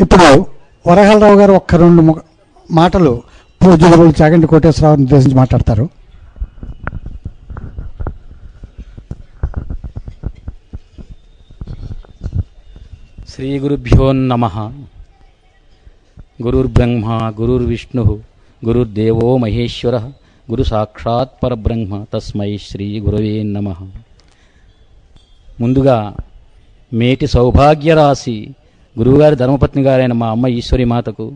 ఇప్పుడు వరహాలరావు గారు ఒక్క రెండు మాటలు పూజ్యులు చాగంటి కోటేశ్వరరావుని ఉద్దేశించి మాట్లాడతారు. శ్రీ గురుభ్యో నమః. గురుర్బ్రహ్మ గురుర్విష్ణు గురుర్దేవో మహేశ్వర గురు సాక్షాత్ పరబ్రహ్మ తస్మై శ్రీ గురవే నమః. ముందుగా మేటి సౌభాగ్యరాశి గురువుగారి ధర్మపత్ని గారైన మా అమ్మ ఈశ్వరి మాతకు,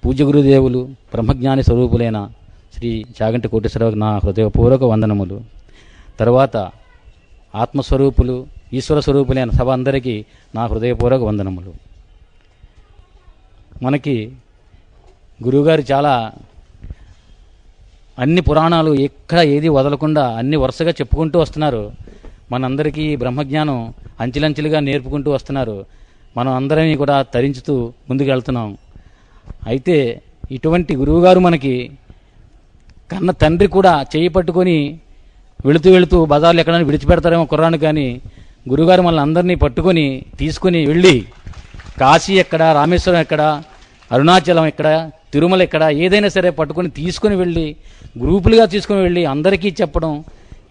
పూజ్య గురుదేవులు బ్రహ్మజ్ఞాని స్వరూపులైన శ్రీ చాగంటి కోటేశ్వరరావుకి నా హృదయపూర్వక వందనములు. తర్వాత ఆత్మస్వరూపులు ఈశ్వర స్వరూపులైన సభ అందరికీ నా హృదయపూర్వక వందనములు. మనకి గురువుగారు చాలా అన్ని పురాణాలు ఎక్కడ ఏది వదలకుండా అన్ని వరుసగా చెప్పుకుంటూ వస్తున్నారు. మనందరికీ బ్రహ్మజ్ఞానం అంచెలంచెలుగా నేర్పుకుంటూ వస్తున్నారు. మనం అందరినీ కూడా తరించుతూ ముందుకు వెళ్తున్నాం. అయితే ఇటువంటి గురువుగారు మనకి కన్న తండ్రి కూడా చేయి పట్టుకొని వెళుతూ వెళుతూ బజార్లు ఎక్కడైనా విడిచిపెడతారేమో కుర్రాను, కానీ గురువుగారు మనల్ని అందరినీ పట్టుకొని తీసుకుని వెళ్ళి కాశీ ఎక్కడ, రామేశ్వరం ఎక్కడ, అరుణాచలం ఎక్కడ, తిరుమల ఎక్కడ, ఏదైనా సరే పట్టుకొని తీసుకుని వెళ్ళి గ్రూపులుగా తీసుకుని వెళ్ళి అందరికీ చెప్పడం,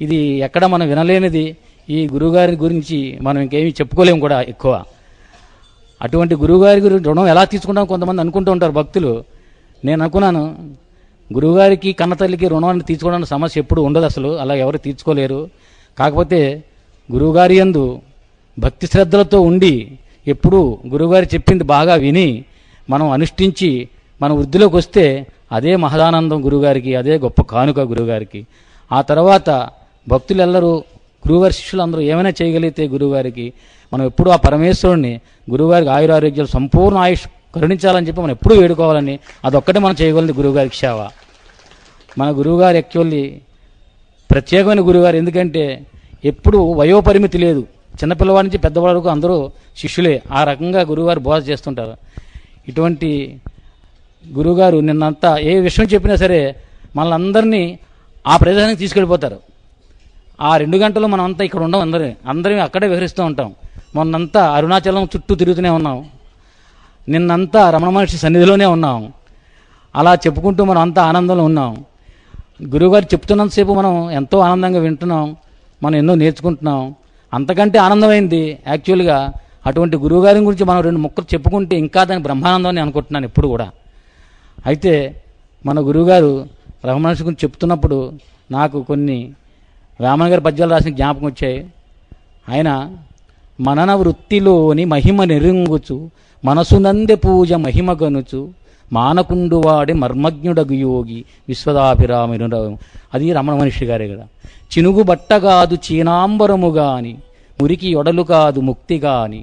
ఇది ఎక్కడ మనం వినలేనిది. ఈ గురువుగారి గురించి మనం ఇంకేమీ చెప్పుకోలేము కూడా ఎక్కువ. అటువంటి గురువుగారి గురించి రుణం ఎలా తీసుకుంటాం కొంతమంది అనుకుంటూ ఉంటారు భక్తులు. నేను అనుకున్నాను, గురువుగారికి కన్నతల్లికి రుణాన్ని తీసుకోవడానికి సమస్య ఎప్పుడు ఉండదు, అసలు అలా ఎవరు తీర్చుకోలేరు. కాకపోతే గురువుగారి యందు భక్తి శ్రద్ధలతో ఉండి ఎప్పుడూ గురువుగారు చెప్పింది బాగా విని మనం అనుష్ఠించి మన వృద్ధిలోకి వస్తే అదే మహదానందం గురువుగారికి, అదే గొప్ప కానుక గురువుగారికి. ఆ తర్వాత భక్తులెల్లరూ గురువుగారి శిష్యులందరూ ఏమైనా చేయగలిగితే గురువుగారికి మనం ఎప్పుడూ ఆ పరమేశ్వరుణ్ణి గురువుగారికి ఆయురారోగ్యాలు సంపూర్ణ ఆయుష్ కరుణించాలని చెప్పి మనం ఎప్పుడూ వేడుకోవాలని, అదొక్కటే మనం చేయగలిగింది గురువుగారికి సేవ. మన గురువుగారు యాక్చువల్లీ ప్రత్యేకమైన గురువుగారు. ఎందుకంటే ఎప్పుడు వయోపరిమితి లేదు, చిన్నపిల్లవాడి నుంచి పెద్దవాడి వరకు అందరూ శిష్యులే. ఆ రకంగా గురువుగారు బోధ చేస్తుంటారు. ఇటువంటి గురువుగారు నిన్నంతా ఏ విషయం చెప్పినా సరే మనల్ని అందరినీ ఆ ప్రదేశానికి తీసుకెళ్ళిపోతారు. ఆ 2 గంటలు మనం అంతా ఇక్కడ ఉండం, అందరం అక్కడే విహరిస్తూ ఉంటాం. మొన్నంతా అరుణాచలం చుట్టూ తిరుగుతూనే ఉన్నాం, నిన్నంతా రమణ మహర్షి సన్నిధిలోనే ఉన్నాం. అలా చెప్పుకుంటూ మనం అంతా ఆనందంలో ఉన్నాం. గురువుగారు చెప్తున్నంతసేపు మనం ఎంతో ఆనందంగా వింటున్నాం, మనం ఎన్నో నేర్చుకుంటున్నాం. అంతకంటే ఆనందమైంది యాక్చువల్గా అటువంటి గురువుగారి గురించి మనం 2 ముక్కలు చెప్పుకుంటే ఇంకా దాని బ్రహ్మానందం అని అనుకుంటున్నాను ఎప్పుడు కూడా. అయితే మన గురువుగారు రమణ మహర్షి గురించి చెప్తున్నప్పుడు నాకు కొన్ని వేమన గారి పద్యాలు రాసిన జ్ఞాపకం వచ్చాయి. ఆయన మనన వృత్తిలోని మహిమ నెరుంగుచు మనసునందె పూజ మహిమ గనుచు మానకుండు వాడి మర్మజ్ఞుడగు యోగి విశ్వదాభిరామిను. అది రమణ మహర్షి గారే కదా. చినుగు బట్టగాదు చీనాంబరము గాని మురికి యొడలు కాదు ముక్తి గాని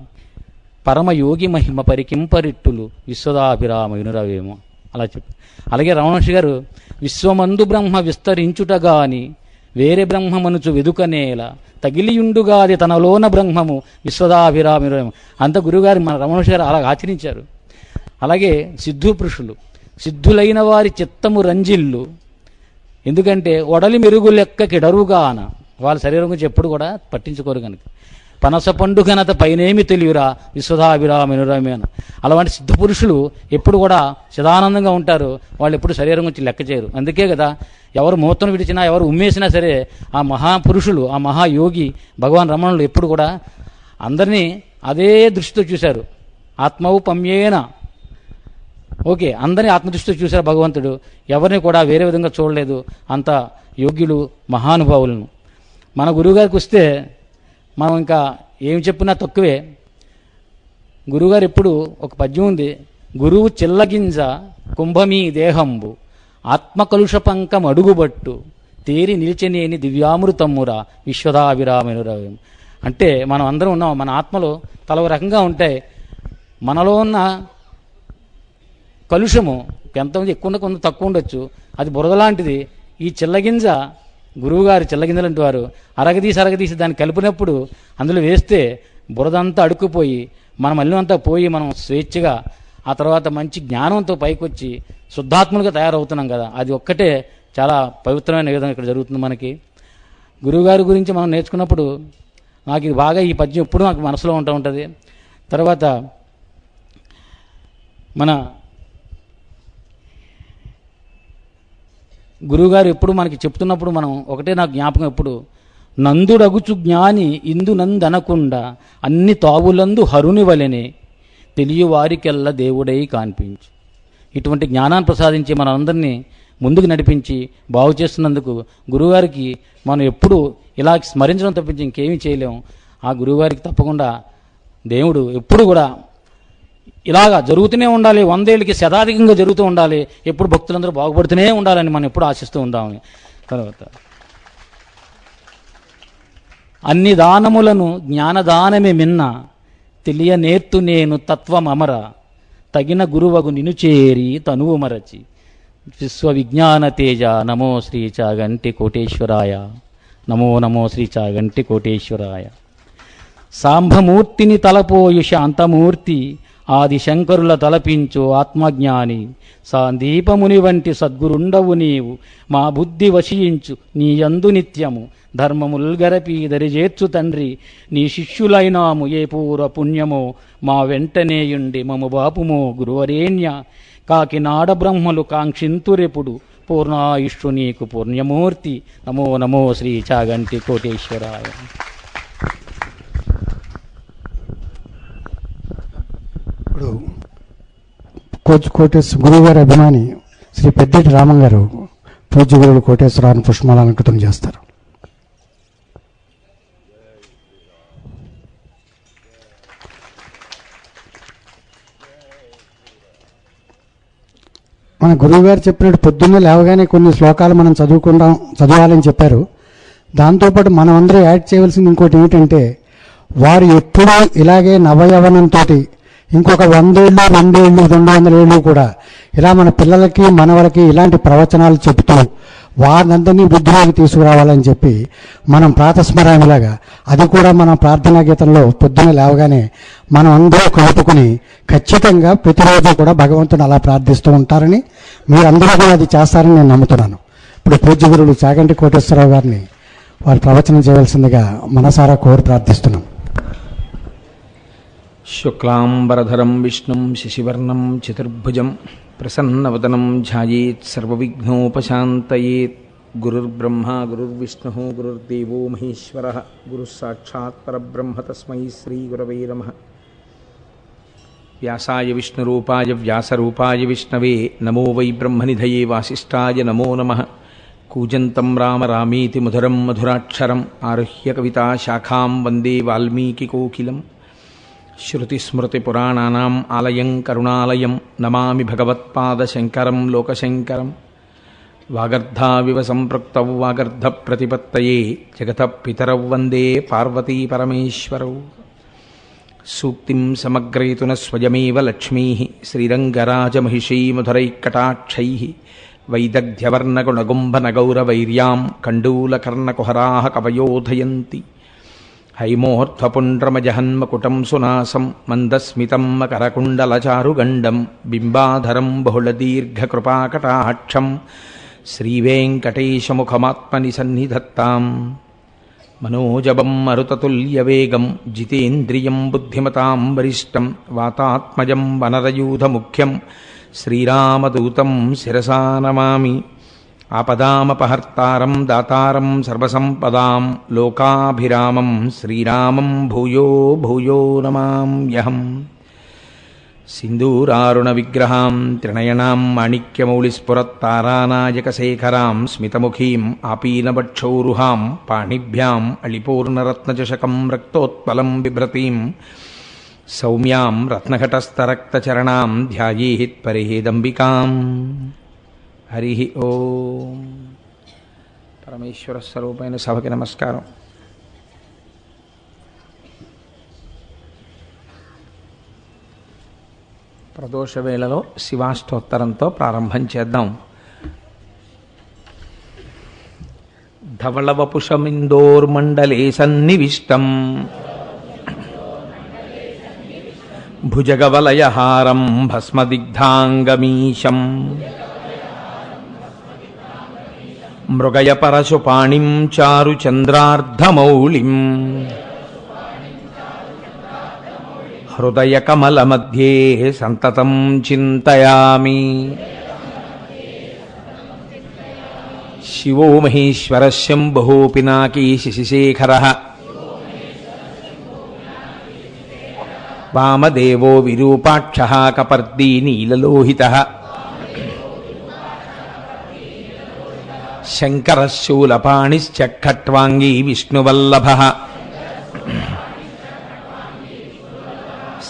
పరమయోగి మహిమ పరికింపరిట్టులు విశ్వదాభిరామినురవేమో అలా చెప్పి. అలాగే రమణ మహర్షి గారు విశ్వమందు బ్రహ్మ విస్తరించుట గాని వేరే బ్రహ్మమనుచు వెదుకనేల తగిలియుండుగాది తనలోన బ్రహ్మము విశ్వదాభిరామిరేమో. అంత గురుగారు మన రమణ మహర్షి గారు అలా ఆచరించారు. అలాగే సిద్ధు పురుషులు, సిద్ధులైన వారి చిత్తము రంజిల్లు. ఎందుకంటే ఒడలి మెరుగు లెక్క కిడరుగాన వాళ్ళ శరీరం గురించి ఎప్పుడు కూడా పట్టించుకోరు కనుక. పనస పండు ఘనత పైనేమి తెలియరా విశ్వదాభిరామినురమేన. అలాంటి సిద్ధ పురుషులు ఎప్పుడు కూడా చిదానందంగా ఉంటారు. వాళ్ళు ఎప్పుడు శరీరం గురించి లెక్క చేయరు. అందుకే కదా ఎవరు మూతను విడిచినా, ఎవరు ఉమ్మేసినా సరే ఆ మహాపురుషులు, ఆ మహాయోగి భగవాన్ రమణులు ఎప్పుడు కూడా అందరినీ అదే దృష్టితో చూశారు. ఆత్మౌపమ్యేన, ఓకే, అందరినీ ఆత్మదృష్టితో చూశారు భగవంతుడు. ఎవరిని కూడా వేరే విధంగా చూడలేదు. అంత యోగ్యులు, మహానుభావులను. మన గురువుగారికి వస్తే మనం ఇంకా ఏం చెప్పినా తక్కువే. గురువుగారు ఎప్పుడు ఒక పద్యం ఉంది, గురువు చిల్లగింజ కుంభమీ దేహంబు ఆత్మకలుష పంకం అడుగుబట్టు తేరి నిలిచనేని దివ్యామృతమ్మురా విశ్వదాభిరామినురవేం. అంటే మనం అందరం ఉన్నాం, మన ఆత్మలో తల రకంగా ఉంటాయి. మనలో ఉన్న కలుషము ఎంతమంది ఎక్కువ కొంత తక్కువ ఉండొచ్చు, అది బురద లాంటిది. ఈ చిల్లగింజ గురువుగారు చిల్లగింజలంటి వారు అరగదీసి దాన్ని కలిపినప్పుడు అందులో వేస్తే బురదంతా అడుక్కుపోయి మన మలినం అంతా పోయి మనం స్వేచ్ఛగా ఆ తర్వాత మంచి జ్ఞానంతో పైకొచ్చి శుద్ధాత్మలుగా తయారవుతున్నాం కదా. అది ఒక్కటే చాలా పవిత్రమైన విధంగా ఇక్కడ జరుగుతుంది మనకి. గురువుగారి గురించి మనం నేర్చుకున్నప్పుడు నాకు ఇది బాగా ఈ పద్యం ఎప్పుడు నాకు మనసులో ఉంటుంది. తర్వాత మన గురువుగారు ఎప్పుడు మనకి చెప్తున్నప్పుడు మనం ఒకటే నాకు జ్ఞాపకం, ఎప్పుడు నందుడగుచు జ్ఞాని ఇందు నందనకుండా అన్ని తావులందు హరుని వలెనే తెలియవారికెల్లా దేవుడై కాన్పించు. ఇటువంటి జ్ఞానాన్ని ప్రసాదించి మన అందరినీ ముందుకు నడిపించి బాగు చేస్తున్నందుకు గురువుగారికి మనం ఎప్పుడు ఇలా స్మరించడం తప్పించి ఇంకేమీ చేయలేము. ఆ గురువుగారికి తప్పకుండా దేవుడు ఎప్పుడు కూడా ఇలాగా జరుగుతూనే ఉండాలి, 100 ఏళ్ళకి శతాధికంగా జరుగుతూ ఉండాలి, ఎప్పుడు భక్తులందరూ బాగుపడుతూనే ఉండాలని మనం ఎప్పుడు ఆశిస్తూ ఉందామని. తర్వాత అన్ని దానములను జ్ఞానదానమే మిన్న తెలియనేర్తు నేను తత్వమమర తగిన గురువగు నిను చేరి తనువు మరచి విశ్వవిజ్ఞాన తేజ నమో శ్రీ చాగంటి కోటేశ్వరాయ. నమో నమో శ్రీ చాగంటి కోటేశ్వరాయ. సాంబమూర్తిని తలపోయు శాంతమూర్తి ఆది శంకరుల తలపించు ఆత్మజ్ఞాని సాందీపముని వంటి సద్గురుండవు నీవు మా బుద్ధి వశించు నీ యందు నిత్యము ధర్మముల్గరపి దరిజేర్చు తండ్రి నీ శిష్యులైనాము ఏ పూర్వ పుణ్యమో మా వెంటనేయుండి మము బాపుమో గురువరేణ్య కాకినాడ బ్రహ్మలు కాంక్షింతురెప్పుడు పూర్ణాయుష్షు నీకు పుణ్యమూర్తి. నమో నమో శ్రీ చాగంటి కోటేశ్వరాయ. ఇప్పుడు గురువుగారి అభిమాని శ్రీ పెద్దటి రామం గారు పూజ్య గురువులు కోటేశ్వరాన్ని పుష్పమాలంకృతం చేస్తారు. మన గురువుగారు చెప్పినట్టు పొద్దున్నే లేవగానే కొన్ని శ్లోకాలు మనం చదవాలని చెప్పారు. దాంతోపాటు మనం అందరూ యాడ్ చేయవలసింది ఇంకోటి ఏమిటంటే, వారు ఎప్పుడూ ఇలాగే నవయవనంతో ఇంకొక 100 ఏళ్ళు 2 ఏళ్ళు 200 ఏళ్ళు కూడా ఇలా మన పిల్లలకి మనవలకి ఇలాంటి ప్రవచనాలు చెబుతూ వారినందరినీ బుద్ధిలోకి తీసుకురావాలని చెప్పి మనం ప్రాతస్మరామిలాగా అది కూడా మన ప్రార్థనా గీతంలో పొద్దున్న లేవగానే మనం అందరూ కలుపుకుని ఖచ్చితంగా ప్రతిరోజు కూడా భగవంతుని అలా ప్రార్థిస్తూ ఉంటారని, మీరందరూ కూడా అది చేస్తారని నేను నమ్ముతున్నాను. ఇప్పుడు పూజ్య గురువులు చాగంటి కోటేశ్వరరావు గారిని వారు ప్రవచనం చేయవలసిందిగా మనసారా కోరి ప్రార్థిస్తున్నాం. శుక్లాంబరధరం విష్ణుం శశివర్ణం చతుర్భుజం ప్రసన్నవదనం ధ్యాయేత్ సర్వవిఘ్నోపశాంతయేత్. గురుర్బ్రహ్మ గురుర్విష్ణుః గురుర్దేవో మహేశ్వరః గురుః సాక్షాత్ పరబ్రహ్మ తస్మై శ్రీ గురవే నమః. వ్యాసాయ విష్ణురూపాయ వ్యాసరూపాయ విష్ణవే నమో వై బ్రహ్మనిధయే వాసిష్ఠాయ నమో నమః. కూజంతం రామ రామేతి మధురం మధురాక్షరం ఆరుహ్య కవితా శాఖాం వందే వాల్మీకికోకిలం. శృతిస్మృతిపురాణానాం ఆలయం కరుణాలయం నమామి భగవత్పాదశంకరం లోకశంకరం. వాగర్ధావివ సంపృక్తౌ వాగర్ధప్రతిపత్తయే జగతః పితరౌ వందే పార్వతీ పరమేశ్వరౌ. సూక్తిం సమగ్రయతున స్వయమేవ లక్ష్మీః శ్రీరంగరాజమహిషీ మధురైఃకటాక్షైః వైదగ్ధ్యవర్ణగుణగుంభనగౌరవైర్యాం కండూలకర్ణకుహరాः కవయోధయంతి. హైమోర్ధ్వపుండ్రమజహన్మకుటం సునాసం మందస్మితం మకరకుండలచారుగండం బింబాధరం బహుళదీర్ఘకృపాకటాక్షం శ్రీవేంకటేశముఖమాత్మని సన్నిధత్తాం. మనోజవం మరుతతుల్యవేగం జితేంద్రియం బుద్ధిమతాం వరిష్టం వాతాత్మజం వనరయూధముఖ్యం శ్రీరామదూతం శిరసా నమామి. ఆపదామపహర్తారం దాతారం సర్వసంపదాం లోకాభిరామం శ్రీరామం భూయో భూయో నమామ్యహం. సింధూరారుణ విగ్రహాం త్రినయనాం మాణిక్యమౌళిస్ఫురత్తారానాయకశేఖరాం స్మితముఖీం ఆపీనవక్షౌరుహాం పాణిభ్యాం అళిపూర్ణరత్నచషకం రక్తోత్పలం బిభ్రతీం సౌమ్యాం రత్నఘటస్థరక్తచరణాం ధ్యాయేత్ పరేదంబికాం. హరి ఓం. పరమేశ్వర స్వరూపైన సభకి నమస్కారం. ప్రదోష వేళలో శివాష్టోత్తరంతో ప్రారంభం చేద్దాం. ధవళవపుషమిందోర్మండలే సన్నివిష్టం భుజగవలయహారం భస్మదిగ్ధాంగమీశం మృగయ పరశుపాణిం చారుచంద్రార్ధమౌళిం హృదయకమలमध्ये సంతతం చింతయామి. శివో మహేశ్వరः శంభుః పినాకీ శశిశేఖరः వామదేవో విరూపాక్షः కపర్దీ నీలలోహితः శంకరः శూలపాణిశ్చ ఖట్వాంగీ విష్ణువల్లభः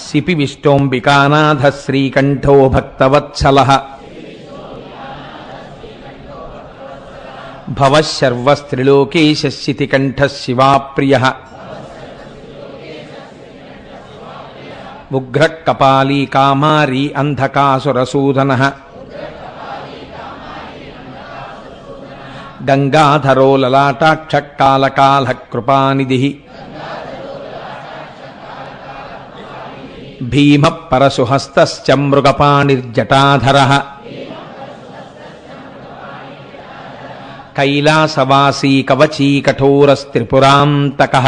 సిపి విష్టోంబికానాథः శ్రీకంఠో భక్తవత్సలः భవః సర్వస్త్రిలోకేశः శితికంఠः శివాప్రియः ఉగ్రః కపాలీ కామారీ అంధకాసురసూదనः గంగాధరో లలాటాక్ష కాలకాలః కృపానిధిః భీమః పరశుహస్తశ్చ మృగపాణిర్జటాధరः కైలాసవాసీ కవచీ కఠోరస్త్రిపురాంతకः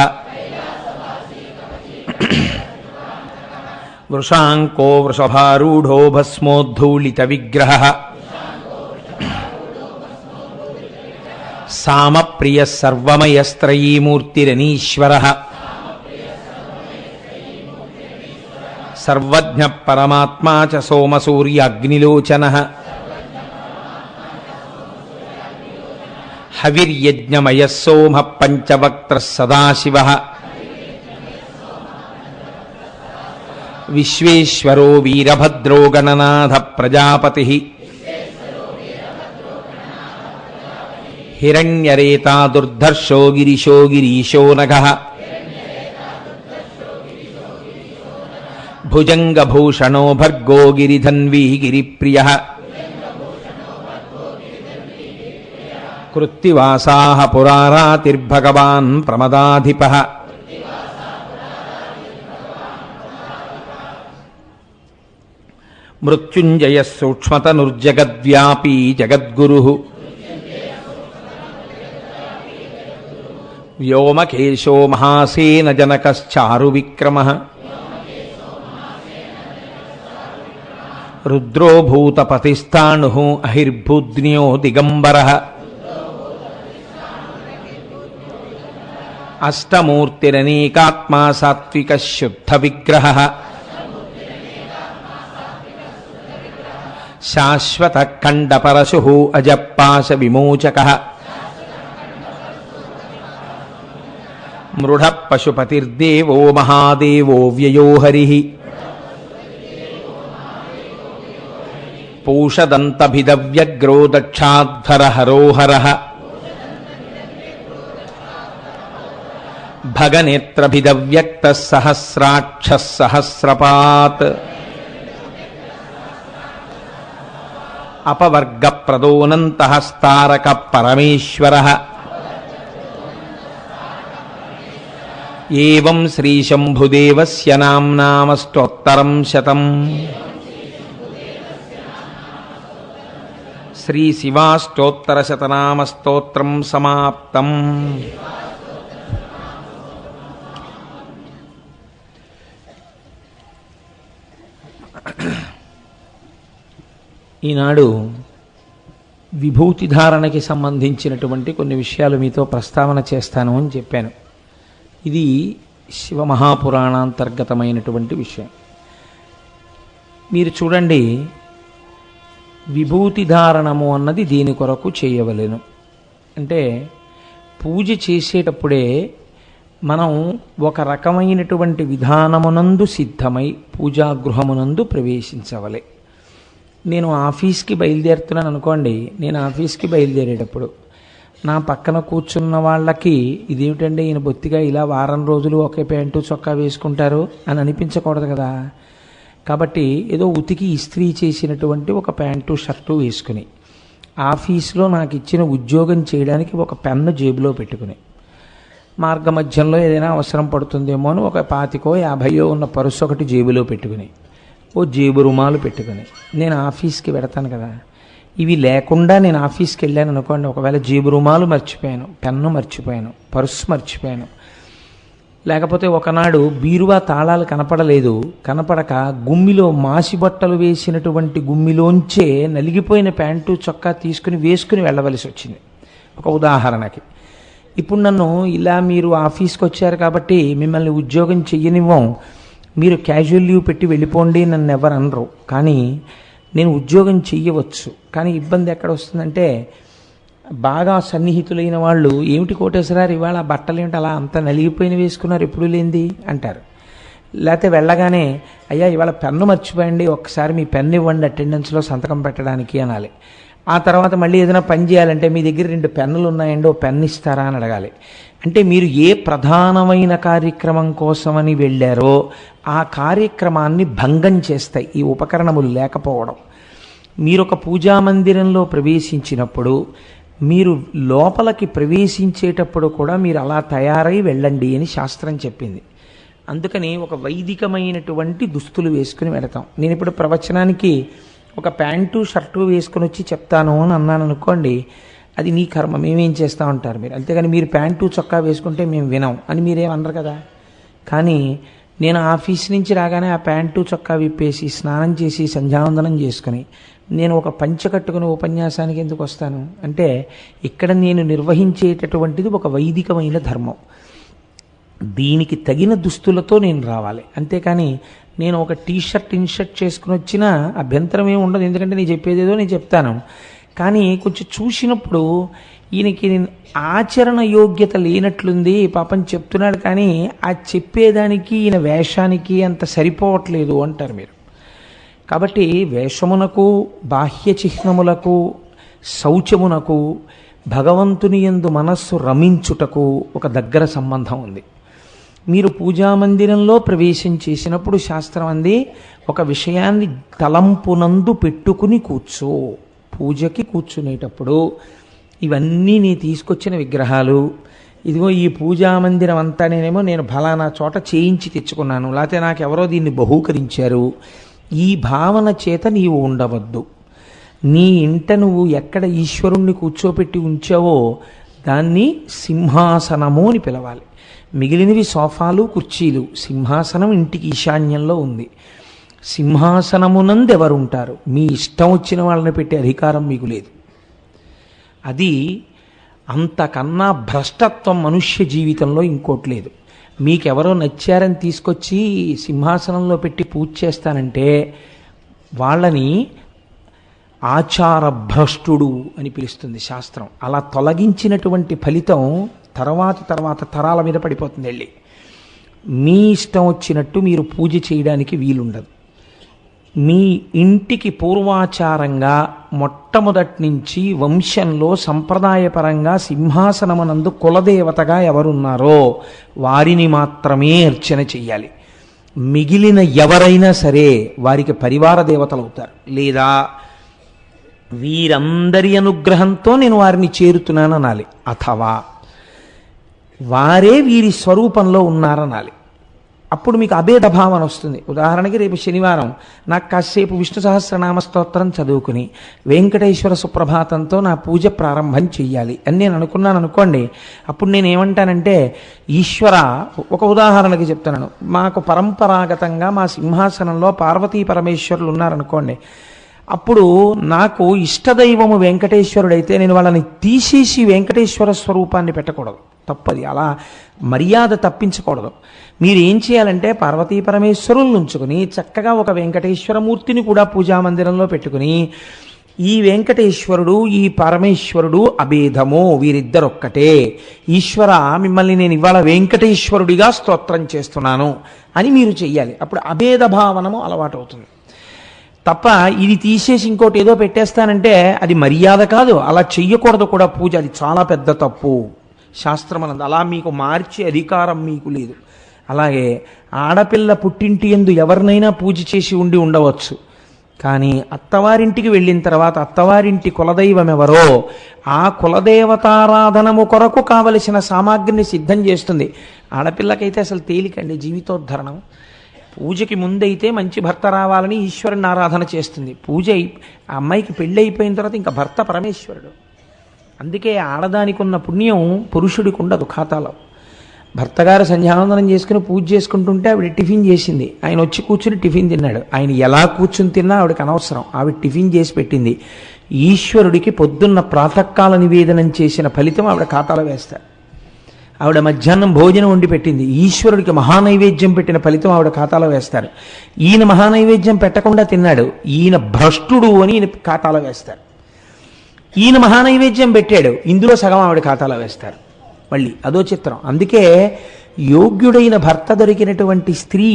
వృషాంకో వృషభారూఢో భస్మోద్ధూళిత విగ్రహः సామప్రియः సర్వమయస్త్రయీమూర్తిరనీశ్వరः సర్వజ్ఞః పరమాత్మా చ సోమసూర్యాగ్నిలోచనः హవిర్యజ్ఞమయः సోమః పంచవక్త్రः సదాశివः విశ్వేశ్వరో వీరభద్రో గణనాథ ప్రజాపతిః హిరణ్యరేతా దుర్ధర్షో గిరిశో గిరీశో నఘః భుజంగభూషణో భర్గో గిరిధన్వీ గిరిప్రియః కృత్తివాసాః పురారాతిర్భగవాన్ ప్రమదాధిపః మృత్యుంజయः సూక్ష్మతనుర్జగద్వ్యాపీ జగద్గురుః వ్యోమకేశో మహాసేనజనకశ్చారువిక్రమः రుద్రో భూతపతిస్థాణుః అహిర్భూద్న్యో దిగంబరः అష్టమూర్తిరనేకాత్మా సాత్వికः శుద్ధవిగ్రహः శాశ్వతః ఖండపరశుః అజపాశవిమోచకः మృఢః పశుపతిర్దేవో మహాదేవో వ్యయో హరిః పూషదంతభిదవ్యగ్రో దక్షాధ్వరహరోహరः భగనేత్రభిదవ్యక్తः సహస్రాక్షः సహస్రపాత్ అపవర్గప్రదోనంతః పరమేశ్వరः ఏవం శ్రీశంభుదేవస్య నామ్నామష్టోత్తరం శతం శ్రీశివాష్టోత్తరశతనామస్తోత్రం సమాప్తం. ఈనాడు విభూతి ధారణకి సంబంధించినటువంటి కొన్ని విషయాలు మీతో ప్రస్తావన చేస్తాను అని చెప్పాను. ఇది శివమహాపురాణాంతర్గతమైనటువంటి విషయం. మీరు చూడండి, విభూతి ధారణము అన్నది దీని కొరకు చేయవలెను. అంటే పూజ చేసేటప్పుడే మనం ఒక రకమైనటువంటి విధానమునందు సిద్ధమై పూజాగృహమునందు ప్రవేశించవలే. నేను ఆఫీస్కి బయలుదేరుతున్నాను అనుకోండి, నేను ఆఫీస్కి బయలుదేరేటప్పుడు నా పక్కన కూర్చున్న వాళ్ళకి ఇదేమిటండి ఈయన బొత్తిగా ఇలా వారం రోజులు ఒకే ప్యాంటు చొక్కా వేసుకుంటారు అని అనిపించకూడదు కదా. కాబట్టి ఏదో ఉతికి ఇస్త్రీ చేసినటువంటి ఒక ప్యాంటు షర్టు వేసుకుని ఆఫీస్లో నాకు ఇచ్చిన ఉద్యోగం చేయడానికి ఒక పెన్ను జేబులో పెట్టుకుని, మార్గమధ్యంలో ఏదైనా అవసరం పడుతుందేమో అని ఒక 25-50 ఉన్న పర్సు ఒకటి జేబులో పెట్టుకుని, ఓ జేబు రుమాలు పెట్టుకుని నేను ఆఫీస్కి వెడతాను కదా. ఇవి లేకుండా నేను ఆఫీస్కి వెళ్ళాను అనుకోండి, ఒకవేళ జేబు రుమాలు మర్చిపోయాను, పెన్ను మర్చిపోయాను, పర్సు మర్చిపోయాను, లేకపోతే ఒకనాడు బీరువా తాళాలు కనపడక గుమ్మిలో మాసిబట్టలు వేసినటువంటి గుమ్మిలోంచే నలిగిపోయిన ప్యాంటు చొక్కా వేసుకుని వెళ్ళవలసి వచ్చింది. ఒక ఉదాహరణకి. ఇప్పుడు నన్ను ఇలా మీరు ఆఫీస్కి వచ్చారు కాబట్టి మిమ్మల్ని ఉద్యోగం చెయ్యనివ్వం, మీరు క్యాజువల్ లీవ్ పెట్టి వెళ్ళిపోండి నన్ను ఎవరు అనరు. కానీ నేను ఉద్యోగం చెయ్యవచ్చు. కానీ ఇబ్బంది ఎక్కడ వస్తుందంటే బాగా సన్నిహితులైన వాళ్ళు, ఏమిటి కోటేశ్వరారు ఇవాళ బట్టలు ఏమిటి అలా అంత నలిగిపోయిన వేసుకున్నారు ఎప్పుడు లేనిది అంటారు. లేకపోతే వెళ్ళగానే అయ్యా ఇవాళ పెన్ను మర్చిపోయండి, ఒక్కసారి మీ పెన్ను ఇవ్వండి అటెండెన్స్లో సంతకం పెట్టడానికి అనాలి. ఆ తర్వాత మళ్ళీ ఏదైనా పని చేయాలంటే మీ దగ్గర 2 పెన్నులు ఉన్నాయండి, ఓ పెన్ను ఇస్తారా అని అడగాలి. అంటే మీరు ఏ ప్రధానమైన కార్యక్రమం కోసమని వెళ్ళారో ఆ కార్యక్రమాన్ని భంగం చేస్తాయి ఈ ఉపకరణములు లేకపోవడం. మీరు ఒక పూజా మందిరంలో ప్రవేశించినప్పుడు మీరు లోపలికి ప్రవేశించేటప్పుడు కూడా మీరు అలా తయారై వెళ్ళండి అని శాస్త్రం చెప్పింది. అందుకని ఒక వైదికమైనటువంటి దుస్తులు వేసుకుని వెళతాం. నేను ఇప్పుడు ప్రవచనానికి ఒక ప్యాంటు షర్టు వేసుకుని వచ్చి చెప్తాను అని అన్నాను అనుకోండి, అది నీ కర్మ, మేమేం చేస్తూ ఉంటారు మీరు. అంతేగాని మీరు ప్యాంటు చొక్కా వేసుకుంటే మేము వినాం అని మీరేమన్నారు కదా. కానీ నేను ఆఫీస్ నుంచి రాగానే ఆ ప్యాంటు చొక్కా విప్పేసి స్నానం చేసి సంధ్యావందనం చేసుకుని నేను ఒక పంచె కట్టుకుని ఉపన్యాసానికి ఎందుకు వస్తాను అంటే ఇక్కడ నేను నిర్వహించేటటువంటిది ఒక వైదికమైన ధర్మం. దీనికి తగిన దుస్తులతో నేను రావాలి. అంతేకాని నేను ఒక టీషర్ట్ ఇన్షర్ట్ చేసుకుని వచ్చినా అభ్యంతరం ఏమి ఉండదు, ఎందుకంటే నేను చెప్పేదేదో నేను చెప్తాను. కానీ కొంచెం చూసినప్పుడు ఈయనకి ఆచరణ యోగ్యత లేనట్లుంది, పాపం చెప్తున్నాడు కానీ ఆ చెప్పేదానికి ఈయన వేషానికి అంత సరిపోవట్లేదు అంటారు మీరు. కాబట్టి వేషమునకు బాహ్య చిహ్నములకు శౌచమునకు భగవంతుని యందు మనస్సు రమించుటకు ఒక దగ్గర సంబంధం ఉంది. మీరు పూజామందిరంలో ప్రవేశం చేసినప్పుడు శాస్త్రం అంది ఒక విషయాన్ని తలంపునందు పెట్టుకుని కూర్చో. పూజకి కూర్చునేటప్పుడు ఇవన్నీ నీ తీసుకొచ్చిన విగ్రహాలు, ఇదిగో ఈ పూజామందిరం అంతా నేను ఫలానా చోట చేయించి తెచ్చుకున్నాను, లేకపోతే నాకెవరో దీన్ని బహూకరించారు, ఈ భావన చేత నీవు ఉండవద్దు. నీ ఇంట నువ్వు ఎక్కడ ఈశ్వరుణ్ణి కూర్చోపెట్టి ఉంచావో దాన్ని సింహాసనము అని పిలవాలి. మిగిలినవి సోఫాలు కుర్చీలు, సింహాసనం ఇంటికి ఈశాన్యంలో ఉంది. సింహాసనమునందు ఎవరుంటారు, మీ ఇష్టం వచ్చిన వాళ్ళని పెట్టే అధికారం మీకు లేదు. అది అంతకన్నా భ్రష్టత్వం మనుష్య జీవితంలో ఇంకోటి లేదు. మీకెవరో నచ్చారని తీసుకొచ్చి సింహాసనంలో పెట్టి పూజ చేస్తానంటే వాళ్ళని ఆచార భ్రష్టుడు అని పిలుస్తుంది శాస్త్రం. అలా తొలగించినటువంటి ఫలితం తర్వాత తరాల మీద పడిపోతుంది. వెళ్ళి మీ ఇష్టం వచ్చినట్టు మీరు పూజ చేయడానికి వీలుండదు. మీ ఇంటికి పూర్వాచారంగా మొట్టమొదటి నుంచి వంశంలో సంప్రదాయపరంగా సింహాసనమునందు కులదేవతగా ఎవరున్నారో వారిని మాత్రమే అర్చన చెయ్యాలి. మిగిలిన ఎవరైనా సరే వారికి పరివార దేవతలు అవుతారు. లేదా వీరందరి అనుగ్రహంతో నేను వారిని చేరుతున్నాను అనాలి, అథవా వారే వీరి స్వరూపంలో ఉన్నారనాలి. అప్పుడు మీకు అభేద భావన వస్తుంది. ఉదాహరణకి రేపు శనివారం నాకు కాసేపు విష్ణు సహస్రనామ స్తోత్రం చదువుకుని వెంకటేశ్వర సుప్రభాతంతో నా పూజ ప్రారంభం చెయ్యాలి అని నేను అనుకున్నాను అనుకోండి. అప్పుడు నేను ఏమంటానంటే, ఈశ్వర, ఒక ఉదాహరణకి చెప్తున్నాను, మాకు పరంపరాగతంగా మా సింహాసనంలో పార్వతీ పరమేశ్వరులు ఉన్నారనుకోండి. అప్పుడు నాకు ఇష్టదైవము వెంకటేశ్వరుడైతే నేను వాళ్ళని తీసేసి వెంకటేశ్వర స్వరూపాన్ని పెట్టకూడదు, తప్పది. అలా మర్యాద తప్పించకూడదు. మీరు ఏం చేయాలంటే పార్వతీ పరమేశ్వరులను ఉంచుకుని చక్కగా ఒక వెంకటేశ్వరమూర్తిని కూడా పూజామందిరంలో పెట్టుకుని ఈ వెంకటేశ్వరుడు ఈ పరమేశ్వరుడు అభేదము, వీరిద్దరొక్కటే. ఈశ్వర, మిమ్మల్ని నేను ఇవాళ వెంకటేశ్వరుడిగా స్తోత్రం చేస్తున్నాను అని మీరు చెయ్యాలి. అప్పుడు అభేద భావనము అలవాటు అవుతుంది. తప్ప ఇది తీసేసి ఇంకోటి ఏదో పెట్టేస్తానంటే అది మర్యాద కాదు, అలా చెయ్యకూడదు కూడా పూజ. అది చాలా పెద్ద తప్పు శాస్త్రం అన్నది. అలా మీకు మార్చే అధికారం మీకు లేదు. అలాగే ఆడపిల్ల పుట్టింటి యందు ఎవరినైనా పూజ చేసి ఉండవచ్చు. కానీ అత్తవారింటికి వెళ్ళిన తర్వాత అత్తవారింటి కులదైవం ఎవరో ఆ కులదేవతారాధనము కొరకు కావలసిన సామాగ్రిని సిద్ధం చేస్తుంది. ఆడపిల్లకైతే అసలు తేలికండి జీవితోద్ధరణం. పూజకి ముందైతే మంచి భర్త రావాలని ఈశ్వరుని ఆరాధన చేస్తుంది. పూజ ఆ అమ్మాయికి పెళ్ళి అయిపోయిన తర్వాత ఇంకా భర్త పరమేశ్వరుడు. అందుకే ఆడదానికి ఉన్న పుణ్యం పురుషుడికి ఉండదు ఖాతాలో. భర్తగారు సంధ్యావందనం చేసుకుని పూజ చేసుకుంటుంటే ఆవిడ టిఫిన్ చేసింది. ఆయన వచ్చి కూర్చుని టిఫిన్ తిన్నాడు. ఆయన ఎలా కూర్చుని తిన్నా ఆవిడకి అనవసరం, ఆవిడ టిఫిన్ చేసి పెట్టింది. ఈశ్వరుడికి పొద్దున్న ప్రాతకాల నివేదనం చేసిన ఫలితం ఆవిడ ఖాతాలో వేస్తారు. ఆవిడ మధ్యాహ్నం భోజనం వండి పెట్టింది, ఈశ్వరుడికి మహానైవేద్యం పెట్టిన ఫలితం ఆవిడ ఖాతాలో వేస్తారు. ఈయన మహానైవేద్యం పెట్టకుండా తిన్నాడు, ఈయన భ్రష్టుడు అని ఈయన ఖాతాలో వేస్తారు. ఈయన మహానైవేద్యం పెట్టాడు, ఇందులో సగం ఆవిడ ఖాతాలో వేస్తారు. మళ్ళీ అదో చిత్రం. అందుకే యోగ్యుడైన భర్త దొరికినటువంటి స్త్రీ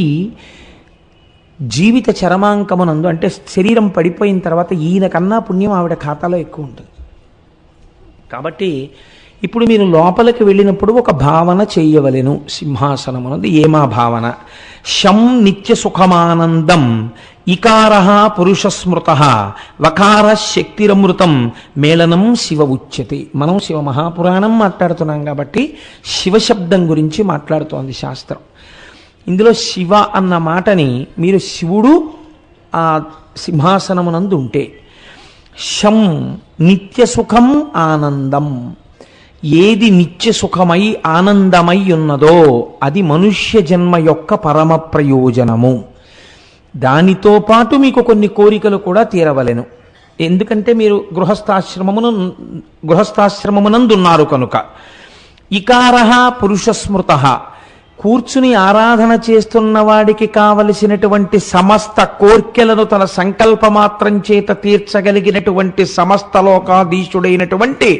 జీవిత చరమాంకమునందు, అంటే శరీరం పడిపోయిన తర్వాత ఈయన కన్నా పుణ్యం ఆవిడ ఖాతాలో ఎక్కువ ఉంటుంది. కాబట్టి ఇప్పుడు మీరు లోపలికి వెళ్ళినప్పుడు ఒక భావన చేయవలెను. సింహాసనమునందు ఏమా భావన? శం నిత్య సుఖమానందం ఇకార పురుషస్మృత వకార శక్తిరమృతం మేళనం శివ ఉచ్యతే. మనం శివ మహాపురాణం మాట్లాడుతున్నాం కాబట్టి శివశబ్దం గురించి మాట్లాడుతోంది శాస్త్రం. ఇందులో శివ అన్న మాటని మీరు శివుడు ఆ సింహాసనమునందు ఉంటే, శం నిత్య సుఖం ఆనందం, ఏది నిత్య సుఖమై ఆనందమై ఉన్నదో అది మనుష్య జన్మ యొక్క పరమ ప్రయోజనము. దానితో పాటు మీకు కొన్ని కోరికలు కూడా తీరవలెను. ఎందుకంటే మీరు గృహస్థాశ్రమమునందున్నారు కనుక. ఇకారః పురుషస్మృత, కూర్చుని ఆరాధన చేస్తున్న వాడికి కావలసినటువంటి సమస్త కోర్కెలను తన సంకల్పమాత్రం చేత తీర్చగలిగినటువంటి సమస్త లోకాధీశుడైనటువంటి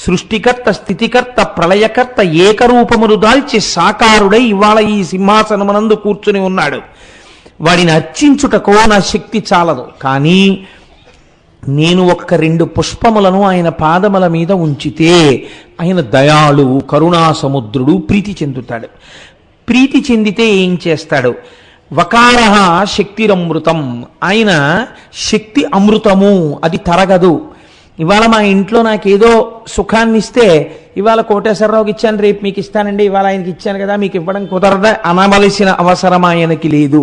సృష్టికర్త, స్థితికర్త, ప్రళయకర్త ఏకరూపమును దాల్చి సాకారుడై ఇవాళ ఈ సింహాసనమునందు కూర్చుని ఉన్నాడు. వాడిని అర్చించుటకో నా శక్తి చాలదు, కానీ నేను ఒక్క 2 పుష్పములను ఆయన పాదముల మీద ఉంచితే ఆయన దయాళు, కరుణాసముద్రుడు, ప్రీతి చెందుతాడు. ప్రీతి చెందితే ఏం చేస్తాడు? వకార శక్తిరమృతం, ఆయన శక్తి అమృతము, అది తరగదు. ఇవాళ మా ఇంట్లో నాకేదో సుఖాన్ని ఇస్తే, ఇవాళ కోటేశ్వరరావుకి ఇచ్చాను, రేపు మీకు ఇస్తానండి, ఇవాళ ఆయనకి ఇచ్చాను కదా మీకు ఇవ్వడం కుదరదా అనవలసిన అవసరం ఆయనకి లేదు.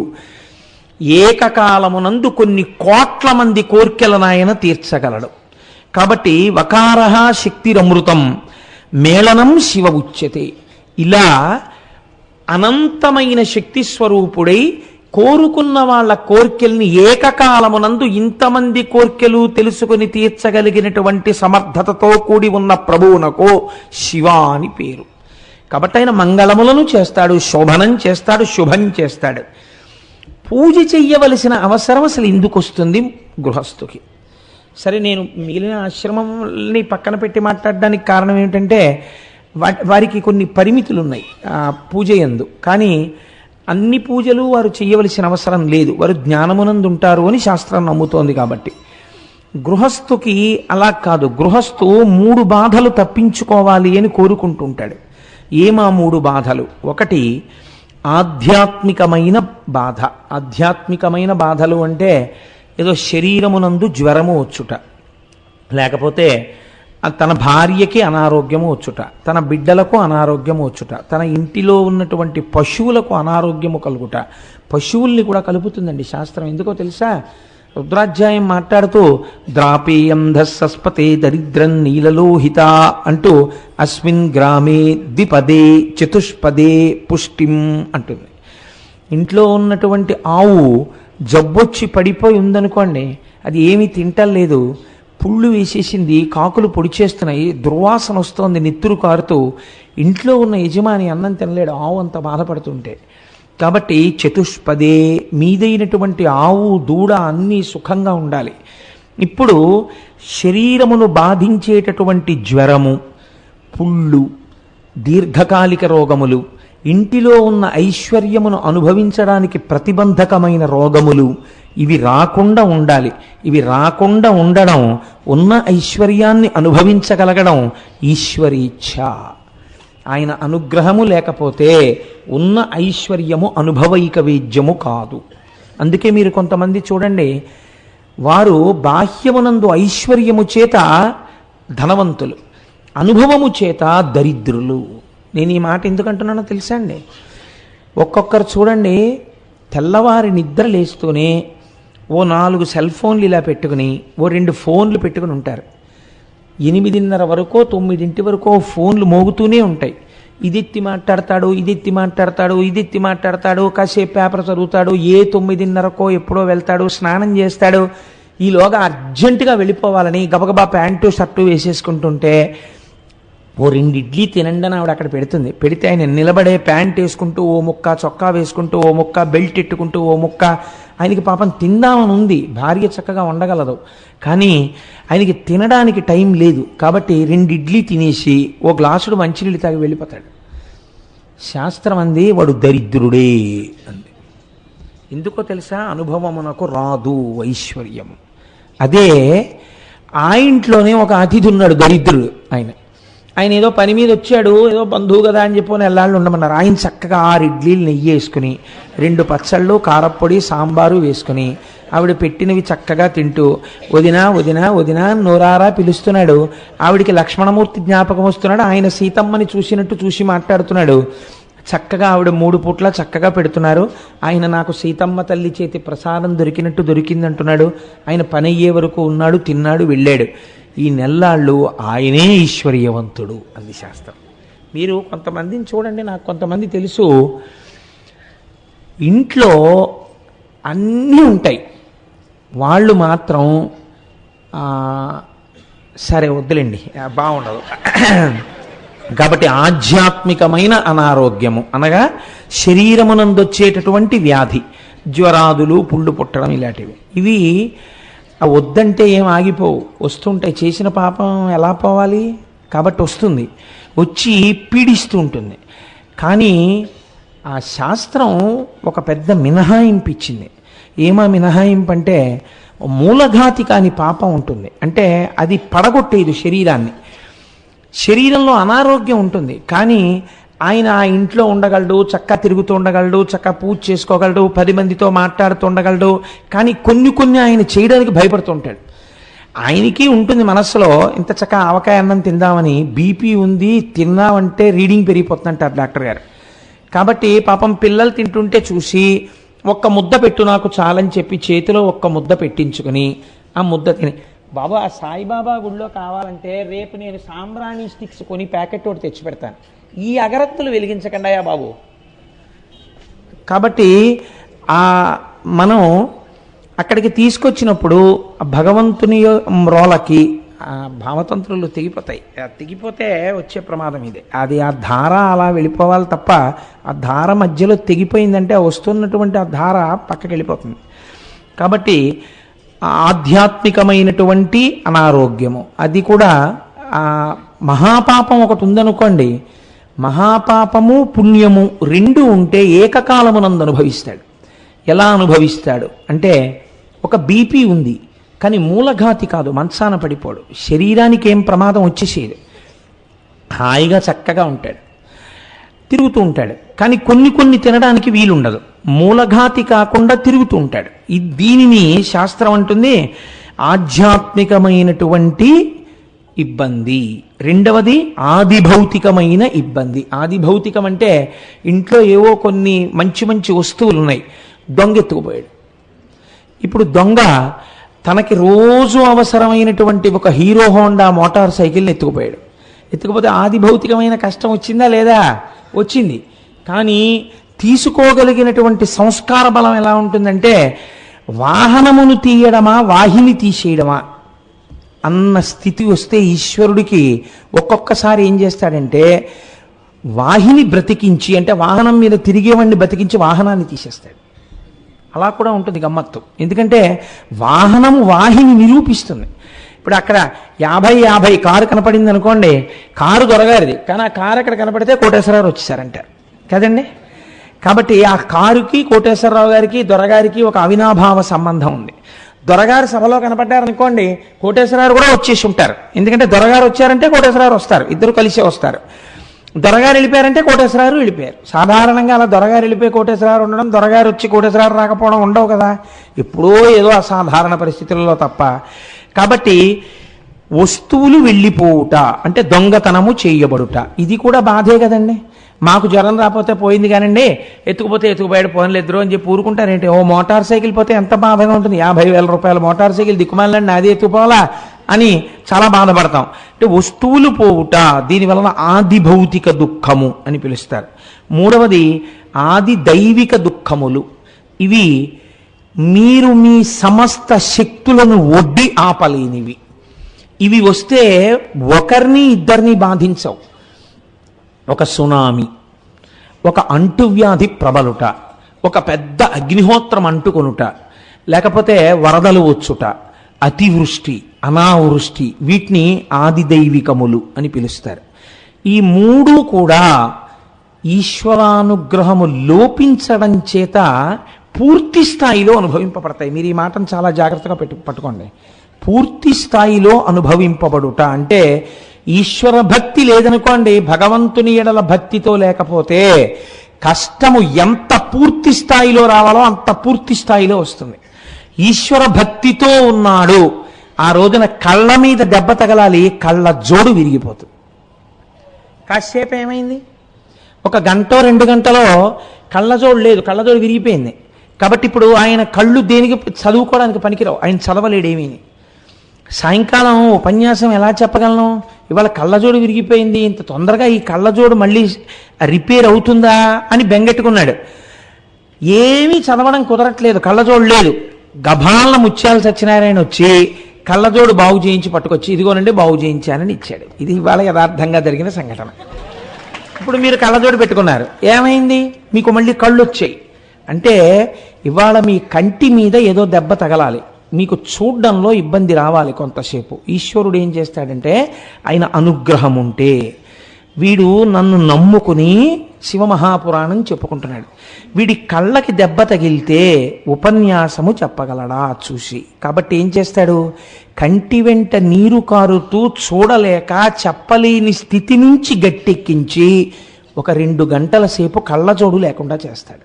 ఏకకాలమునందు కొన్ని కోట్ల మంది కోర్కెలను ఆయన తీర్చగలడు. కాబట్టి వకార శక్తిరమృతం మేళనం శివ ఉచ్యతే. ఇలా అనంతమైన శక్తి స్వరూపుడై కోరుకున్న వాళ్ళ కోర్కెల్ని ఏకకాలమునందు ఇంతమంది కోర్కెలు తెలుసుకుని తీర్చగలిగినటువంటి సమర్థతతో కూడి ఉన్న ప్రభువునకు శివ అని పేరు. కాబట్టి ఆయన మంగళములను చేస్తాడు, శోభనం చేస్తాడు, శుభం చేస్తాడు. పూజ చెయ్యవలసిన అవసరం అసలు ఎందుకు వస్తుంది గృహస్థుకి? సరే, నేను మిగిలిన ఆశ్రమంని పక్కన పెట్టి మాట్లాడడానికి కారణం ఏమిటంటే వారికి కొన్ని పరిమితులు ఉన్నాయి పూజ యందు. కానీ అన్ని పూజలు వారు చేయవలసిన అవసరం లేదు, వారు జ్ఞానమునందు ఉంటారు అని శాస్త్రం నమ్ముతోంది. కాబట్టి గృహస్థుకి అలా కాదు. గృహస్థు 3 బాధలు తప్పించుకోవాలి అని కోరుకుంటుంటాడు. ఏమా 3 బాధలు? ఒకటి ఆధ్యాత్మికమైన బాధ. ఆధ్యాత్మికమైన బాధలు అంటే ఏదో శరీరమునందు జ్వరము వచ్చుట, లేకపోతే తన భార్యకి అనారోగ్యము వచ్చుట, తన బిడ్డలకు అనారోగ్యము వచ్చుట, తన ఇంటిలో ఉన్నటువంటి పశువులకు అనారోగ్యము కలుగుట. పశువుల్ని కూడా కలుపుతుందండి శాస్త్రం. ఎందుకో తెలుసా? రుద్రాధ్యాయం మాట్లాడుతూ ద్రాపేయం ధస్సస్పతే దరిద్రం నీలలోహిత అంటూ అస్మిన్ గ్రామే ద్విపదే చతుష్పదే పుష్టిం అంటుంది. ఇంట్లో ఉన్నటువంటి ఆవు జబ్బొచ్చి పడిపోయి ఉందనుకోండి, అది ఏమీ తింటలేదు, పుళ్ళు వేసేసింది, కాకులు పొడి చేస్తున్నాయి, దుర్వాసన వస్తోంది, నెత్తురు కారుతూ. ఇంట్లో ఉన్న యజమాని అన్నం తినలేడు, ఆవు అంత బాధపడుతుంటే. కాబట్టి చతుష్పదే, మీదైనటువంటి ఆవు దూడ అన్నీ సుఖంగా ఉండాలి. ఇప్పుడు శరీరమును బాధించేటటువంటి జ్వరము, పుళ్ళు, దీర్ఘకాలిక రోగములు, ఇంటిలో ఉన్న ఐశ్వర్యమును అనుభవించడానికి ప్రతిబంధకమైన రోగములు, ఇవి రాకుండా ఉండాలి. ఇవి రాకుండా ఉండడం, ఉన్న ఐశ్వర్యాన్ని అనుభవించగలగడం ఈశ్వరీచ్ఛ. ఆయన అనుగ్రహము లేకపోతే ఉన్న ఐశ్వర్యము అనుభవైక వేద్యము కాదు. అందుకే మీరు కొంతమంది చూడండి, వారు బాహ్యమునందు ఐశ్వర్యము చేత ధనవంతులు, అనుభవము చేత దరిద్రులు. నేను ఈ మాట ఎందుకంటున్నానో తెలుసా అండి? ఒక్కొక్కరు చూడండి, తెల్లవారి నిద్ర లేస్తూనే ఓ 4 సెల్ ఫోన్లు ఇలా పెట్టుకుని, ఓ 2 ఫోన్లు పెట్టుకుని ఉంటారు. 8:30 వరకు 9 వరకు ఫోన్లు మోగుతూనే ఉంటాయి. ఇదెత్తి మాట్లాడతాడు, ఇదెత్తి మాట్లాడతాడు, ఇదెత్తి మాట్లాడతాడు, కాసేపు పేపర్ చదువుతాడు, 9:30కో ఎప్పుడో వెళ్తాడు, స్నానం చేస్తాడు. ఈలోగా అర్జెంటుగా వెళ్ళిపోవాలని గబగబా ప్యాంటు షర్టు వేసేసుకుంటుంటే ఓ 2 ఇడ్లీ తినండి అని ఆవిడ అక్కడ పెడుతుంది. పెడితే ఆయన నిలబడే ప్యాంట్ వేసుకుంటూ ఓ ముక్క, చొక్కా వేసుకుంటూ ఓ ముక్క, బెల్ట్ ఎట్టుకుంటూ ఓ ముక్క. ఆయనకి పాపం తిందామని ఉంది, భార్య చక్కగా ఉండగలదు, కానీ ఆయనకి తినడానికి టైం లేదు. కాబట్టి 2 ఇడ్లీ తినేసి ఓ గ్లాసుడు మంచినీళ్ళు తాగి వెళ్ళిపోతాడు. శాస్త్రం అంది వాడు దరిద్రుడే అంది. ఎందుకో తెలుసా? అనుభవమునకు రాదు ఐశ్వర్యము. అదే ఆ ఇంట్లోనే ఒక అతిథి ఉన్నాడు, దరిద్రుడు. ఆయన ఏదో పని మీద వచ్చాడు, ఏదో బంధువు కదా అని చెప్పి ఎల్లాళ్ళు ఉండమన్నారు. ఆయన చక్కగా 6 ఇడ్లీలు నెయ్యి వేసుకుని 2 పచ్చళ్ళు, కారప్పొడి, సాంబారు వేసుకుని ఆవిడ పెట్టినవి చక్కగా తింటూ వదినా వదినా వదినా నోరారా పిలుస్తున్నాడు. ఆవిడికి లక్ష్మణమూర్తి జ్ఞాపకం వస్తున్నాడు. ఆయన సీతమ్మని చూసినట్టు చూసి మాట్లాడుతున్నాడు. చక్కగా ఆవిడ 3 పూట్ల చక్కగా పెడుతున్నారు. ఆయన నాకు సీతమ్మ తల్లి చేతి ప్రసాదం దొరికినట్టు దొరికిందంటున్నాడు. ఆయన పని అయ్యే వరకు ఉన్నాడు, తిన్నాడు, వెళ్ళాడు. ఈ నెల్లాళ్ళు ఆయనే ఈశ్వర్యవంతుడు అంది శాస్త్రం. మీరు కొంతమందిని చూడండి, నాకు కొంతమంది తెలుసు, ఇంట్లో అన్నీ ఉంటాయి, వాళ్ళు మాత్రం సరే వద్దులేండి బాగుండదు. కాబట్టి ఆధ్యాత్మికమైన అనారోగ్యము అనగా శరీరమునందొచ్చేటటువంటి వ్యాధి, జ్వరాదులు, పుళ్ళు పుట్టడం ఇలాంటివి, ఇవి వద్దంటే ఏం ఆగిపోవు, వస్తుంటాయి. చేసిన పాపం ఎలా పోవాలి? కాబట్టి వస్తుంది, వచ్చి పీడిస్తూ ఉంటుంది. కానీ ఆ శాస్త్రం ఒక పెద్ద మినహాయింపు ఇచ్చింది. ఏమా మినహాయింపు అంటే, మూలఘాతి కాని పాపం ఉంటుంది. అంటే అది పడగొట్టేది శరీరాన్ని. శరీరంలో అనారోగ్యం ఉంటుంది, కానీ ఆయన ఆ ఇంట్లో ఉండగలడు, చక్కగా తిరుగుతూ ఉండగలడు, చక్కగా పూజ చేసుకోగలడు, 10 మందితో మాట్లాడుతూ ఉండగలడు. కానీ కొన్ని ఆయన చేయడానికి భయపడుతూ ఉంటాడు. ఆయనకి ఉంటుంది మనస్సులో, ఇంత చక్కగా ఆవకాయ అన్నం తిందామని, బీపీ ఉంది, తిన్నామంటే రీడింగ్ పెరిగిపోతుందంటారు డాక్టర్ గారు. కాబట్టి పాపం పిల్లలు తింటుంటే చూసి ఒక్క ముద్ద పెట్టు నాకు చాలని చెప్పి చేతిలో ఒక్క ముద్ద పెట్టించుకుని ఆ ముద్ద తిని, బాబా ఆ సాయిబాబా గుడిలో కావాలంటే రేపు నేను సాంబ్రాణి స్టిక్స్ కొని ప్యాకెట్ ఒకటి తెచ్చి పెడతాను, ఈ అగరత్తులు వెలిగించకండాయా బాబు. కాబట్టి మనం అక్కడికి తీసుకొచ్చినప్పుడు భగవంతుని రోలకి భావతంత్రులు తెగిపోతాయి. తెగిపోతే వచ్చే ప్రమాదం ఇదే. అది ఆ ధార అలా వెళ్ళిపోవాలి తప్ప, ఆ ధార మధ్యలో తెగిపోయిందంటే వస్తున్నటువంటి ఆ ధార పక్కకి వెళ్ళిపోతుంది. కాబట్టి ఆధ్యాత్మికమైనటువంటి అనారోగ్యము, అది కూడా మహాపాపం ఒకటి ఉందనుకోండి, మహాపాపము పుణ్యము 2 ఉంటే ఏకకాలమునందు అనుభవిస్తాడు. ఎలా అనుభవిస్తాడు అంటే, ఒక బీపీ ఉంది కానీ మూలఘాతి కాదు, మంచాన పడిపోడు, శరీరానికి ఏం ప్రమాదం వచ్చేసేది, హాయిగా చక్కగా ఉంటాడు, తిరుగుతూ ఉంటాడు. కానీ కొన్ని తినడానికి వీలుండదు, మూలఘాతి కాకుండా తిరుగుతూ ఉంటాడు. దీనిని శాస్త్రం అంటుంది ఆధ్యాత్మికమైనటువంటి ఇబ్బంది. రెండవది ఆదిభౌతికమైన ఇబ్బంది. ఆదిభౌతికం అంటే ఇంట్లో ఏవో కొన్ని మంచి వస్తువులు ఉన్నాయి, దొంగ ఎత్తుకుపోయాడు. ఇప్పుడు దొంగ తనకి రోజు అవసరమైనటువంటి ఒక హీరో హోండా మోటార్ సైకిల్ని ఎత్తుకుపోయాడు. ఎత్తుకుపోతే ఆదిభౌతికమైన కష్టం వచ్చిందా లేదా? వచ్చింది. కానీ తీసుకోగలిగినటువంటి సంస్కార బలం ఎలా ఉంటుందంటే, వాహనమును తీయడమా వాహిని తీసేయడమా అన్న స్థితి వస్తే ఈశ్వరుడికి ఒక్కొక్కసారి ఏం చేస్తాడంటే, వాహిని బ్రతికించి, అంటే వాహనం మీద తిరిగేవాడిని బ్రతికించి వాహనాన్ని తీసేస్తాడు. అలా కూడా ఉంటుంది గమ్మత్తు. ఎందుకంటే వాహనము వాహిని నిరూపిస్తుంది. ఇప్పుడు అక్కడ 50 కారు కనపడింది అనుకోండి, కారు దొరగారిది, కానీ ఆ కారు అక్కడ కనపడితే కోటేశ్వరరావు వచ్చేసారంటారు కదండి. కాబట్టి ఆ కారుకి కోటేశ్వరరావు గారికి దొరగారికి ఒక అవినాభావ సంబంధం ఉంది. దొరగారు సభలో కనపడ్డారనుకోండి, కోటేశ్వరరావు కూడా వచ్చేసి ఉంటారు. ఎందుకంటే దొరగారు వచ్చారంటే కోటేశ్వరరావు వస్తారు, ఇద్దరు కలిసే వస్తారు. దొరగారు వెళ్ళిపోయారంటే కోటేశ్వరరావు వెళ్ళిపోయారు. సాధారణంగా అలా దొరగారు వెళ్ళిపోయి కోటేశ్వరరావు ఉండడం, దొరగారు వచ్చి కోటేశ్వరరావు రాకపోవడం ఉండవు కదా, ఎప్పుడో ఏదో అసాధారణ పరిస్థితులలో తప్ప. కాబట్టి వస్తువులు వెళ్ళిపోవుట అంటే దొంగతనము చేయబడుట, ఇది కూడా బాధే కదండి. మాకు జ్వరం రాకపోతే పోయింది కానండి, ఎత్తుకుపోయాడు పోన్లు ఇద్దరు అని చెప్పి ఊరుకుంటారేంటి? ఓ మోటార్ సైకిల్ పోతే ఎంత బాధగా ఉంటుంది. 50,000 రూపాయల మోటార్ సైకిల్ దిక్కుమాలండి, నాది ఎత్తుకుపోవాలా అని చాలా బాధపడతాం. అంటే వస్తువులు పోవుట, దీనివలన ఆది భౌతిక దుఃఖము అని పిలుస్తారు. మూడవది ఆది దైవిక దుఃఖములు. ఇవి మీరు మీ సమస్త శక్తులను ఒడ్డి ఆపలేనివి. ఇవి వస్తే ఒకరిని ఇద్దరిని బాధించవు. ఒక సునామీ, ఒక అంటువ్యాధి ప్రబలుట, ఒక పెద్ద అగ్నిహోత్రం అంటుకొనుట, లేకపోతే వరదలు వచ్చుట, అతివృష్టి, అనావృష్టి, వీటిని ఆది దైవికములు అని పిలుస్తారు. ఈ మూడు కూడా ఈశ్వరానుగ్రహము లోపించడం చేత పూర్తి స్థాయిలో అనుభవింపబడతాయి. మీరు ఈ మాటను చాలా జాగ్రత్తగా పట్టుకోండి. పూర్తి స్థాయిలో అనుభవింపబడుట అంటే ఈశ్వర భక్తి లేదనుకోండి, భగవంతుని ఎడల భక్తితో లేకపోతే కష్టము ఎంత పూర్తి స్థాయిలో రావాలో అంత పూర్తి స్థాయిలో వస్తుంది. ఈశ్వర భక్తితో ఉన్నాడు, ఆ రోజున కళ్ళ మీద దెబ్బ తగలాలి, కళ్ళ జోడు విరిగిపోతుంది. కాసేపు ఏమైంది, ఒక గంట 2 గంటలో కళ్ళజోడు లేదు, కళ్ళజోడు విరిగిపోయింది. కాబట్టి ఇప్పుడు ఆయన కళ్ళు దేనికి చదువుకోవడానికి పనికిరావు, ఆయన చదవలేడేమీ. సాయంకాలం ఉపన్యాసం ఎలా చెప్పగలను, ఇవాళ కళ్ళజోడు విరిగిపోయింది, ఇంత తొందరగా ఈ కళ్ళజోడు మళ్ళీ రిపేర్ అవుతుందా అని బెంగెట్టుకున్నాడు. ఏమీ చదవడం కుదరట్లేదు, కళ్ళజోడు లేదు. గభాల ముత్యాల సత్యనారాయణ వచ్చి కళ్ళజోడు బాగు చేయించి పట్టుకొచ్చి ఇదిగోనండి బాగు చేయించానని ఇచ్చాడు. ఇది ఇవాళ యథార్థంగా జరిగిన సంఘటన. ఇప్పుడు మీరు కళ్ళజోడు పెట్టుకున్నారు, ఏమైంది, మీకు మళ్ళీ కళ్ళు వచ్చాయి. అంటే ఇవాళ మీ కంటి మీద ఏదో దెబ్బ తగలాలి, మీకు చూడ్డంలో ఇబ్బంది రావాలి కొంతసేపు. ఈశ్వరుడు ఏం చేస్తాడంటే, ఆయన అనుగ్రహం ఉంటే వీడు నన్ను నమ్ముకుని శివమహాపురాణం చెప్పుకుంటున్నాడు. వీడి కళ్ళకి దెబ్బ తగిలితే ఉపన్యాసము చెప్పగలడా చూసి. కాబట్టి ఏం చేస్తాడు, కంటి వెంట నీరు కారుతూ చూడలేక చెప్పలేని స్థితి నుంచి గట్టెక్కించి ఒక 2 గంటల సేపు కళ్ళజోడు లేకుండా చేస్తాడు.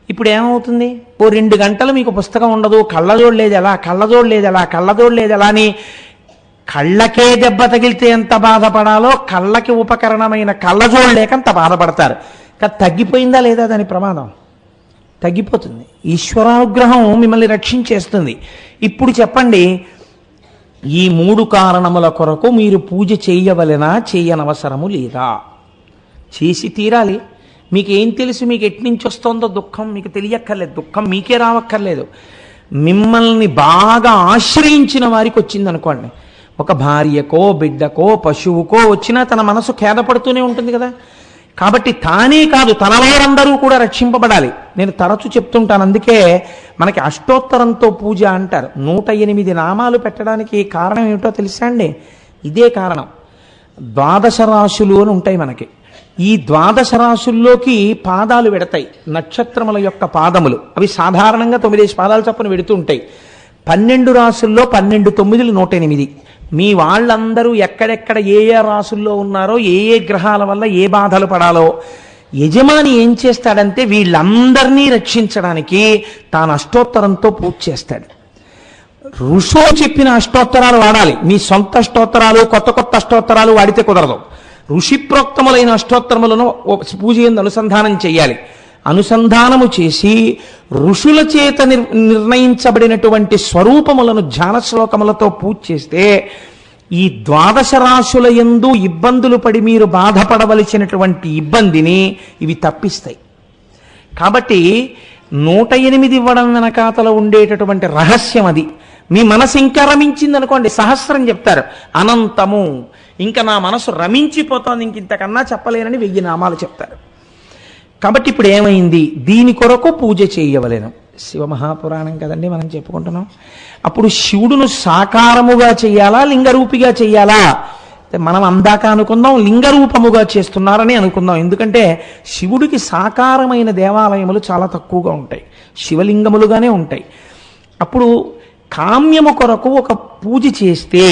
ఇప్పుడు ఏమవుతుంది, ఓ 2 గంటలు మీకు పుస్తకం ఉండదు, కళ్ళజోడు లేదు ఎలా, కళ్ళజోడు లేదు ఎలా, కళ్ళజోడు లేదు ఎలా అని కళ్ళకే దెబ్బ తగిలితే ఎంత బాధపడాలో కళ్ళకి ఉపకరణమైన కళ్ళజోడు లేక అంత బాధపడతారు. కానీ తగ్గిపోయిందా లేదా దాని ప్రమాదం, తగ్గిపోతుంది. ఈశ్వరానుగ్రహం మిమ్మల్ని రక్షించేస్తుంది. ఇప్పుడు చెప్పండి, ఈ 3 కారణముల కొరకు మీరు పూజ చేయవలెనా, చేయనవసరము లేదా? చేసి తీరాలి. మీకేం తెలుసు, మీకు ఎట్నుంచి వస్తుందో దుఃఖం మీకు తెలియక్కర్లేదు, దుఃఖం మీకే రావక్కర్లేదు. మిమ్మల్ని బాగా ఆశ్రయించిన వారికి వచ్చిందనుకోండి, ఒక భార్యకో బిడ్డకో పశువుకో వచ్చినా తన మనసు ఖేదపడుతూనే ఉంటుంది కదా. కాబట్టి తానే కాదు తన వారందరూ కూడా రక్షింపబడాలి. నేను తరచు చెప్తుంటాను, అందుకే మనకి అష్టోత్తరంతో పూజ అంటారు. 108 నామాలు పెట్టడానికి కారణం ఏమిటో తెలుసా అండి? ఇదే కారణం. 12 రాశులు అని ఉంటాయి మనకి. ఈ 12 రాశుల్లోకి పాదాలు వెడతాయి, నక్షత్రముల యొక్క పాదములు. అవి సాధారణంగా 9 పాదాలు చప్పున వెడుతూ ఉంటాయి. 12 రాశుల్లో 12 9 108. మీ వాళ్ళందరూ ఎక్కడెక్కడ ఏ ఏ రాశుల్లో ఉన్నారో, ఏ ఏ గ్రహాల వల్ల ఏ బాధలు పడాలో యజమాని ఏం చేస్తాడంటే వీళ్ళందరినీ రక్షించడానికి తాను అష్టోత్తరంతో పూజ చేస్తాడు. ఋషులు చెప్పిన అష్టోత్తరాలు వాడాలి. మీ సొంత అష్టోత్తరాలు కొత్త కొత్త అష్టోత్తరాలు వాడితే కుదరదు. ఋషిప్రోక్తములైన అష్టోత్తరములను పూజ యందు అనుసంధానం చేయాలి. అనుసంధానము చేసి ఋషుల చేత నిర్ణయించబడినటువంటి స్వరూపములను ధ్యాన శ్లోకములతో పూజ చేస్తే ఈ 12 రాశుల యందు ఇబ్బందులు పడి మీరు బాధపడవలసినటువంటి ఇబ్బందిని ఇవి తప్పిస్తాయి. కాబట్టి 108 ఇవ్వడం వెనకాతల ఉండేటటువంటి రహస్యం అది. మీ మనసు ఇంకా రమించిందనుకోండి, సహస్రం చెప్తారు, అనంతము, ఇంకా నా మనసు రమించిపోతోంది, ఇంతకన్నా చెప్పలేనని 1000 నామాలు చెప్తారు. కాబట్టి ఇప్పుడు ఏమైంది, దీని కొరకు పూజ చేయవలెను. శివమహాపురాణం కదండి మనం చెప్పుకుంటున్నాం. అప్పుడు శివుడును సాకారముగా చెయ్యాలా, లింగరూపిగా చెయ్యాలా? మనం అందాక అనుకుందాం లింగరూపముగా చేస్తున్నారని అనుకుందాం. ఎందుకంటే శివుడికి సాకారమైన దేవాలయములు చాలా తక్కువగా ఉంటాయి, శివలింగములుగానే ఉంటాయి. అప్పుడు కామ్యము కొరకు ఒక పూజ చేస్తే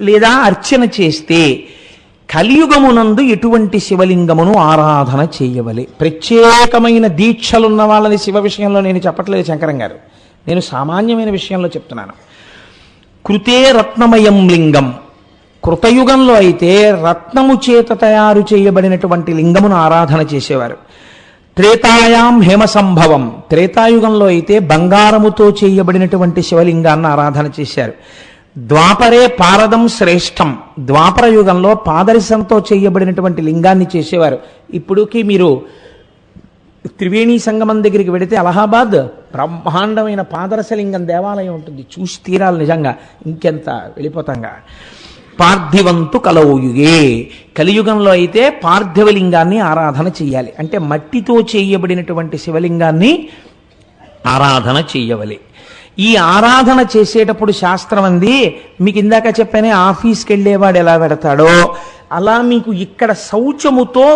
లేదా అర్చన చేస్తే కలియుగమునందు ఎటువంటి శివలింగమును ఆరాధన చేయవలే. ప్రత్యేకమైన దీక్షలున్న వాళ్ళని శివ విషయంలో నేను చెప్పట్లేదు శంకరం గారు, నేను సామాన్యమైన విషయంలో చెప్తున్నాను. కృతే రత్నమయం లింగం, కృతయుగంలో అయితే రత్నము చేత తయారు చేయబడినటువంటి లింగమును ఆరాధన చేసేవారు. త్రేతాయాం హేమ సంభవం, త్రేతాయుగంలో అయితే బంగారముతో చేయబడినటువంటి శివలింగాన్ని ఆరాధన చేశారు. ద్వాపరే పారదం శ్రేష్టం. ద్వాపర యుగంలో పాదరసంతో చేయబడినటువంటి లింగాన్ని చేసేవారు. ఇప్పుడుకి మీరు త్రివేణి సంగమం దగ్గరికి వెడితే అలహాబాద్ బ్రహ్మాండమైన పాదరసలింగం దేవాలయం ఉంటుంది. చూసి తీరాలి నిజంగా, ఇంకెంత వెళ్ళిపోతాంగా. పార్థివంతు కలౌయుగే, కలియుగంలో అయితే పార్థివలింగాన్ని ఆరాధన చెయ్యాలి. అంటే మట్టితో చేయబడినటువంటి శివలింగాన్ని ఆరాధన చెయ్యవలే. ఈ ఆరాధన చేసేటప్పుడు శాస్త్రం అంది, మీకు ఇందాక చెప్పానే ఆఫీస్కి వెళ్ళేవాడు ఎలా పెడతాడో అలా మీకు ఇక్కడ శౌచముతో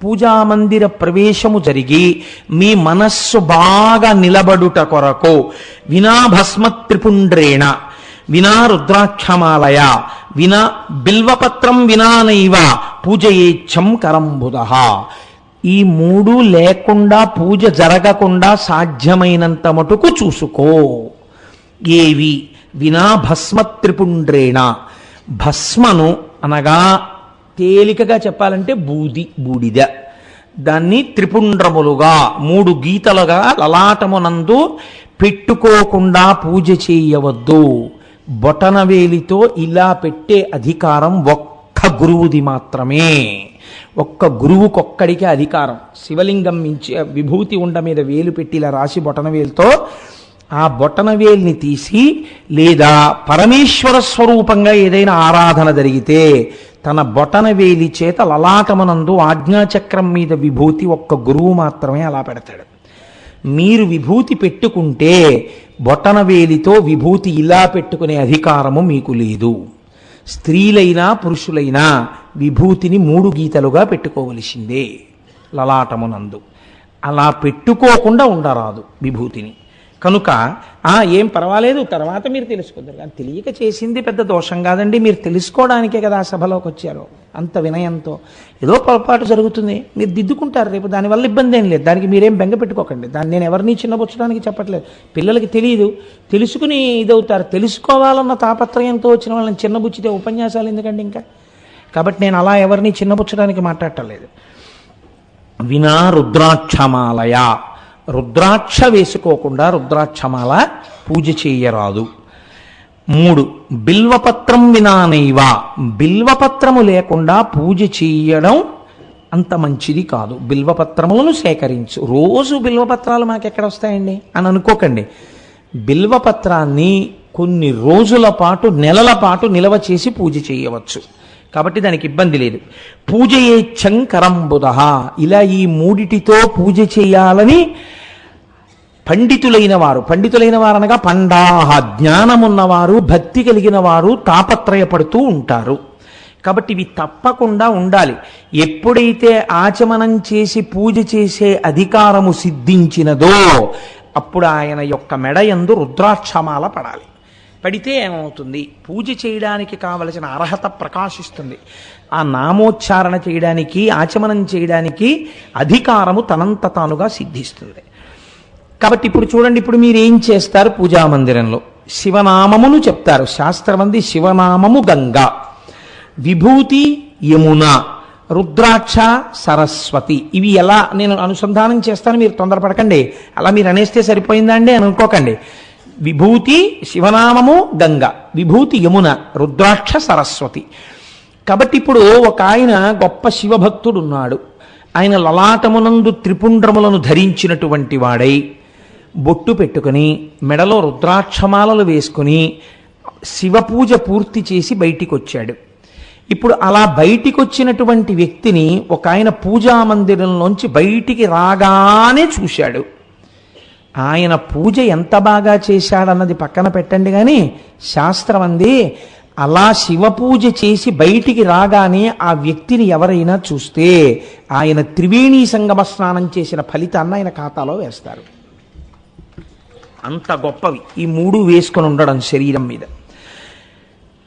పూజామందిర ప్రవేశము జరిగి మీ మనస్సు బాగా నిలబడుట కొరకు వినా భస్మ త్రిపుండ్రేణ, వినా రుద్రాక్షమాలయ, వినా బిల్వపత్రం వినానైవ పూజయేచ్చం కరంబుదః. ఈ మూడు లేకుండా పూజ జరగకుండా సాధ్యమైనంత మటుకు చూసుకో. ఏవి? వినా భస్మ త్రిపుండ్రేణ, భస్మను అనగా తేలికగా చెప్పాలంటే బూడిద, దాన్ని త్రిపుండ్రములుగా 3 గీతలుగా లలాటమునందు పెట్టుకోకుండా పూజ చేయవద్దు. బొటనవేలితో ఇలా పెట్టే అధికారం ఒక్క గురువుది మాత్రమే. ఒక్క గురువుకొక్కడికే అధికారం. శివలింగం మించి విభూతి ఉండ మీద వేలు పెట్టి ఇలా రాసి బొటనవేలుతో ఆ బొటనవేల్ని తీసి, లేదా పరమేశ్వర స్వరూపంగా ఏదైనా ఆరాధన జరిగితే తన బొటనవేలి చేత లలాటమనందు ఆజ్ఞాచక్రం మీద విభూతి ఒక్క గురువు మాత్రమే అలా పెడతాడు. మీరు విభూతి పెట్టుకుంటే బొటనవేలితో విభూతి ఇలా పెట్టుకునే అధికారము మీకు లేదు. స్త్రీలైనా పురుషులైనా విభూతిని 3 గీతలుగా పెట్టుకోవలసిందే లలాటమునందు. అలా పెట్టుకోకుండా ఉండరాదు విభూతిని. కనుక ఏం పర్వాలేదు, తర్వాత మీరు తెలుసుకుంటారు. కానీ తెలియక చేసింది పెద్ద దోషం కాదండి, మీరు తెలుసుకోవడానికే కదా సభలోకి వచ్చారు. అంత వినయంతో ఏదో పొరపాటు జరుగుతుంది, మీరు దిద్దుకుంటారు రేపు, దానివల్ల ఇబ్బంది ఏం లేదు. దానికి మీరేం బెంగ పెట్టుకోకండి. దాన్ని నేను ఎవరిని చిన్నబుచ్చడానికి చెప్పట్లేదు. పిల్లలకి తెలియదు, తెలుసుకుని ఇదవుతారు. తెలుసుకోవాలన్న తాపత్రయంతో వచ్చిన వాళ్ళని చిన్నబుచ్చితే ఉపన్యాసాలు ఎందుకండి ఇంకా. కాబట్టి నేను అలా ఎవరిని చిన్నబుచ్చడానికి మాట్లాడటలేదు. వినా రుద్రాక్షమాలయ, రుద్రాక్ష వేసుకోకుండా రుద్రాక్షమాల పూజ చేయరాదు. 3 బిల్వపత్రం వినానైవ, బిల్వపత్రము లేకుండా పూజ చేయడం అంత మంచిది కాదు. బిల్వపత్రములను సేకరించు. రోజు బిల్వపత్రాలు మాకెక్కడ వస్తాయండి అని అనుకోకండి. బిల్వపత్రాన్ని కొన్ని రోజుల పాటు, నెలల పాటు నిలవ చేసి పూజ చేయవచ్చు. కాబట్టి దానికి ఇబ్బంది లేదు. పూజయేచ్చం కరంబుదః, ఇలా ఈ 3టితో పూజ చేయాలని పండితులైన వారు అనగా పండాహ, జ్ఞానమున్నవారు, భక్తి కలిగిన వారు తాపత్రయపడుతూ ఉంటారు. కాబట్టి ఇవి తప్పకుండా ఉండాలి. ఎప్పుడైతే ఆచమనం చేసి పూజ చేసే అధికారము సిద్ధించినదో అప్పుడు ఆయన యొక్క మెడయందు రుద్రాక్షమాల పడాలి. పడితే ఏమవుతుంది? పూజ చేయడానికి కావలసిన అర్హత ప్రకాశిస్తుంది. ఆ నామోచ్చారణ చేయడానికి, ఆచమనం చేయడానికి అధికారము తనంత తానుగా సిద్ధిస్తుంది. కాబట్టి ఇప్పుడు చూడండి, ఇప్పుడు మీరు ఏం చేస్తారు? పూజామందిరంలో శివనామమును చెప్తారు. శాస్త్రమంది శివనామము గంగా, విభూతి యమున, రుద్రాక్ష సరస్వతి. ఇవి ఎలా నేను అనుసంధానం చేస్తాను, మీరు తొందరపడకండి. అలా మీరు అనేస్తే సరిపోయిందా అండి అని అనుకోకండి. విభూతి శివనామము గంగ, విభూతి యమున, రుద్రాక్ష సరస్వతి. కాబట్టి ఇప్పుడు ఒక ఆయన గొప్ప శివభక్తుడు ఉన్నాడు. ఆయన లలాటమునందు త్రిపుండ్రములను ధరించినటువంటి వాడై బొట్టు పెట్టుకుని మెడలో రుద్రాక్షమాలలు వేసుకుని శివపూజ పూర్తి చేసి బయటికి వచ్చాడు. ఇప్పుడు అలా బయటికి వచ్చినటువంటి వ్యక్తిని ఒక ఆయన పూజామందిరంలోంచి బయటికి రాగానే చూశాడు. ఆయన పూజ ఎంత బాగా చేశాడన్నది పక్కన పెట్టండి, కానీ శాస్త్రం అంది అలా శివపూజ చేసి బయటికి రాగానే ఆ వ్యక్తిని ఎవరైనా చూస్తే ఆయన త్రివేణీ సంగమ స్నానం చేసిన ఫలితాన్ని ఆయన ఖాతాలో వేస్తారు. అంత గొప్పవి ఈ 3 వేసుకొని ఉండడం శరీరం మీద.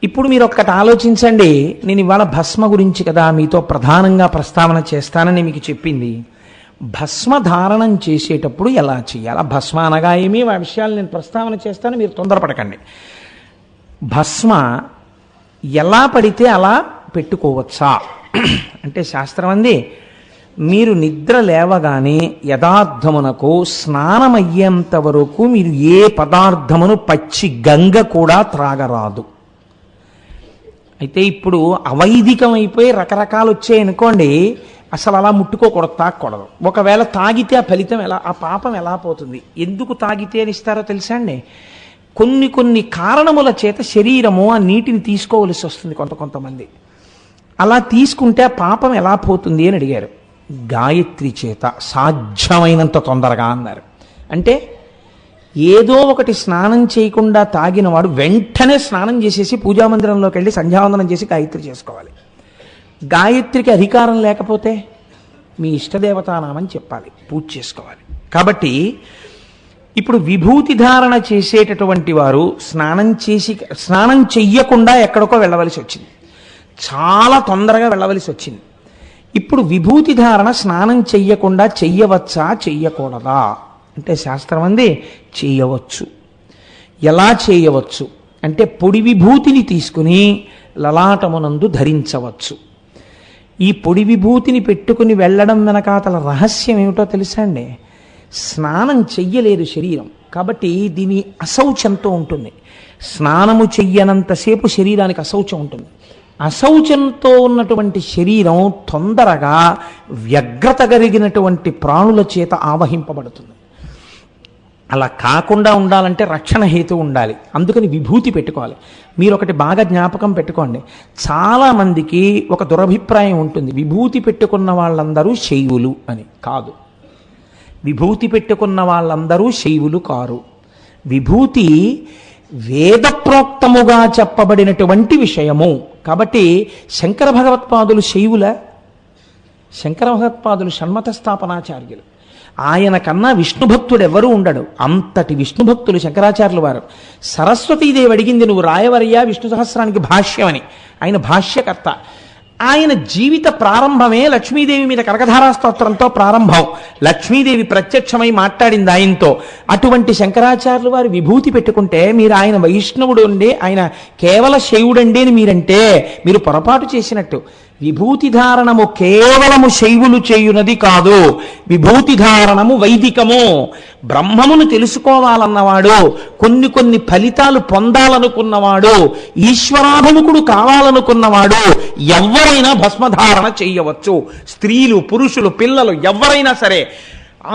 ఇప్పుడు మీరు ఒక్కటి ఆలోచించండి. నేను ఇవాళ భస్మ గురించి కదా మీతో ప్రధానంగా ప్రస్తావన చేస్తానని మీకు చెప్పింది. భస్మ ధారణం చేసేటప్పుడు ఎలా చేయాలి? భస్మ అనగా ఏమి, ఆ విషయాలు నేను ప్రస్తావన చేస్తాను, మీరు తొందరపడకండి. భస్మ ఎలా పడితే అలా పెట్టుకోవచ్చా అంటే శాస్త్రం అంది, మీరు నిద్ర లేవగానే యథార్థమునకు స్నానమయ్యేంత వరకు మీరు ఏ పదార్థమును పచ్చి గంగ కూడా త్రాగరాదు. అయితే ఇప్పుడు అవైదికం అయిపోయి రకరకాలు వచ్చాయనుకోండి, అసలు అలా ముట్టుకోకూడదు, తాగకూడదు. ఒకవేళ తాగితే ఆ ఫలితం ఎలా, ఆ పాపం ఎలా పోతుంది? ఎందుకు తాగితే అని ఇస్తారో తెలుసా అండి? కొన్ని కొన్ని కారణముల చేత శరీరము ఆ నీటిని తీసుకోవలసి వస్తుంది కొంతమంది. అలా తీసుకుంటే ఆ పాపం ఎలా పోతుంది అని అడిగారు. గాయత్రి చేత సాధ్యమైనంత తొందరగా అన్నారు. అంటే ఏదో ఒకటి స్నానం చేయకుండా తాగిన వాడు వెంటనే స్నానం చేసేసి పూజామందిరంలోకి వెళ్ళి సంధ్యావందనం చేసి గాయత్రి చేసుకోవాలి. గాయత్రికి అధికారం లేకపోతే మీ ఇష్టదేవతానామని చెప్పాలి, పూజ చేసుకోవాలి. కాబట్టి ఇప్పుడు విభూతి ధారణ చేసేటటువంటి వారు స్నానం చెయ్యకుండా ఎక్కడికో వెళ్ళవలసి వచ్చింది, చాలా తొందరగా వెళ్ళవలసి వచ్చింది. ఇప్పుడు విభూతి ధారణ స్నానం చెయ్యకుండా చెయ్యవచ్చా చెయ్యకూడదా అంటే శాస్త్రం అంది చేయవచ్చు. ఎలా చేయవచ్చు అంటే పొడి విభూతిని తీసుకుని లలాటమునందు ధరించవచ్చు. ఈ పొడి విభూతిని పెట్టుకుని వెళ్ళడం వెనకాతల రహస్యం ఏమిటో తెలుసా అండి? స్నానం చెయ్యలేదు శరీరం, కాబట్టి దీని అశౌచంతో ఉంటుంది. స్నానము చెయ్యనంతసేపు శరీరానికి అశౌచం ఉంటుంది. అశౌచంతో ఉన్నటువంటి శరీరం తొందరగా వ్యగ్రత కలిగినటువంటి ప్రాణుల చేత ఆవహింపబడుతుంది. అలా కాకుండా ఉండాలంటే రక్షణ హేతు ఉండాలి. అందుకని విభూతి పెట్టుకోవాలి. మీరు ఒకటి బాగా జ్ఞాపకం పెట్టుకోండి, చాలామందికి ఒక దురభిప్రాయం ఉంటుంది, విభూతి పెట్టుకున్న వాళ్ళందరూ శైవులు అని. కాదు, విభూతి పెట్టుకున్న వాళ్ళందరూ శైవులు కారు. విభూతి వేదప్రోక్తముగా చెప్పబడినటువంటి విషయము. కాబట్టి శంకర భగవత్పాదులు శైవుల? శంకర భగవత్పాదులు షణ్మత స్థాపనాచార్యులు. ఆయన కన్నా విష్ణుభక్తుడు ఎవరూ ఉండడు. అంతటి విష్ణుభక్తులు శంకరాచార్యులు వారు. సరస్వతీదేవి అడిగింది, నువ్వు రాయవరయ్యా విష్ణు సహస్రానికి భాష్యం అని. ఆయన భాష్యకర్త. ఆయన జీవిత ప్రారంభమే లక్ష్మీదేవి మీద కనకధారా స్తోత్రంతో ప్రారంభం. లక్ష్మీదేవి ప్రత్యక్షమై మాట్లాడింది ఆయనతో. అటువంటి శంకరాచార్యులు వారు విభూతి పెట్టుకుంటే మీరు ఆయన వైష్ణవుడు అండి, ఆయన కేవల శైవుడండి అని మీరంటే మీరు పొరపాటు చేసినట్టు. విభూతి ధారణము కేవలము శైవులు చేయునది కాదు, విభూతి ధారణము వైదికము. బ్రహ్మమును తెలుసుకోవాలన్నవాడు, కొన్ని ఫలితాలు పొందాలనుకున్నవాడు, ఈశ్వరాభిముఖుడు కావాలనుకున్నవాడు ఎవరైనా భస్మధారణ చేయవచ్చు. స్త్రీలు, పురుషులు, పిల్లలు ఎవరైనా సరే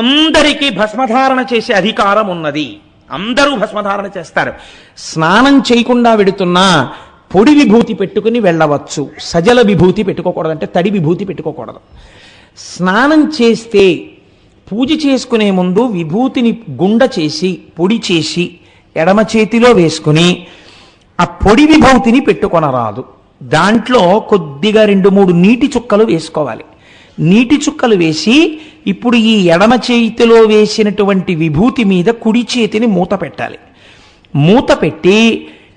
అందరికీ భస్మధారణ చేసే అధికారం ఉన్నది. అందరూ భస్మధారణ చేస్తారు. స్నానం చేయకుండా వెడుతున్నా పొడి విభూతి పెట్టుకుని వెళ్ళవచ్చు. సజల విభూతి పెట్టుకోకూడదు, అంటే తడి విభూతి పెట్టుకోకూడదు. స్నానం చేస్తే పూజ చేసుకునే ముందు విభూతిని గుండ చేసి పొడి చేసి ఎడమ చేతిలో వేసుకుని ఆ పొడి విభూతిని పెట్టుకొనరాదు. దాంట్లో కొద్దిగా 2-3 నీటి చుక్కలు వేసుకోవాలి. నీటి చుక్కలు వేసి ఇప్పుడు ఈ ఎడమ చేతిలో వేసినటువంటి విభూతి మీద కుడి చేతిని మూత పెట్టాలి. మూత పెట్టి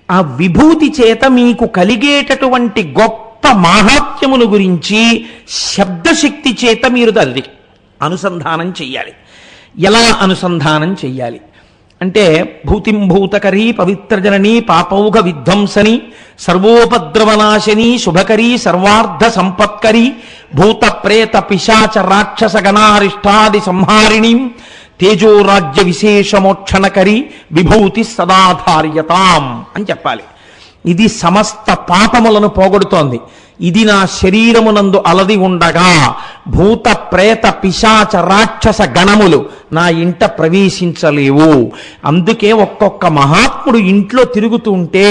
ఆ విభూతి చేత మీకు కలిగేటటువంటి గొప్ప మాహాత్మ్యమును గురించి శబ్దశక్తి చేత మీరు దాన్ని అనుసంధానం చెయ్యాలి. ఎలా అనుసంధానం చెయ్యాలి అంటే, భూతిం భూతకరీ పవిత్రజననీ పాపౌఘ విధ్వంసని సర్వోపద్రవనాశిని శుభకరీ సర్వార్థ సంపత్కరీ భూత ప్రేత పిశాచ రాక్షస గణారిష్టాది సంహారిణి తేజోరాజ్య విశేషమోక్షణకరి విభూతి సదాధార్యతాం అని చెప్పాలి. ఇది సమస్త పాపములను పోగొడుతోంది. ఇది నా శరీరమునందు అలది ఉండగా భూత ప్రేత పిశాచ రాక్షస గణములు నా ఇంట ప్రవేశించలేవు. అందుకే ఒక్కొక్క మహాత్ముడు ఇంట్లో తిరుగుతూ ఉంటే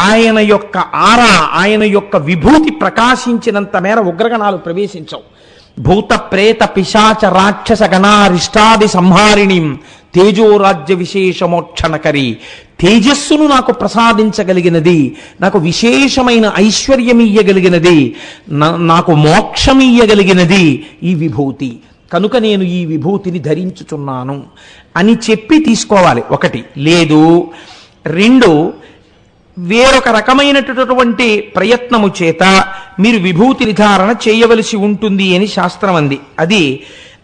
ఆయన యొక్క ఆరా, ఆయన యొక్క విభూతి ప్రకాశించినంత మేర ఉగ్రగణాలు ప్రవేశించవు. భూత ప్రేత పిశాచ రాక్షస గణారిష్టాది సంహారిణి తేజోరాజ్య విశేషమోక్షణకరి. తేజస్సును నాకు ప్రసాదించగలిగినది, నాకు విశేషమైన ఐశ్వర్యమియ్యగలిగినది, నాకు మోక్షమియ్యగలిగినది ఈ విభూతి. కనుక నేను ఈ విభూతిని ధరించుచున్నాను అని చెప్పి తీసుకోవాలి. ఒకటి. లేదు, 2, వేరొక రకమైనటువంటి ప్రయత్నము చేత మీరు విభూతి ధారణ చేయవలసి ఉంటుంది అని శాస్త్రం అంది. అది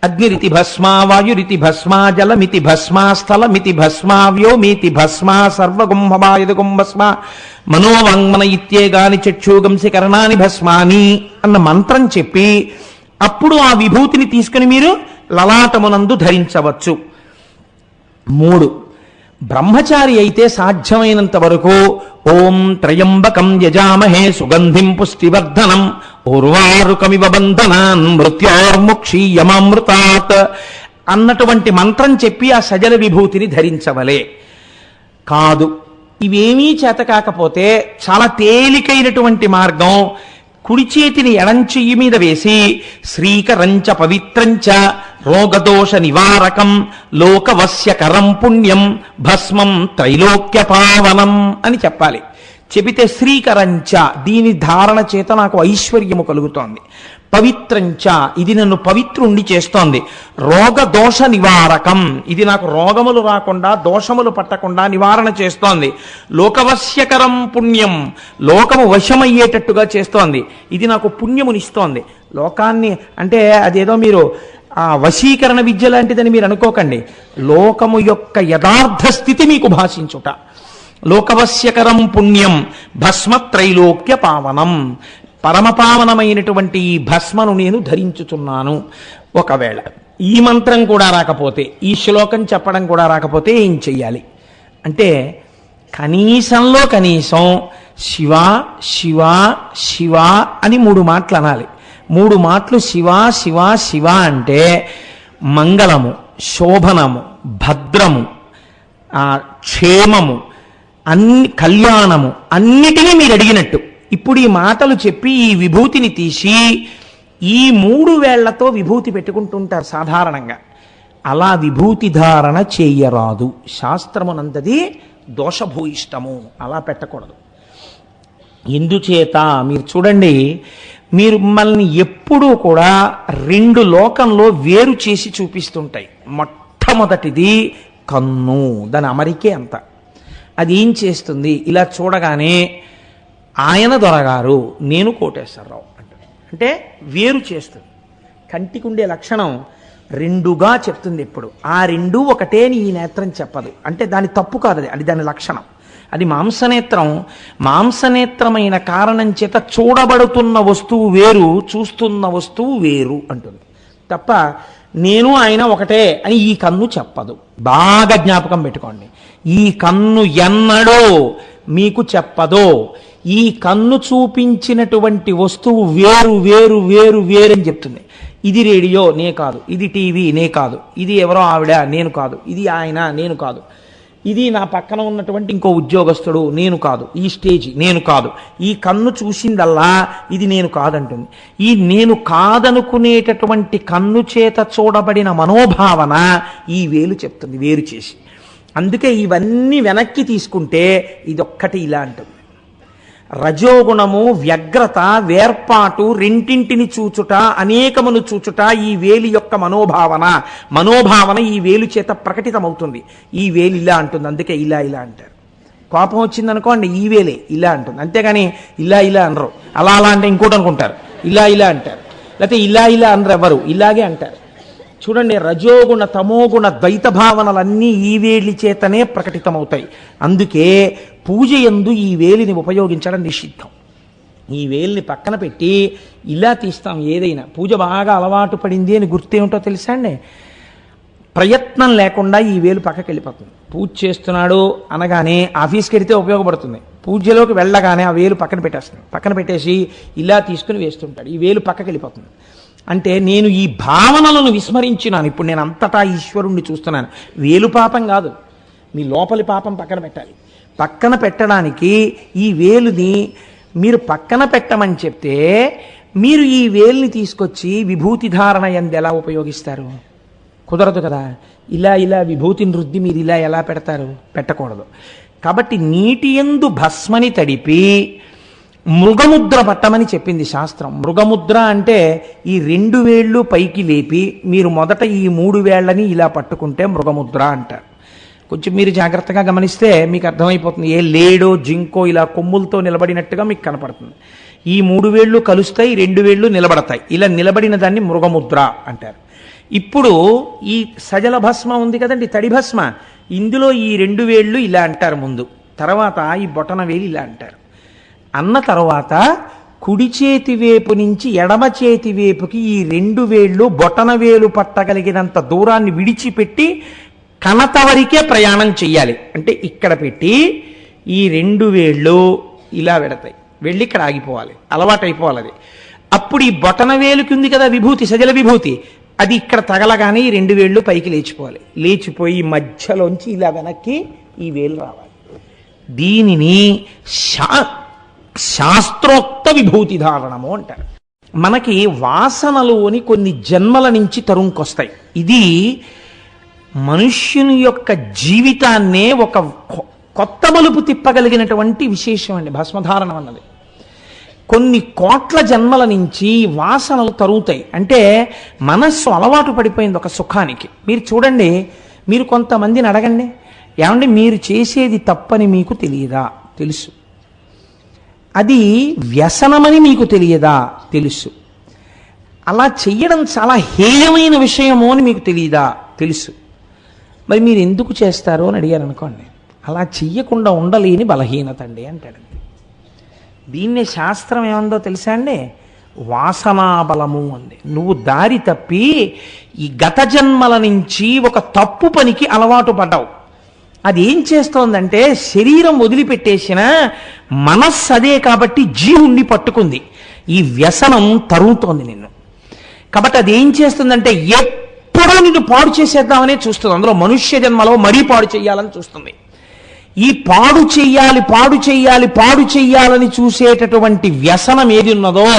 అగ్నిరితి భస్మా వాయురితి భస్మా జలమితి భస్మా స్థలమితి భస్మా వ్యోమితి భస్మా సర్వగుంభమాయదుగుం భస్మా మనోవాంగ్మన ఇత్యేగాని చక్షుగంసి కరణాని భస్మాని అన్న మంత్రం చెప్పి అప్పుడు ఆ విభూతిని తీసుకుని మీరు లలాటమునందు ధరించవచ్చు. 3, బ్రహ్మచారి అయితే సాధ్యమైనంత వరకు ఓం త్రయంబకం యజామహే సుగంధిం పుష్టివర్ధనం ఉర్వారుకమివ బంధనాన్ మృత్యోర్ముక్షీయమామృతాత్ అన్నటువంటి మంత్రం చెప్పి ఆ సజల విభూతిని ధరించవలే. కాదు, ఇవేమీ చేత కాకపోతే చాలా తేలికైనటువంటి మార్గం, కుడి చేతిని ఎడం చెయ్యి మీద వేసి శ్రీకరంచ పవిత్రంచ రోగదోష నివారకం లోకవస్యకరం పుణ్యం భస్మం త్రైలోక్య పావనం అని చెప్పాలి. చెబితే శ్రీకరంచ, దీని ధారణ చేత నాకు ఐశ్వర్యము కలుగుతోంది. పవిత్రంచ, ఇది నన్ను పవిత్రుణ్ణి చేస్తోంది. రోగదోష నివారకం, ఇది నాకు రోగములు రాకుండా దోషములు పట్టకుండా నివారణ చేస్తోంది. లోకవశ్యకరం పుణ్యం, లోకము వశమయ్యేటట్టుగా చేస్తోంది. ఇది నాకు పుణ్యమునిస్తోంది. లోకాన్ని అంటే అదేదో మీరు ఆ వశీకరణ విద్య లాంటిదని మీరు అనుకోకండి. లోకము యొక్క యథార్థ స్థితి మీకు భాషించుట. లోకవశ్యకరం పుణ్యం భస్మత్రైలోక్య పావనం, పరమపావనమైనటువంటి ఈ భస్మను నేను ధరించుచున్నాను. ఒకవేళ ఈ మంత్రం కూడా రాకపోతే, ఈ శ్లోకం చెప్పడం కూడా రాకపోతే ఏం చెయ్యాలి అంటే, కనీసంలో కనీసం శివ శివ శివ అని 3 మాటలు అనాలి. 3 మాటలు శివ శివ శివ అంటే మంగళము, శోభనము, భద్రము, క్షేమము, కళ్యాణము అన్నిటినీ మీరు అడిగినట్టు. ఇప్పుడు ఈ మాటలు చెప్పి ఈ విభూతిని తీసి ఈ 3 వేళ్లతో విభూతి పెట్టుకుంటుంటారు సాధారణంగా. అలా విభూతి ధారణ చేయరాదు. శాస్త్రమునందది దోషభూయిష్టము, అలా పెట్టకూడదు. ఎందుచేత మీరు చూడండి, మీరు మిమ్మల్ని ఎప్పుడూ కూడా 2 లోకంలో వేరు చేసి చూపిస్తుంటాయి. మొట్టమొదటిది కన్ను, దాని అమరికే అంత. అది ఏం చేస్తుంది, ఇలా చూడగానే ఆయన దొరగారు, నేను కోటేశ్వరరావు అంటే వేరు చేస్తుంది. కంటికి ఉండే లక్షణం 2గా చెప్తుంది ఎప్పుడు. ఆ 2 ఒకటే అని ఈ నేత్రం చెప్పదు. అంటే దాని తప్పు కాదు, అది దాని లక్షణం. అది మాంసనేత్రం. మాంసనేత్రమైన కారణం చేత చూడబడుతున్న వస్తువు వేరు, చూస్తున్న వస్తువు వేరు అంటుంది తప్ప నేను ఆయన ఒకటే అని ఈ కన్ను చెప్పదు. బాగా జ్ఞాపకం పెట్టుకోండి. ఈ కన్ను ఎన్నడో మీకు చెప్పదో. ఈ కన్ను చూపించినటువంటి వస్తువు వేరు వేరు వేరు వేరని చెప్తుంది. ఇది రేడియో, నే కాదు. ఇది టీవీ, నే కాదు. ఇది ఎవరో ఆవిడ, నేను కాదు. ఇది ఆయన, నేను కాదు. ఇది నా పక్కన ఉన్నటువంటి ఇంకో ఉద్యోగస్తుడు, నేను కాదు. ఈ స్టేజ్, నేను కాదు. ఈ కన్ను చూసిందల్లా ఇది నేను కాదంటుంది. ఈ నేను కాదనుకునేటటువంటి కన్ను చేత చూడబడిన మనోభావన ఈ వేలు చెప్తుంది వేరు చేసి. అందుకే ఇవన్నీ వెనక్కి తీసుకుంటే ఇదొక్కటి ఇలా అంటుంది. రజోగుణము, వ్యగ్రత, వేర్పాటు, రెంటింటిని చూచుట, అనేకమును చూచుట ఈ వేలి యొక్క మనోభావన ఈ వేలు చేత ప్రకటితమవుతుంది. ఈ వేలు ఇలా అంటుంది, అందుకే ఇలా ఇలా అంటారు. కోపం వచ్చిందనుకోండి ఈ వేలే ఇలా అంటుంది, అంతేగాని ఇలా ఇలా అనరు. అలా అలా అంటే ఇంకోటి అనుకుంటారు, ఇలా ఇలా అంటారు. లేకపోతే ఇలా ఇలా అనరు, ఎవరు ఇలాగే అంటారు. చూడండి, రజోగుణ తమోగుణ ద్వైత భావనలన్నీ ఈ వేలి చేతనే ప్రకటితమవుతాయి. అందుకే పూజ యందు ఈ వేలిని ఉపయోగించడం నిషిద్ధం. ఈ వేలిని పక్కన పెట్టి ఇలా తీస్తాం. ఏదైనా పూజ బాగా అలవాటు పడింది అని గుర్తేమిటో తెలుసా అండి, ప్రయత్నం లేకుండా ఈ వేలు పక్కకి వెళ్ళిపోతుంది. పూజ చేస్తున్నాడు అనగానే ఆఫీస్కి వెళితే ఉపయోగపడుతుంది. పూజలోకి వెళ్ళగానే ఆ వేలు పక్కన పెట్టేస్తుంది. పక్కన పెట్టేసి ఇలా తీసుకుని వేస్తుంటాడు. ఈ వేలు పక్కకి వెళ్ళిపోతుంది. అంటే నేను ఈ భావనలను విస్మరించినాను. ఇప్పుడు నేను అంతటా ఈశ్వరుణ్ణి చూస్తున్నాను. వేలు పాపం కాదు, మీ లోపలి పాపం పక్కన పెట్టాలి. పక్కన పెట్టడానికి ఈ వేలుని మీరు పక్కన పెట్టమని చెప్తే మీరు ఈ వేలుని తీసుకొచ్చి విభూతి ధారణ యందు ఎలా ఉపయోగిస్తారు? కుదరదు కదా. ఇలా ఇలా విభూతిని రుద్ది మీరు ఇలా ఎలా పెడతారు? పెట్టకూడదు. కాబట్టి నీటి యందు భస్మని తడిపి మృగముద్ర పట్టమని చెప్పింది శాస్త్రం. మృగముద్ర అంటే ఈ 2 వేళ్ళు పైకి లేపి మీరు మొదట ఈ 3 వేళ్ళని ఇలా పట్టుకుంటే మృగముద్ర అంటారు. కొంచెం మీరు జాగ్రత్తగా గమనిస్తే మీకు అర్థమైపోతుంది. ఏ లేడో జింకో ఇలా కొమ్ములతో నిలబడినట్టుగా మీకు కనపడుతుంది. ఈ 3 వేళ్ళు కలుస్తాయి, 2 వేళ్ళు నిలబడతాయి. ఇలా నిలబడిన దాన్ని మృగముద్ర అంటారు. ఇప్పుడు ఈ సజల భస్మ ఉంది కదండి, తడి భస్మ, ఇందులో ఈ 2 వేళ్ళు ఇలా అంటారు ముందు, తర్వాత ఈ బొటన వేలు ఇలా అంటారు. అన్న తర్వాత కుడి చేతి వేపు నుంచి ఎడమ చేతి వేపుకి ఈ 2 వేళ్ళు బొటన వేలు పట్టగలిగినంత దూరాన్ని విడిచిపెట్టి కనత వరకే ప్రయాణం చెయ్యాలి. అంటే ఇక్కడ పెట్టి ఈ 2 వేళ్ళు ఇలా వెడతాయి, వెళ్ళి ఇక్కడ ఆగిపోవాలి, అలవాటు అయిపోవాలి అది. అప్పుడు ఈ బొటన వేలుకి ఉంది కదా విభూతి, సజల విభూతి, అది ఇక్కడ తగలగానే ఈ 2 వేళ్ళు పైకి లేచిపోవాలి. లేచిపోయి మధ్యలోంచి ఇలా వెనక్కి ఈ వేలు రావాలి. దీనిని శాస్త్రోక్త విభూతి ధారణము అంటారు. మనకి వాసనలోని కొన్ని జన్మల నుంచి తరుంకొస్తాయి. ఇది మనుష్యుని యొక్క జీవితాన్నే ఒక కొత్త మలుపు తిప్పగలిగినటువంటి విశేషం అండి భస్మధారణం అన్నది. కొన్ని కోట్ల జన్మల నుంచి వాసనలు తరుగుతాయి. అంటే మనస్సు అలవాటు పడిపోయింది ఒక సుఖానికి. మీరు చూడండి, మీరు కొంతమందిని అడగండి, ఏమంటే మీరు చేసేది తప్పని మీకు తెలియదా? తెలుసు. అది వ్యసనమని మీకు తెలియదా? తెలుసు. అలా చెయ్యడం చాలా హేయమైన విషయము అని మీకు తెలియదా? తెలుసు. మరి మీరు ఎందుకు చేస్తారు అని అడిగారు అనుకోండి, అలా చెయ్యకుండా ఉండలేని బలహీనత అండి అంటాడు. దీన్నే శాస్త్రం ఏమందో తెలుసా అండి? వాసనాబలము అంది. నువ్వు దారి తప్పి ఈ గత జన్మల నుంచి ఒక తప్పు పనికి అలవాటు పడ్డావు. అది ఏం చేస్తోందంటే శరీరం వదిలిపెట్టేసిన మనస్సు అదే కాబట్టి జీవుణ్ణి పట్టుకుంది. ఈ వ్యసనం తరుగుతోంది నిన్ను. కాబట్టి అది ఏం చేస్తుందంటే ఎప్పుడూ నిన్ను పాడు చేసేద్దామనే చూస్తుంది. అందులో మనుష్య జన్మలో మరీ పాడు చేయాలని చూస్తుంది. ఈ పాడు చెయ్యాలి పాడు చెయ్యాలి పాడు చెయ్యాలని చూసేటటువంటి వ్యసనం ఏది ఉన్నదో,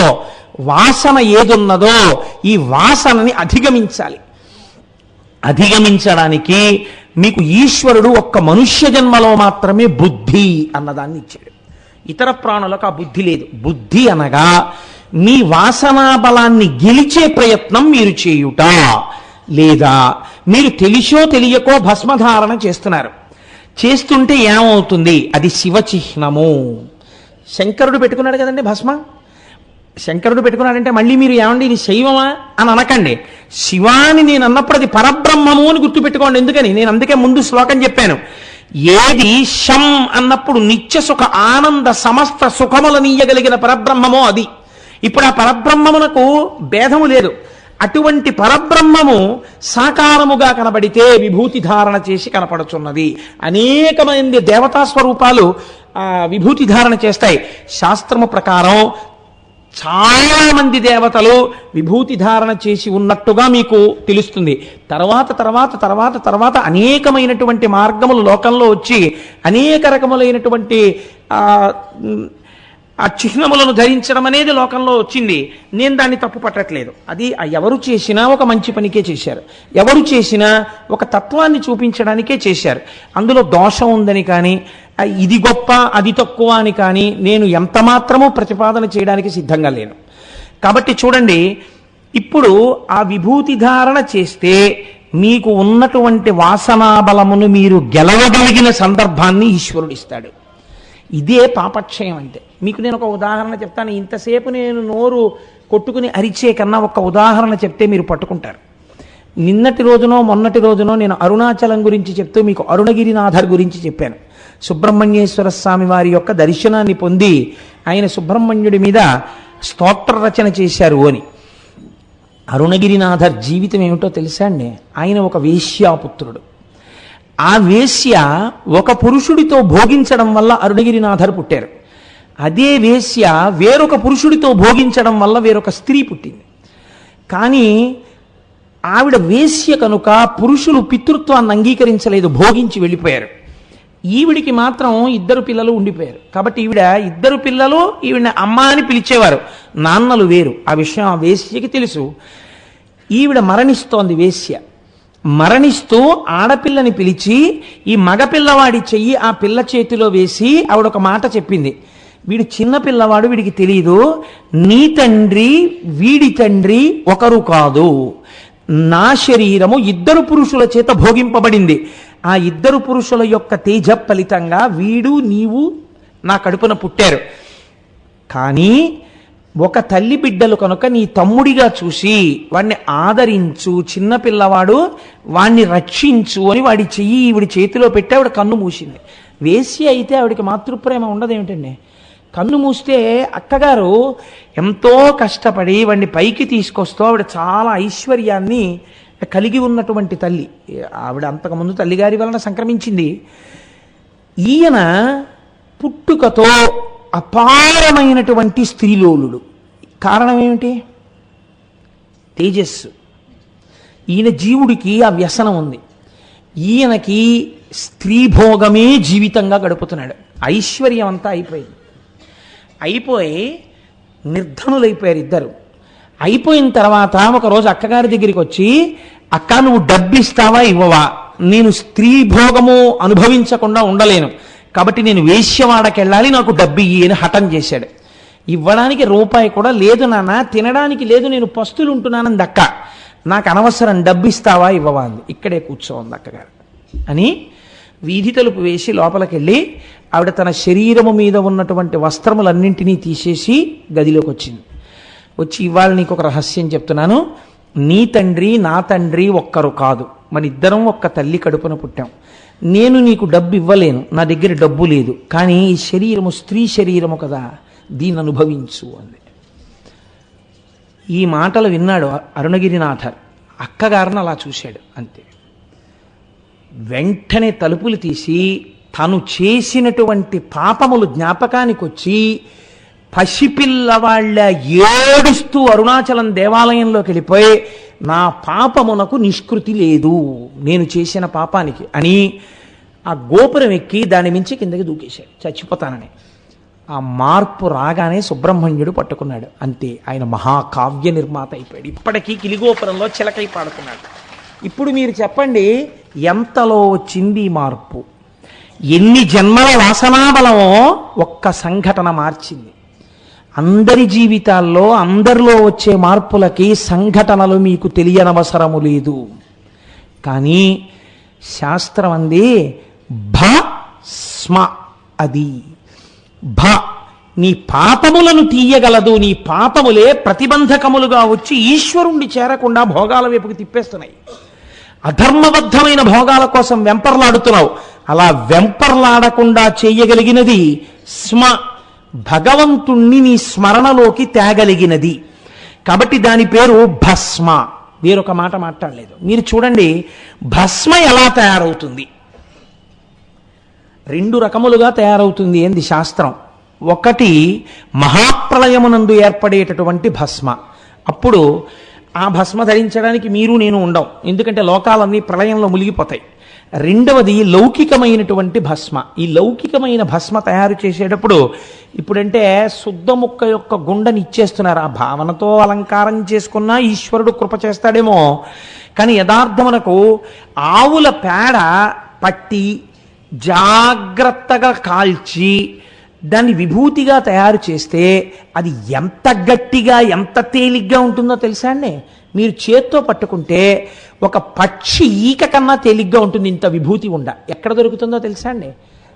వాసన ఏదున్నదో, ఈ వాసనని అధిగమించాలి. అధిగమించడానికి మీకు ఈశ్వరుడు ఒక్క మనుష్య జన్మలో మాత్రమే బుద్ధి అన్నదాన్ని ఇచ్చాడు. ఇతర ప్రాణులకు ఆ బుద్ధి లేదు. బుద్ధి అనగా మీ వాసనా బలాన్ని గెలిచే ప్రయత్నం మీరు చేయుట, లేదా మీరు తెలిసో తెలియకో భస్మధారణ చేస్తున్నారు. చేస్తుంటే ఏమవుతుంది? అది శివచిహ్నము. శంకరుడు పెట్టుకున్నాడు కదండి భస్మ. శంకరుడు పెట్టుకున్నాడంటే మళ్ళీ మీరు ఏమండి ఇది శైవమా అని అనకండి. శివాని నేను అన్నప్పుడు అది పరబ్రహ్మము అని గుర్తుపెట్టుకోండి. ఎందుకని నేను అందుకే ముందు శ్లోకం చెప్పాను. ఏది శం అన్నప్పుడు నిత్య సుఖ ఆనంద సమస్త సుఖములనీయగలిగిన పరబ్రహ్మమో అది. ఇప్పుడు ఆ పరబ్రహ్మమునకు భేదము లేదు. అటువంటి పరబ్రహ్మము సాకారముగా కనబడితే విభూతి ధారణ చేసి కనపడుచున్నది. అనేకమంది దేవతా స్వరూపాలు విభూతి ధారణ చేస్తాయి. శాస్త్రము ప్రకారం చాలా మంది దేవతలు విభూతి ధారణ చేసి ఉన్నట్టుగా మీకు తెలుస్తుంది. తర్వాత తర్వాత తర్వాత తర్వాత అనేకమైనటువంటి మార్గములు లోకంలో వచ్చి అనేక రకములైనటువంటి ఆ చిహ్నములను ధరించడం అనేది లోకంలో వచ్చింది. నేను దాన్ని తప్పు పట్టట్లేదు. అది ఎవరు చేసినా ఒక మంచి పనికే చేశారు. ఎవరు చేసినా ఒక తత్వాన్ని చూపించడానికే చేశారు. అందులో దోషం ఉందని కానీ ఇది గొప్ప అది తక్కువ అని కానీ నేను ఎంత మాత్రమూ ప్రతిపాదన చేయడానికి సిద్ధంగా లేను. కాబట్టి చూడండి, ఇప్పుడు ఆ విభూతి ధారణ చేస్తే మీకు ఉన్నటువంటి వాసనాబలమును మీరు గెలవగలిగిన సందర్భాన్ని ఈశ్వరుడు ఇస్తాడు. ఇదే పాపక్షయం అంటే. మీకు నేను ఒక ఉదాహరణ చెప్తాను. ఇంతసేపు నేను నోరు కొట్టుకుని అరిచే కన్నా ఒక ఉదాహరణ చెప్తే మీరు పట్టుకుంటారు. నిన్నటి రోజునో మొన్నటి రోజునో నేను అరుణాచలం గురించి చెప్తూ మీకు అరుణగిరినాథర్ గురించి చెప్పాను. సుబ్రహ్మణ్యేశ్వర స్వామి వారి యొక్క దర్శనాన్ని పొంది ఆయన సుబ్రహ్మణ్యుడి మీద స్తోత్ర రచన చేశారు అని. అరుణగిరినాథర్ జీవితం ఏమిటో తెలుసా అండి? ఆయన ఒక వేశ్యాపుత్రుడు. ఆ వేశ్య ఒక పురుషుడితో భోగించడం వల్ల అరుణగిరినాథర్ పుట్టారు. అదే వేశ్య వేరొక పురుషుడితో భోగించడం వల్ల వేరొక స్త్రీ పుట్టింది. కానీ ఆవిడ వేశ్య కనుక పురుషులు పితృత్వాన్ని అంగీకరించలేదు, భోగించి వెళ్ళిపోయారు. ఈవిడికి మాత్రం 2 పిల్లలు ఉండిపోయారు. కాబట్టి ఈవిడ 2 పిల్లలు ఈవిడ అమ్మ అని పిలిచేవారు, నాన్నలు వేరు. ఆ విషయం ఆ వేశ్యకి తెలుసు. ఈవిడ మరణిస్తోంది. వేశ్య మరణిస్తూ ఆడపిల్లని పిలిచి ఈ మగపిల్లవాడి చెయ్యి ఆ పిల్ల చేతిలో వేసి ఆవిడ ఒక మాట చెప్పింది. వీడు చిన్న పిల్లవాడు, వీడికి తెలియదు, నీ తండ్రి వీడి తండ్రి ఒకరు కాదు, నా శరీరము 2 పురుషుల చేత భోగింపబడింది. ఆ 2 పురుషుల యొక్క తేజ ఫలితంగా వీడు నీవు నా కడుపున పుట్టారు. కానీ ఒక తల్లి బిడ్డలు కనుక నీ తమ్ముడిగా చూసి వాడిని ఆదరించు, చిన్నపిల్లవాడు వాణ్ణి రక్షించు అని వాడి చెయ్యి ఈవిడి చేతిలో పెట్టి ఆవిడ కన్ను మూసింది. వేసి అయితే ఆవిడికి మాతృప్రేమ ఉండదేమిటండి? కన్ను మూస్తే అక్కగారు ఎంతో కష్టపడి వాడిని పైకి తీసుకొస్తూ ఆవిడ చాలా ఐశ్వర్యాన్ని కలిగి ఉన్నటువంటి తల్లి. ఆవిడ అంతకుముందు తల్లిగారి వలన సంక్రమించింది. ఈయన పుట్టుకతో అపారమైనటువంటి స్త్రీలోలుడు. కారణం ఏమిటి? తేజస్సు. ఈయన జీవుడికి ఆ వ్యసనం ఉంది. ఈయనకి స్త్రీభోగమే జీవితంగా గడుపుతున్నాడు. ఐశ్వర్యం అంతా అయిపోయి నిర్ధనులైపోయారు ఇద్దరు. అయిపోయిన తర్వాత ఒకరోజు అక్కగారి దగ్గరికి వచ్చి, అక్క నువ్వు డబ్బిస్తావా ఇవ్వవా? నేను స్త్రీ భోగము అనుభవించకుండా ఉండలేను, కాబట్టి నేను వేశ్యవాడకి వెళ్ళాలి, నాకు డబ్బు ఇయ్యి అని హఠం చేశాడు. ఇవ్వడానికి రూపాయి కూడా లేదు నాన్న, తినడానికి లేదు, నేను పస్తులు ఉంటున్నానంది అక్క. నాకు అనవసరం, డబ్బు ఇస్తావా ఇవ్వవా అంది. ఇక్కడే కూర్చోంది అక్కగారు అని వీధి తలుపు వేసి లోపలికి వెళ్ళి ఆవిడ తన శరీరము మీద ఉన్నటువంటి వస్త్రములన్నింటినీ తీసేసి గదిలోకి వచ్చింది. వచ్చి, ఇవాళ నీకు ఒక రహస్యం చెప్తున్నాను. నీ తండ్రి నా తండ్రి ఒక్కరు కాదు, మన ఇద్దరం ఒక్క తల్లి కడుపున పుట్టాం. నేను నీకు డబ్బు ఇవ్వలేను, నా దగ్గర డబ్బు లేదు, కానీ ఈ శరీరము స్త్రీ శరీరము కదా, దీన్ని అనుభవించు అంది. ఈ మాటలు విన్నాడు అరుణగిరినాథర్. అక్కగారిని అలా చూశాడు అంతే. వెంటనే తలుపులు తీసి తను చేసినటువంటి పాపములు జ్ఞాపకానికి వచ్చి పసిపిల్లవాళ్ళ ఏడుస్తూ అరుణాచలం దేవాలయంలోకి వెళ్ళిపోయి, నా పాపమునకు నిష్కృతి లేదు, నేను చేసిన పాపానికి అని ఆ గోపురం ఎక్కి దాని మించి కిందకి దూకేశాడు చచ్చిపోతానని. ఆ మార్పు రాగానే సుబ్రహ్మణ్యుడు పట్టుకున్నాడు. అంతే, ఆయన మహాకావ్య నిర్మాత అయిపోయాడు. ఇప్పటికీ కిలిగోపురంలో చిలకై పాడుతున్నాడు. ఇప్పుడు మీరు చెప్పండి, ఎంతలో వచ్చింది ఈ మార్పు? ఎన్ని జన్మల వాసనాబలమో ఒక్క సంఘటన మార్చింది. అందరి జీవితాల్లో అందరిలో వచ్చే మార్పులకి సంఘటనలు మీకు తెలియనవసరము లేదు. కానీ శాస్త్రం అంది స్మ, అది నీ పాపములను తీయగలదు. నీ పాపములే ప్రతిబంధకములుగా వచ్చి ఈశ్వరుణ్ణి చేరకుండా భోగాల వైపుకి తిప్పేస్తున్నాయి. అధర్మబద్ధమైన భోగాల కోసం వెంపర్లాడుతున్నావు. అలా వెంపర్లాడకుండా చేయగలిగినది స్మ, భగవంతుణ్ణి నీ స్మరణలోకి తేగలిగినది. కాబట్టి దాని పేరు భస్మ. వేరొక మాట మాట్లాడలేదు. మీరు చూడండి, భస్మ ఎలా తయారవుతుంది? రెండు రకములుగా తయారవుతుంది ఏంది శాస్త్రం. ఒకటి మహాప్రళయమునందు ఏర్పడేటటువంటి భస్మ. అప్పుడు ఆ భస్మ ధరించడానికి మీరు నేను ఉండం, ఎందుకంటే లోకాలన్నీ ప్రళయంలో మునిగిపోతాయి. రెండవది లౌకికమైనటువంటి భస్మ. ఈ లౌకికమైన భస్మ తయారు చేసేటప్పుడు ఇప్పుడంటే శుద్ధ ముక్క యొక్క గుండని ఇచ్చేస్తున్నారు. ఆ భావనతో అలంకారం చేసుకున్నా ఈశ్వరుడు కృప చేస్తాడేమో. కానీ యథార్థమునకు ఆవుల పేడ పట్టి జాగ్రత్తగా కాల్చి దాన్ని విభూతిగా తయారు చేస్తే అది ఎంత గట్టిగా ఎంత తేలిగ్గా ఉంటుందో తెలుసా అండి? మీరు చేత్తో పట్టుకుంటే ఒక పక్షి ఈక కన్నా తేలిగ్గా ఉంటుంది. ఇంత విభూతి ఉండ ఎక్కడ దొరుకుతుందో తెలుసా అండి?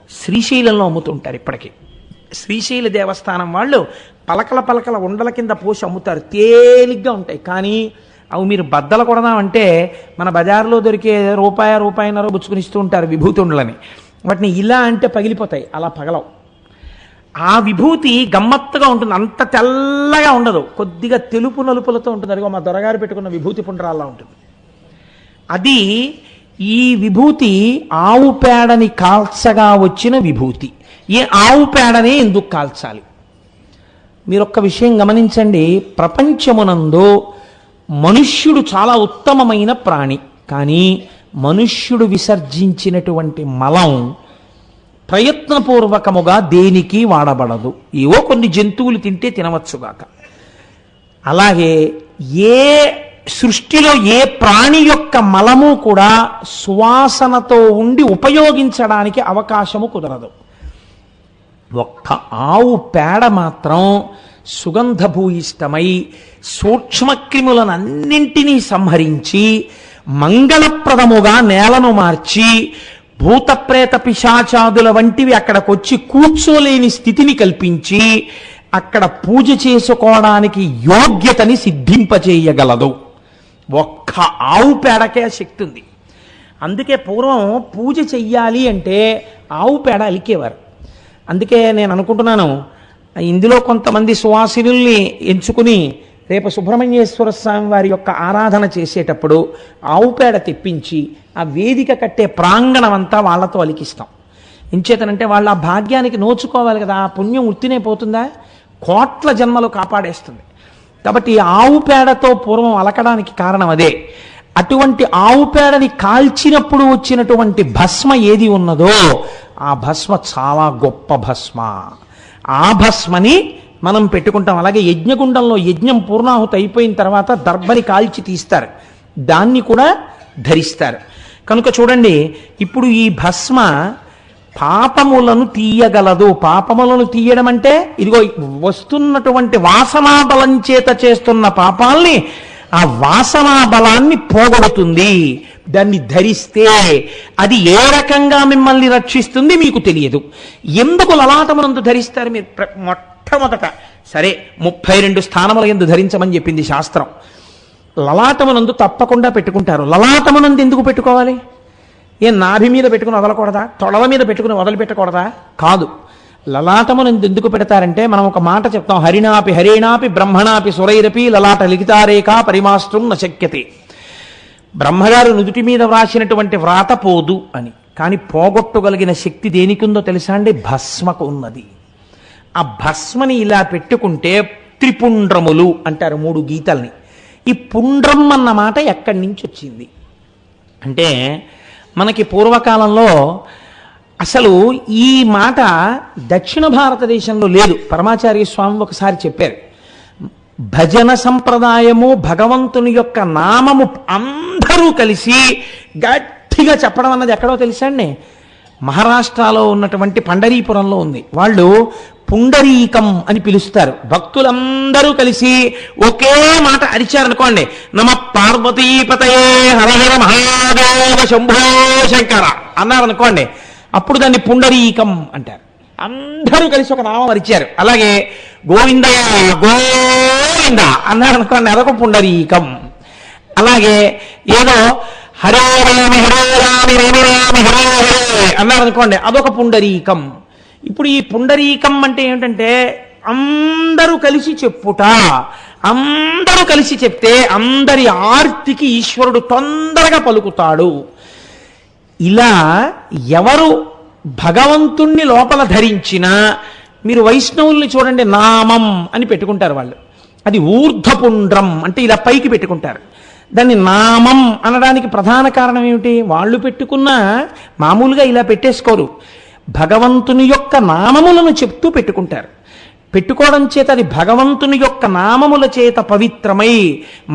శ్రీశైలంలో అమ్ముతుంటారు. ఇప్పటికీ శ్రీశైల దేవస్థానం వాళ్ళు పలకల పలకల ఉండల కింద పోసి అమ్ముతారు. తేలిగ్గా ఉంటాయి. కానీ అవి మీరు బద్దలు కొడదామంటే మన బజార్లో దొరికే రూపాయన్నర బుచ్చుకుని ఇస్తూ ఉంటారు విభూతి ఉండలని. వాటిని ఇలా అంటే పగిలిపోతాయి, అలా పగలవు. ఆ విభూతి గమ్మత్తుగా ఉంటుంది. అంత తెల్లగా ఉండదు, కొద్దిగా తెలుపు నలుపులతో ఉంటుంది. అదిగో మా దొరగారు పెట్టుకున్న విభూతి పుండ్రాల్లా ఉంటుంది. అది ఈ విభూతి ఆవు పేడని కాల్చగా వచ్చిన విభూతి. ఏ ఆవు పేడనే ఎందుకు కాల్చాలి? మీరు ఒక్క విషయం గమనించండి. ప్రపంచమునందు మనుష్యుడు చాలా ఉత్తమమైన ప్రాణి, కానీ మనుష్యుడు విసర్జించినటువంటి మలం ప్రయత్నపూర్వకముగా దేనికి వాడబడదు. ఏవో కొన్ని జంతువులు తింటే తినవచ్చుగాక. అలాగే ఏ సృష్టిలో ఏ ప్రాణి యొక్క మలము కూడా సువాసనతో ఉండి ఉపయోగించడానికి అవకాశము కుదరదు. ఒక్క ఆవు పేడ మాత్రం సుగంధభూయిష్టమై సూక్ష్మక్రిములనన్నింటినీ సంహరించి మంగళప్రదముగా నేలను మార్చి భూతప్రేత పిశాచాదుల వంటివి అక్కడికొచ్చి కూర్చోలేని స్థితిని కల్పించి అక్కడ పూజ చేసుకోవడానికి యోగ్యతని సిద్ధింపచేయగలదు. ఒక్క ఆవు పేడకే శక్తి ఉంది. అందుకే పూర్వం పూజ చెయ్యాలి అంటే ఆవు పేడ అలికేవారు. అందుకే నేను అనుకుంటున్నాను, ఇందులో కొంతమంది సువాసినుల్ని ఎంచుకుని రేపు సుబ్రహ్మణ్యేశ్వర స్వామి వారి యొక్క ఆరాధన చేసేటప్పుడు ఆవు పేడ తెప్పించి ఆ వేదిక కట్టే ప్రాంగణం అంతా వాళ్ళతో అలికిస్తాం. ఎంచేతనంటే వాళ్ళ ఆ భాగ్యానికి నోచుకోవాలి కదా, ఆ పుణ్యం ఉత్తినే పోతుందా, కోట్ల జన్మలు కాపాడేస్తుంది. కాబట్టి ఆవు పేడతో పూర్వం అలకడానికి కారణం అదే. అటువంటి ఆవు పేడని కాల్చినప్పుడు వచ్చినటువంటి భస్మ ఏది ఉన్నదో ఆ భస్మ చాలా గొప్ప భస్మ. ఆ భస్మని మనం పెట్టుకుంటాం. అలాగే యజ్ఞగుండంలో యజ్ఞం పూర్ణాహుతి అయిపోయిన తర్వాత దర్భని కాల్చి తీస్తారు, దాన్ని కూడా ధరిస్తారు. కనుక చూడండి, ఇప్పుడు ఈ భస్మ పాపములను తీయగలదు. పాపములను తీయడం అంటే ఇదిగో వస్తున్నటువంటి వాసనా బలం చేత చేస్తున్న పాపాల్ని, ఆ వాసనా బలాన్ని పోగొడుతుంది. దాన్ని ధరిస్తే అది ఏ రకంగా మిమ్మల్ని రక్షిస్తుంది మీకు తెలియదు. ఎందుకు లలాటమునందు ధరిస్తారు మీరు? మొట్టమొదట సరే 32 స్థానముల యందు ధరించమని చెప్పింది శాస్త్రం. లలాటమునందు తప్పకుండా పెట్టుకుంటారు. లలాటమునందు ఎందుకు పెట్టుకోవాలి? నాభి మీద పెట్టుకుని వదలకూడదా? తొడల మీద పెట్టుకుని వదిలిపెట్టకూడదా? కాదు. లలాటమునందు ఎందుకు పెడతారంటే, మనం ఒక మాట చెప్తాం, హరిణాపి హరేణాపి బ్రహ్మణాపి సురైరపి లలాట లిఖితారేఖా పరిమాస్త్రం న శక్యతే. బ్రహ్మగారు నుదుటి మీద వ్రాసినటువంటి వ్రాత పోదు అని. కానీ పోగొట్టగలిగిన శక్తి దేనికిందో తెలుసా అండి? భస్మకు ఉన్నది. ఆ భస్మని ఇలా పెట్టుకుంటే త్రిపుండ్రములు అంటారు 3 గీతల్ని. ఈ పుండ్రం అన్న మాట ఎక్కడి నుంచి వచ్చింది అంటే, మనకి పూర్వకాలంలో అసలు ఈ మాట దక్షిణ భారతదేశంలో లేదు. పరమాచార్య స్వామి ఒకసారి చెప్పారు, భజన సంప్రదాయము, భగవంతుని యొక్క నామము అందరూ కలిసి గట్టిగా చెప్పడం అన్నది ఎక్కడో తెలుసా అండి? మహారాష్ట్రలో ఉన్నటువంటి పండరీపురంలో ఉంది. వాళ్ళు పుండరీకం అని పిలుస్తారు. భక్తులందరూ కలిసి ఒకే మాట అరిచారనుకోండి, నమ పార్వతీపతయే హర హర మహాదేవ శంభో శంకర అన్నారనుకోండి, అప్పుడు దాన్ని పుండరీకం అంటారు. అందరూ కలిసి ఒక నామం అరిచారు. అలాగే గోవింద గోవింద అన్నారనుకోండి, అదొక పుండరీకం. అలాగే ఏదో హరే రామి హరే రామి రామి రామి హరే హరే అన్నారనుకోండి, అదొక పుండరీకం. ఇప్పుడు ఈ పుండరీకం అంటే ఏమిటంటే అందరూ కలిసి చెప్పుట. అందరూ కలిసి చెప్తే అందరి ఆర్తికి ఈశ్వరుడు తొందరగా పలుకుతాడు. ఇలా ఎవరు భగవంతుణ్ణి లోపల ధరించినా, మీరు వైష్ణవుల్ని చూడండి, నామం అని పెట్టుకుంటారు వాళ్ళు. అది ఊర్ధ్వపుండ్రం అంటే ఇలా పైకి పెట్టుకుంటారు. దాన్ని నామం అనడానికి ప్రధాన కారణం ఏమిటి? వాళ్ళు పెట్టుకున్న మామూలుగా ఇలా పెట్టేసుకోరు, భగవంతుని యొక్క నామములను చెప్తూ పెట్టుకుంటారు. పెట్టుకోవడం చేత అది భగవంతుని యొక్క నామముల చేత పవిత్రమై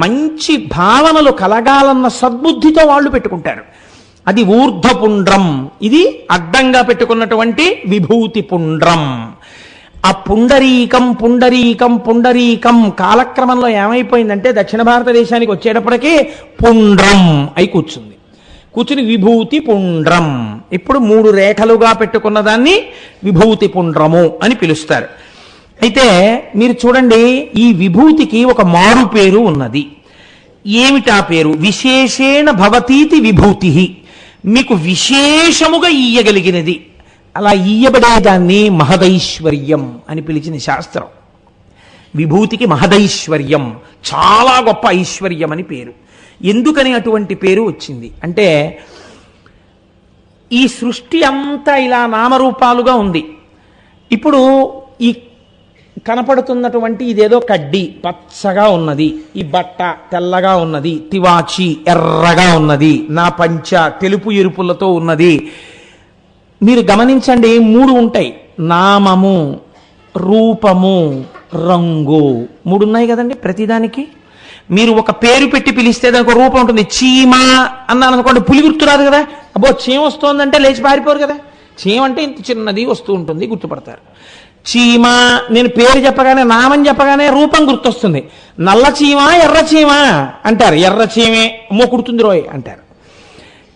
మంచి భావనలు కలగాలన్న సద్బుద్ధితో వాళ్ళు పెట్టుకుంటారు. అది ఊర్ధ్వపుండ్రం. ఇది అడ్డంగా పెట్టుకున్నటువంటి విభూతి పుండ్రం. ఆ పుండరీకం పుండరీకం పుండరీకం కాలక్రమంలో ఏమైపోయిందంటే, దక్షిణ భారతదేశానికి వచ్చేటప్పటికీ పుండ్రం అయి కూర్చుని విభూతి పుండ్రం. ఇప్పుడు 3 రేఖలుగా పెట్టుకున్న దాన్ని విభూతి పుండ్రము అని పిలుస్తారు. అయితే మీరు చూడండి, ఈ విభూతికి ఒక మారు పేరు ఉన్నది. ఏమిటా పేరు? విశేషేణ భవతీతి విభూతి. మీకు విశేషముగా ఇయ్యగలిగినది. అలా ఇయ్యబడేదాన్ని మహదైశ్వర్యం అని పిలిచిన శాస్త్రం. విభూతికి మహదైశ్వర్యం, చాలా గొప్ప ఐశ్వర్యం అని పేరు. ఎందుకని అటువంటి పేరు వచ్చింది అంటే, ఈ సృష్టి అంతా ఇలా నామరూపాలుగా ఉంది. ఇప్పుడు ఈ కనపడుతున్నటువంటి ఇదేదో కడ్డీ పచ్చగా ఉన్నది, ఈ బట్ట తెల్లగా ఉన్నది, తివాచి ఎర్రగా ఉన్నది, నా పంచ తెలుపు ఎరుపులతో ఉన్నది. మీరు గమనించండి, 3 ఉంటాయి: నామము, రూపము, రంగు. 3 ఉన్నాయి కదండి ప్రతిదానికి. మీరు ఒక పేరు పెట్టి పిలిస్తే దానికి ఒక రూపం ఉంటుంది. చీమ అన్నాను అనుకోండి, పులి గుర్తు రాదు కదా. అబ్బో చీమ వస్తోందంటే లేచి పారిపోరు కదా. చీమ అంటే ఇంత చిన్నది వస్తూ ఉంటుంది, గుర్తుపడతారు. చీమ, నేను పేరు చెప్పగానే, నామం చెప్పగానే రూపం గుర్తొస్తుంది. నల్ల చీమ ఎర్ర చీమ అంటారు, ఎర్ర చీమే అమ్మో కుడుతుంది రోయ్ అంటారు.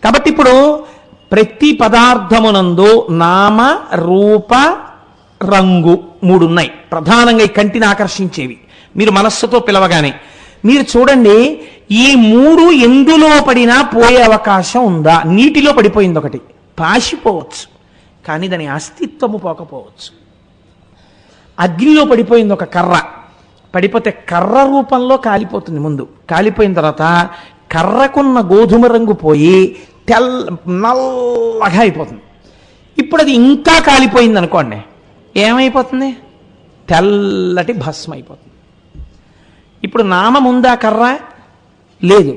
కాబట్టి ఇప్పుడు ప్రతి పదార్థమునందు నామ, రూప, రంగు 3 ఉన్నాయి. ప్రధానంగా ఈ కంటిని ఆకర్షించేవి. మీరు మనస్సుతో పిలవగానే మీరు చూడండి, ఈ 3 ఎందులో పడినా పోయే అవకాశం ఉందా? నీటిలో పడిపోయింది ఒకటి, పాసిపోవచ్చు, కానీ దాని అస్తిత్వము పోకపోవచ్చు. అగ్నిలో పడిపోయింది ఒక కర్ర, పడిపోతే కర్ర రూపంలో కాలిపోతుంది. ముందు కాలిపోయిన తర్వాత కర్రకున్న గోధుమ రంగు పోయి నల్లగా అయిపోతుంది. ఇప్పుడు అది ఇంకా కాలిపోయింది అనుకోండి, ఏమైపోతుంది? తెల్లటి భస్మ అయిపోతుంది. ఇప్పుడు నామం ఉందా కర్ర? లేదు.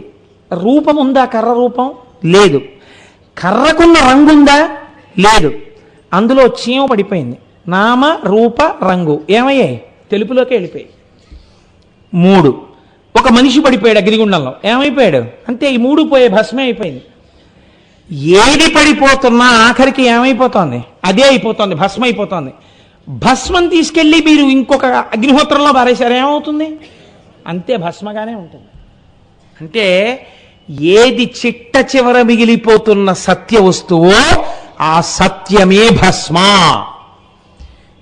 రూపం ఉందా కర్ర? రూపం లేదు. కర్రకున్న రంగు ఉందా? లేదు. అందులో చీమ పడిపోయింది. నామ రూప రంగు ఏమయ్యాయి? తెలుపులోకి వెళ్ళిపోయాయి. 3. ఒక మనిషి పడిపోయాడు అగ్నిగుండంలో, ఏమైపోయాడు? అంతే, ఈ 3 పోయే, భస్మే అయిపోయింది. ఏది పడిపోతున్నా ఆఖరికి ఏమైపోతుంది? అదే అయిపోతుంది, భస్మ అయిపోతుంది. భస్మం తీసుకెళ్ళి మీరు ఇంకొక అగ్నిహోత్రంలో పారేశారు, ఏమవుతుంది? అంతే, భస్మగానే ఉంటుంది. అంటే ఏది చిట్ట చివర మిగిలిపోతున్న సత్య వస్తువో ఆ సత్యమే భస్మ.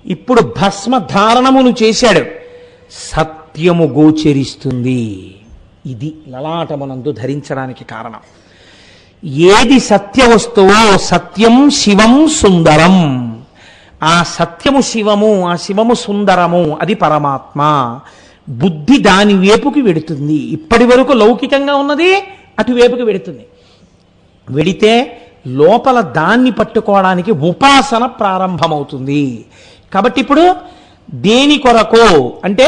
ఇప్పుడు భస్మ ధారణమును చేశాడు, సత్యము గోచరిస్తుంది. ఇది లలాటమునందు ధరించడానికి కారణం. ఏది సత్య వస్తువో సత్యం శివం సుందరం. ఆ సత్యము శివము, ఆ శివము సుందరము, అది పరమాత్మ. బుద్ధి దాని వైపుకి వెడుతుంది. ఇప్పటి వరకు లౌకికంగా ఉన్నది అటువైపుకి వెడుతుంది. వెడితే లోపల దాన్ని పట్టుకోవడానికి ఉపాసన ప్రారంభమవుతుంది. కాబట్టి ఇప్పుడు దేని కొరకు అంటే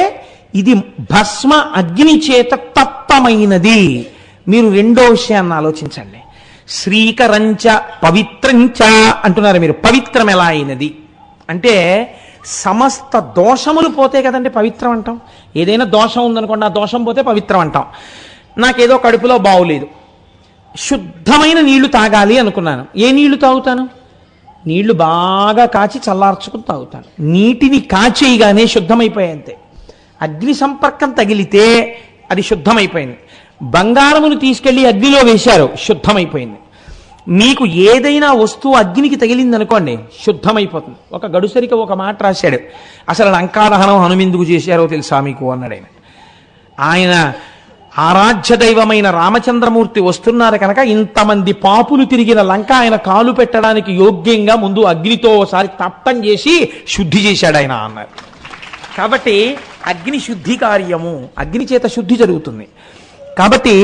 ఇది భస్మ అగ్ని చేత తప్తమైనది. మీరు రెండో విషయాన్ని ఆలోచించండి. శ్రీకరంచ పవిత్రంచ అంటున్నారు మీరు. పవిత్రం ఎలా అయినది అంటే సమస్త దోషములు పోతే కదండి పవిత్రం అంటాం. ఏదైనా దోషం ఉందనుకోండి, ఆ దోషం పోతే పవిత్రం అంటాం. నాకేదో కడుపులో బావులేదు, శుద్ధమైన నీళ్లు తాగాలి అనుకున్నాను. ఏ నీళ్లు తాగుతాను? నీళ్లు బాగా కాచి చల్లార్చుకుని తాగుతాను. నీటిని కాచేయగానే శుద్ధమైపోయాయంతే. అగ్ని సంపర్కం తగిలితే అది శుద్ధమైపోయింది. బంగారమును తీసుకెళ్లి అగ్నిలో వేశారు, శుద్ధమైపోయింది. మీకు ఏదైనా వస్తువు అగ్నికి తగిలింది అనుకోండి, శుద్ధమైపోతుంది. ఒక గడుసరికి ఒక మాట రాశాడు, అసలు లంకాదహనం హనుమెందుకు చేశారో తెలుసా మీకు అన్నాడు ఆయన. ఆయన ఆరాధ్య దైవమైన రామచంద్రమూర్తి వస్తున్నారు కనుక ఇంతమంది పాపులు తిరిగిన లంక ఆయన కాలు పెట్టడానికి యోగ్యంగా ముందు అగ్నితో ఒకసారి తప్పం చేసి శుద్ధి చేశాడు ఆయన అన్నారు. కాబట్టి అగ్ని శుద్ధి కార్యము, అగ్ని చేత శుద్ధి జరుగుతుంది. కాబట్టి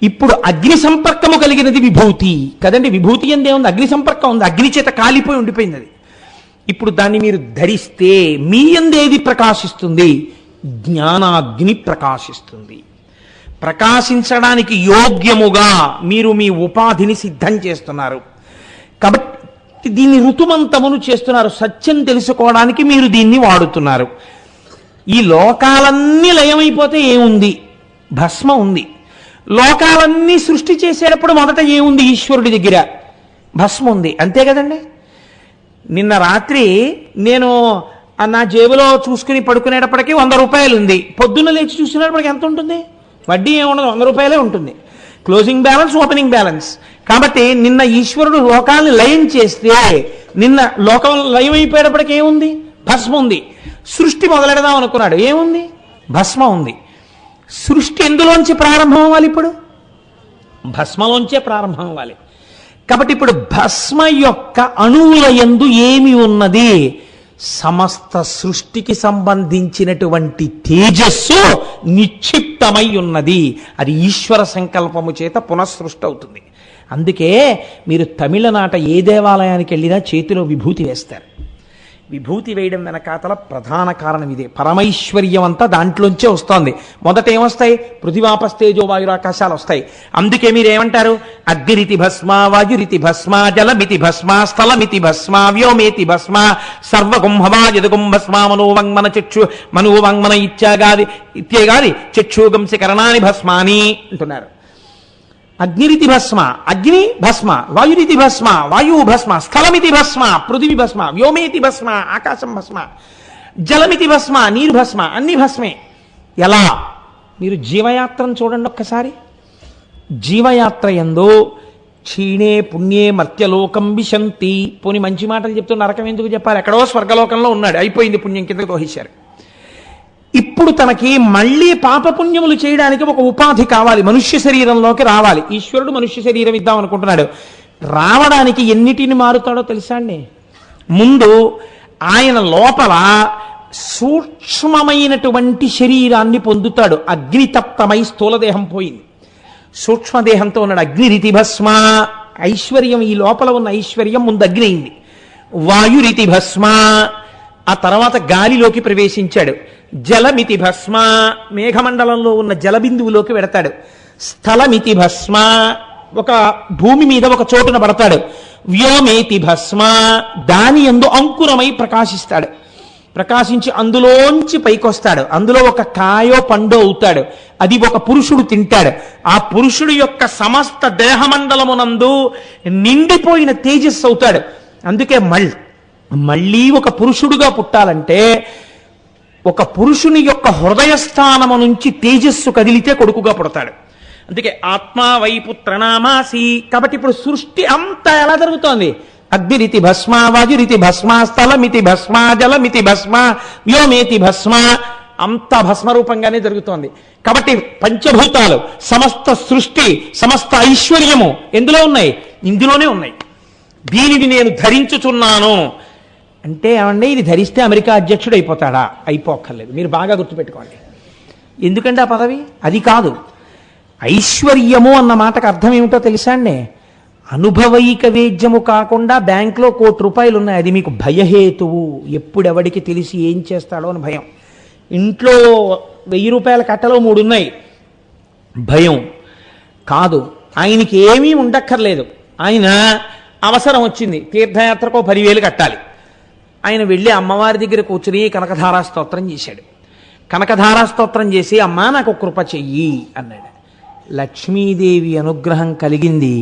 ఇప్పుడు అగ్ని సంపర్కము కలిగినది విభూతి కదండి. విభూతి ఎందే ఉంది, అగ్ని సంపర్కం ఉంది, అగ్ని చేత కాలిపోయి ఉండిపోయింది అది. ఇప్పుడు దాన్ని మీరు ధరిస్తే మీ ఎందేది ప్రకాశిస్తుంది? జ్ఞానాగ్ని ప్రకాశిస్తుంది. ప్రకాశించడానికి యోగ్యముగా మీరు మీ ఉపాధిని సిద్ధం చేస్తున్నారు. కాబట్టి దీన్ని ఋతుమంతమును చేస్తున్నారు. సత్యం తెలుసుకోవడానికి మీరు దీన్ని వాడుతున్నారు. ఈ లోకాలన్నీ లయమైపోతే ఏముంది? భస్మ ఉంది. లోకాలన్నీ సృష్టి చేసేటప్పుడు మొదట ఏముంది? ఈశ్వరుడి దగ్గర భస్మ ఉంది. అంతే కదండి. నిన్న రాత్రి నేను నా జేబులో చూసుకుని పడుకునేటప్పటికీ 100 రూపాయలు ఉంది. పొద్దున్న లేచి చూసినప్పటికీ ఎంత ఉంటుంది? వడ్డీ ఏముండదు, 100 రూపాయలే ఉంటుంది. Closing balance, opening balance. కాబట్టి నిన్న ఈశ్వరుడు లోకాలను లయం చేస్తే నిన్న లోకం లయం అయిపోయేటప్పటికి ఏముంది? భస్మ ఉంది. సృష్టి మొదలెడదాం అనుకున్నాడు, ఏముంది? భస్మ ఉంది. సృష్టి ఎందులోంచి ప్రారంభం అవ్వాలి? ఇప్పుడు భస్మలోంచే ప్రారంభం అవ్వాలి. కాబట్టి ఇప్పుడు భస్మ యొక్క అణువుల యందు ఏమి ఉన్నది? సమస్త సృష్టికి సంబంధించినటువంటి తేజస్సు నిక్షిప్తమై ఉన్నది. అది ఈశ్వర సంకల్పము చేత పునఃసృష్టి అవుతుంది. అందుకే మీరు తమిళనాట ఏ దేవాలయానికి వెళ్ళినా చేతిలో విభూతి వేస్తారు. విభూతి వేయడం వెనకాతల ప్రధాన కారణం ఇదే. పరమైశ్వర్యం అంతా దాంట్లోంచే వస్తోంది. మొదట ఏమొస్తాయి? పృథివాపస్తేజో వాయురాకాశాలు వస్తాయి. అందుకే మీరేమంటారు? అగ్నిరితి భస్మ, వాయురితి భస్మ, జలమితి భస్మ, స్థలమితి భస్మ, వ్యోమేతి భస్మ, సర్వగుంహవా యదుగుంభస్మ, మనోవంగ్మన చక్షు మనోవంగ్మన ఇత్యేగాది చక్షుగంసి కరణాని భస్మాని అంటున్నారు. అగ్నిరితి భస్మ, అగ్ని భస్మ, వాయురితి భస్మ, వాయువు భస్మ, స్థలమితి భస్మ, పృథివీ భస్మ, వ్యోమేతి భస్మ, ఆకాశం భస్మ, జలమితి భస్మ, నీరు భస్మ, అన్ని భస్మే. ఎలా? మీరు జీవయాత్రను చూడండి ఒక్కసారి. జీవయాత్ర యందు క్షీణే పుణ్యే మర్త్యలోకం విశంతి. పోని మంచి మాటలు చెప్తూ నరకం ఎందుకు చెప్పాలి? ఎక్కడో స్వర్గలోకంలో ఉన్నాడు, అయిపోయింది, పుణ్యం కిందకు తోహించారు. ఇప్పుడు తనకి మళ్ళీ పాపపుణ్యములు చేయడానికి ఒక ఉపాధి కావాలి, మనుష్య శరీరంలోకి రావాలి. ఈశ్వరుడు మనుష్య శరీరం ఇద్దాం అనుకుంటున్నాడు. రావడానికి ఎన్నిటిని మారుతాడో తెలుసా అండి? ముందు ఆయన లోపల సూక్ష్మమైనటువంటి శరీరాన్ని పొందుతాడు. అగ్నితప్తమై స్థూలదేహం పోయింది, సూక్ష్మదేహంతో ఉన్నాడు. అగ్నిరితి భస్మ, ఐశ్వర్యం, ఈ లోపల ఉన్న ఐశ్వర్యం ముందు అగ్ని అయింది. వాయురితి భస్మ, ఆ తర్వాత గాలిలోకి ప్రవేశించాడు. జలమితి భస్మ, మేఘమండలంలో ఉన్న జలబిందువులోకి వెడతాడు. స్థలమితి భస్మ, ఒక భూమి మీద ఒక చోటున పడతాడు. వ్యోమేతి భస్మ, దాని యందు అంకురమై ప్రకాశిస్తాడు. ప్రకాశించి అందులోంచి పైకొస్తాడు. అందులో ఒక కాయో పండో అవుతాడు. అది ఒక పురుషుడు తింటాడు. ఆ పురుషుడు యొక్క సమస్త దేహమండలమునందు నిండిపోయిన తేజస్సు అవుతాడు. అందుకే మళ్ళీ ఒక పురుషుడుగా పుట్టాలంటే ఒక పురుషుని యొక్క హృదయస్థానము నుంచి తేజస్సు కదిలితే కొడుకుగా పుడతాడు. అందుకే ఆత్మా వైపుత్రనామాసి. కాబట్టి ఇప్పుడు సృష్టి అంతా ఎలా జరుగుతోంది? అగ్నిరితి భస్మ, వాయురితి భస్మ, స్థలమితి భస్మ, జలమితి భస్మ, వ్యోమేతి భస్మ, అంతా భస్మరూపంగానే జరుగుతోంది. కాబట్టి పంచభూతాలు, సమస్త సృష్టి, సమస్త ఐశ్వర్యము ఎందులో ఉన్నాయి? ఇందులోనే ఉన్నాయి. దీనిని నేను ధరించుచున్నాను అంటే ఏమంటే ఇది ధరిస్తే అమెరికా అధ్యక్షుడు అయిపోతాడా? అయిపోక్కర్లేదు. మీరు బాగా గుర్తుపెట్టుకోండి. ఎందుకంటే ఆ పదవి అది కాదు. ఐశ్వర్యము అన్న మాటకు అర్థం ఏమిటో తెలుసా అండి? అనుభవైక వేద్యము కాకుండా బ్యాంకులో ₹1,00,00,000 ఉన్నాయి, అది మీకు భయహేతువు. ఎప్పుడెవడికి తెలిసి ఏం చేస్తాడో అని భయం. ఇంట్లో ₹1000 కట్టలో 3 ఉన్నాయి, భయం కాదు. ఆయనకి ఏమీ ఉండక్కర్లేదు. ఆయన అవసరం వచ్చింది, తీర్థయాత్రకు 10,000 కట్టాలి. ఆయన వెళ్ళి అమ్మవారి దగ్గర కూర్చుని కనకధారా స్తోత్రం చేశాడు. కనకధారా స్తోత్రం చేసి, అమ్మా నాకు కృప చెయ్యి అన్నాడు. లక్ష్మీదేవి అనుగ్రహం కలిగింది.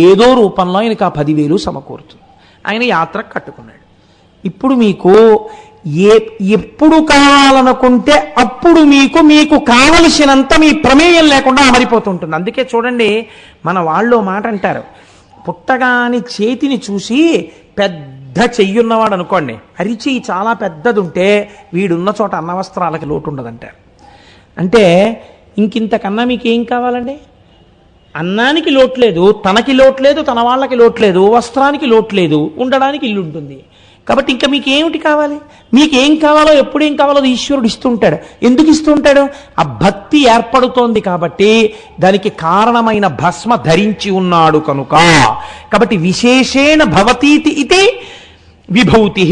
ఏదో రూపంలో ఆయనకు ఆ 10,000 సమకూరుతుంది. ఆయన యాత్ర కట్టుకున్నాడు. ఇప్పుడు మీకు ఎప్పుడు కావాలనుకుంటే అప్పుడు మీకు కావలసినంత మీ ప్రమేయం లేకుండా అమరిపోతుంటుంది. అందుకే చూడండి, మన వాళ్ళు మాట అంటారు, పుట్టగాని చేతిని చూసి పెద్ద చెయ్యున్నవాడు అనుకోండి, అరిచెయ్యి చాలా పెద్దది ఉంటే వీడున్న చోట అన్నవస్త్రాలకి లోటు ఉండదంటారు. అంటే ఇంకింతకన్నా మీకేం కావాలండి? అన్నానికి లోట్లేదు, తనకి లోట్లేదు, తన వాళ్ళకి లోట్లేదు, వస్త్రానికి లోట్లేదు, ఉండడానికి ఇల్లు ఉంటుంది. కాబట్టి ఇంకా మీకేమిటి కావాలి? మీకేం కావాలో, ఎప్పుడేం కావాలో అది ఈశ్వరుడు ఇస్తుంటాడు. ఎందుకు ఇస్తుంటాడు? ఆ భక్తి ఏర్పడుతోంది కాబట్టి, దానికి కారణమైన భస్మ ధరించి ఉన్నాడు కనుక. కాబట్టి విశేషేణ భవతీతి ఇది విభూతి.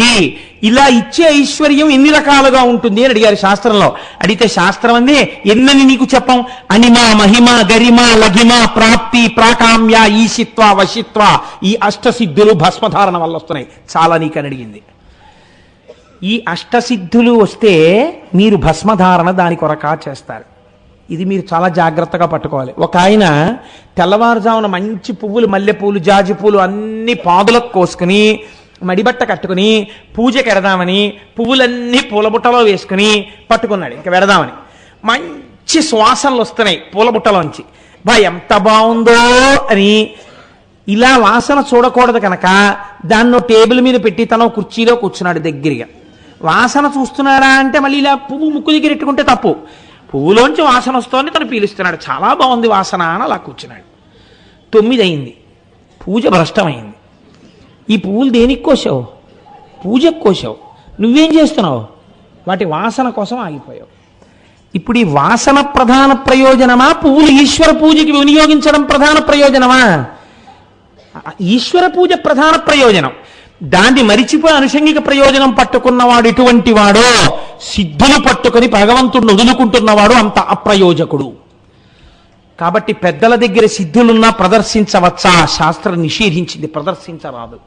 ఇలా ఇచ్చే ఐశ్వర్యం ఎన్ని రకాలుగా ఉంటుంది అని అడిగారు శాస్త్రంలో. అడిగితే శాస్త్రం అంది, ఎన్నని నీకు చెప్పం? అనిమ, మహిమ, గరిమ, లఘిమ, ప్రాప్తి, ప్రాకామ్య, ఈశిత్వ, వశిత్వ, ఈ అష్టసిద్ధులు భస్మధారణ వల్ల వస్తున్నాయి. చాలా నీకని అడిగింది. ఈ అష్టసిద్ధులు వస్తే మీరు భస్మధారణ దాని కొరకా చేస్తారు. ఇది మీరు చాలా జాగ్రత్తగా పట్టుకోవాలి. ఒక ఆయన తెల్లవారుజామున మంచి పువ్వులు, మల్లెపూలు, జాజి పూలు అన్ని పాదులకు కోసుకుని మడిబట్ట కట్టుకుని పూజకి ఎడదామని పువ్వులన్నీ పూలబుట్టలో వేసుకుని పట్టుకున్నాడు. ఇంకా వెడదామని మంచి సువాసనలు వస్తున్నాయి పూలబుట్టలోంచి. ఎంత బాగుందో అని ఇలా వాసన చూడకూడదు కనుక దాన్నో టేబుల్ మీద పెట్టి తన కుర్చీలో కూర్చున్నాడు దగ్గరగా. వాసన చూస్తున్నాడా అంటే మళ్ళీ ఇలా పువ్వు ముక్కు దగ్గర ఎట్టుకుంటే తప్పు. పువ్వులోంచి వాసన వస్తోంది, తను పీలుస్తున్నాడు. చాలా బాగుంది వాసన అని అలా కూర్చున్నాడు. 9 అయింది, పూజ భ్రష్టమైంది. ఈ పువ్వులు దేనికి కోసావు? పూజకు కోసావు. నువ్వేం చేస్తున్నావు? వాటి వాసన కోసం ఆగిపోయావు. ఇప్పుడు ఈ వాసన ప్రధాన ప్రయోజనమా, పువ్వులు ఈశ్వర పూజకి వినియోగించడం ప్రధాన ప్రయోజనమా? ఈశ్వర పూజ ప్రధాన ప్రయోజనం. దాన్ని మరిచిపోయి అనుషంగిక ప్రయోజనం పట్టుకున్నవాడు ఎటువంటి వాడో, సిద్ధులు పట్టుకుని భగవంతుడిని వదులుకుంటున్నవాడు అంత అప్రయోజకుడు. కాబట్టి పెద్దల దగ్గర సిద్ధులున్నా ప్రదర్శించవచ్చా? శాస్త్రం నిషేధించింది, ప్రదర్శించరాదు.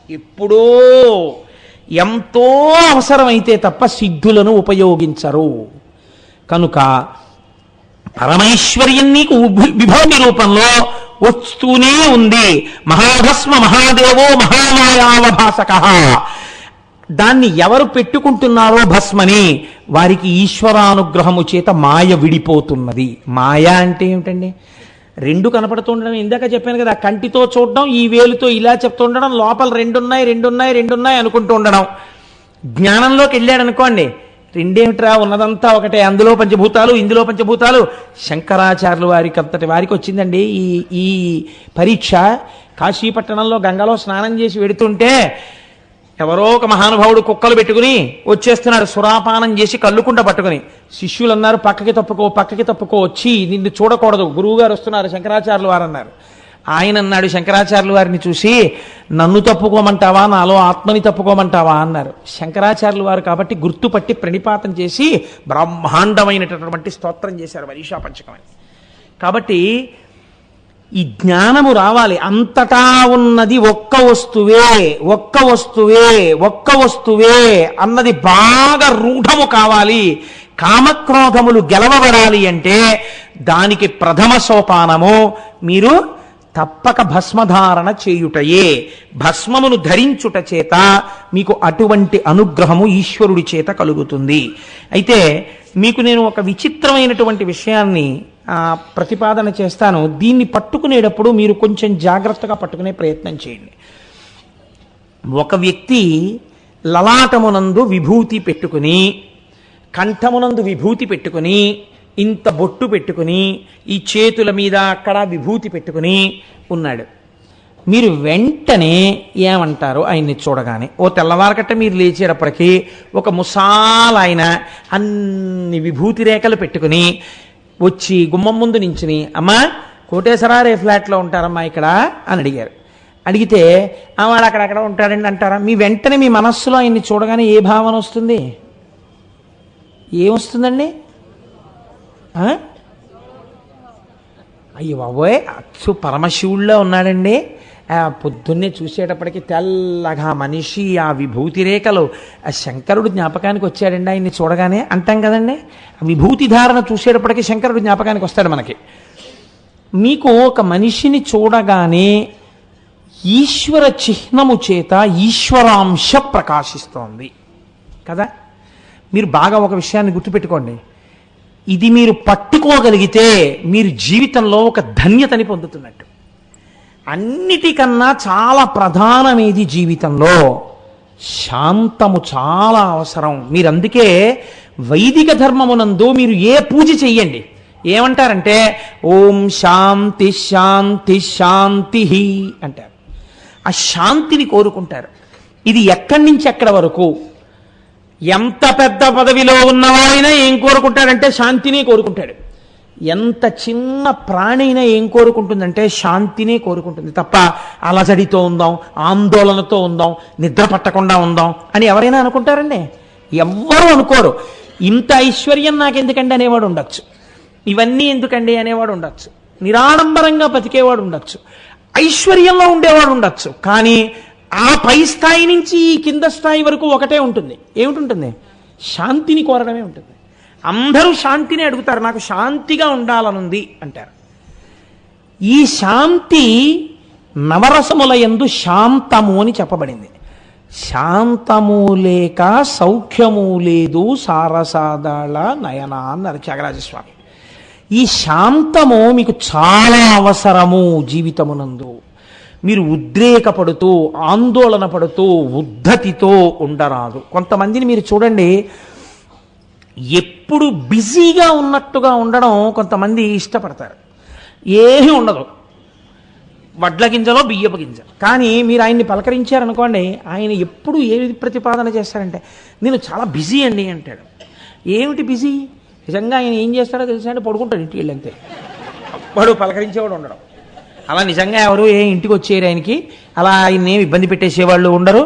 ఎప్పుడో ఎంతో అవసరమైతే తప్ప సిద్ధులను ఉపయోగించరు. కనుక పరమైశ్వర్యం నీకు విభూమి రూపంలో వస్తూనే ఉంది. మహాభస్మ మహాదేవో మహామాయావభాసక. దాన్ని ఎవరు పెట్టుకుంటున్నారో భస్మని, వారికి ఈశ్వరానుగ్రహము చేత మాయ విడిపోతున్నది. మాయ అంటే ఏమిటండి? 2 కనపడుతుండడం. ఇందాక చెప్పాను కదా, కంటితో చూడడం, ఈ వేలుతో ఇలా చెప్తుండడం, లోపల 2 ఉన్నాయి అనుకుంటూ ఉండడం. జ్ఞానంలోకి వెళ్ళాడు అనుకోండి, 2 ఏమిట్రా, ఉన్నదంతా ఒకటే, అందులో పంచభూతాలు, ఇందులో పంచభూతాలు. శంకరాచార్యులు వారికి అంతటి వారికి వచ్చిందండి ఈ పరీక్ష. కాశీపట్టణంలో గంగలో స్నానం చేసి వెడుతుంటే ఎవరో ఒక మహానుభావుడు కుక్కలు పెట్టుకుని వచ్చేస్తున్నాడు, సురాపానం చేసి కళ్ళుకుంట పట్టుకుని. శిష్యులు అన్నారు, పక్కకి తప్పుకో, వచ్చి నిన్ను చూడకూడదు, గురువుగారు వస్తున్నారు, శంకరాచార్యులు వారు అన్నారు. ఆయన అన్నాడు శంకరాచార్యులు వారిని చూసి, నన్ను తప్పుకోమంటావా, నాలో ఆత్మని తప్పుకోమంటావా అన్నారు. శంకరాచార్యులు వారు కాబట్టి గుర్తుపట్టి ప్రణిపాతం చేసి బ్రహ్మాండమైనటువంటి స్తోత్రం చేశారు మనీషా పంచకమని. కాబట్టి ఈ జ్ఞానము రావాలి. అంతటా ఉన్నది ఒక్క వస్తువే అన్నది బాగా రూఢము కావాలి. కామక్రోధములు గెలవబడాలి అంటే దానికి ప్రథమ సోపానము మీరు తప్పక భస్మధారణ చేయుటయే. భస్మమును ధరించుట చేత మీకు అటువంటి అనుగ్రహము ఈశ్వరుడి చేత కలుగుతుంది. అయితే మీకు నేను ఒక విచిత్రమైనటువంటి విషయాన్ని ప్రతిపాదన చేస్తాను. దీన్ని పట్టుకునేటప్పుడు మీరు కొంచెం జాగ్రత్తగా పట్టుకునే ప్రయత్నం చేయండి. ఒక వ్యక్తి లలాటమునందు విభూతి పెట్టుకుని, కంఠమునందు విభూతి పెట్టుకుని, ఇంత బొట్టు పెట్టుకుని, ఈ చేతుల మీద అక్కడ విభూతి పెట్టుకుని ఉన్నాడు. మీరు వెంటనే ఏమంటారు ఆయన్ని చూడగానే? ఓ తెల్లవారకట్ట మీరు లేచేటప్పటికీ ఒక ముసాలాయన అన్ని విభూతి రేఖలు పెట్టుకుని వచ్చి గుమ్మం ముందు నించుని, అమ్మా కోటేశ్వరారే ఫ్లాట్లో ఉంటారమ్మా ఇక్కడ అని అడిగారు. అడిగితే వాడు అక్కడక్కడ ఉంటాడండి అంటారా? మీ వెంటనే మీ మనస్సులో ఆయన్ని చూడగానే ఏ భావన వస్తుంది? ఏమొస్తుందండి? అయ్యో బాబోయ్, అచ్చు పరమశివుల్లో ఉన్నాడండి, పొద్దున్నే చూసేటప్పటికి తెల్లగా మనిషి, ఆ విభూతి రేఖలు, ఆ శంకరుడు జ్ఞాపకానికి వచ్చాడండి ఆయన్ని చూడగానే అంటాం కదండి. ఆ విభూతి ధారణ చూసేటప్పటికి శంకరుడు జ్ఞాపకానికి వస్తాడు మనకి. మీకు ఒక మనిషిని చూడగానే ఈశ్వర చిహ్నము చేత ఈశ్వరాంశ ప్రకాశిస్తోంది కదా. మీరు బాగా ఒక విషయాన్ని గుర్తుపెట్టుకోండి. ఇది మీరు పట్టుకోగలిగితే మీరు జీవితంలో ఒక ధన్యతని పొందుతున్నట్టు. అన్నిటికన్నా చాలా ప్రధానమేది జీవితంలో? శాంతము చాలా అవసరం. మీరు అందుకే వైదిక ధర్మమునందు మీరు ఏ పూజ చెయ్యండి ఏమంటారంటే ఓం శాంతి శాంతి శాంతి అంటారు. ఆ శాంతిని కోరుకుంటారు. ఇది ఎక్కడి నుంచి ఎక్కడి వరకు? ఎంత పెద్ద పదవిలో ఉన్నవాడైనా ఏం కోరుకుంటాడంటే శాంతినే కోరుకుంటాడు. ఎంత చిన్న ప్రాణైనా ఏం కోరుకుంటుందంటే శాంతినే కోరుకుంటుంది తప్ప అలజడితో ఉందాం, ఆందోళనతో ఉందాం, నిద్ర పట్టకుండా ఉందాం అని ఎవరైనా అనుకుంటారండి? ఎవ్వరూ అనుకోరు. ఇంత ఐశ్వర్యం నాకెందుకండి అనేవాడు ఉండొచ్చు, ఇవన్నీ ఎందుకండి అనేవాడు ఉండొచ్చు, నిరాడంబరంగా బతికేవాడు ఉండొచ్చు, ఐశ్వర్యంలో ఉండేవాడు ఉండొచ్చు. కానీ ఆ పై స్థాయి నుంచి ఈ కింద స్థాయి వరకు ఒకటే ఉంటుంది. ఏమిటి? శాంతిని కోరడమే ఉంటుంది. అందరూ శాంతిని అడుగుతారు, నాకు శాంతిగా ఉండాలనుంది అంటారు. ఈ శాంతి నవరసముల యందు శాంతము అని చెప్పబడింది. శాంతము లేక సౌఖ్యము లేదు సారసాదళ నయన అన్నారు త్యాగరాజస్వామి. ఈ శాంతము మీకు చాలా అవసరము జీవితమునందు. మీరు ఉద్రేకపడుతూ ఆందోళన పడుతూ ఉద్ధతితో ఉండరాదు. కొంతమందిని మీరు చూడండి, ఎప్పుడు బిజీగా ఉన్నట్టుగా ఉండడం కొంతమంది ఇష్టపడతారు. ఏమీ ఉండదు, వడ్ల గింజలో బియ్యపు గింజ. కానీ మీరు ఆయన్ని పలకరించారనుకోండి, ఆయన ఎప్పుడు ఏది ప్రతిపాదన చేస్తారంటే నేను చాలా బిజీ అండి అంటాడు. ఏమిటి బిజీ? నిజంగా ఆయన ఏం చేస్తాడో తెలుసా అంటే పడుకుంటాడు ఇంటికి వెళ్ళి, అంతే. వాడు పలకరించేవాడు ఉండడం. అలా నిజంగా ఎవరు ఇంటికి వచ్చేరు ఆయనకి, అలా ఆయన్ని ఏమి ఇబ్బంది పెట్టేసేవాళ్ళు ఉండరు.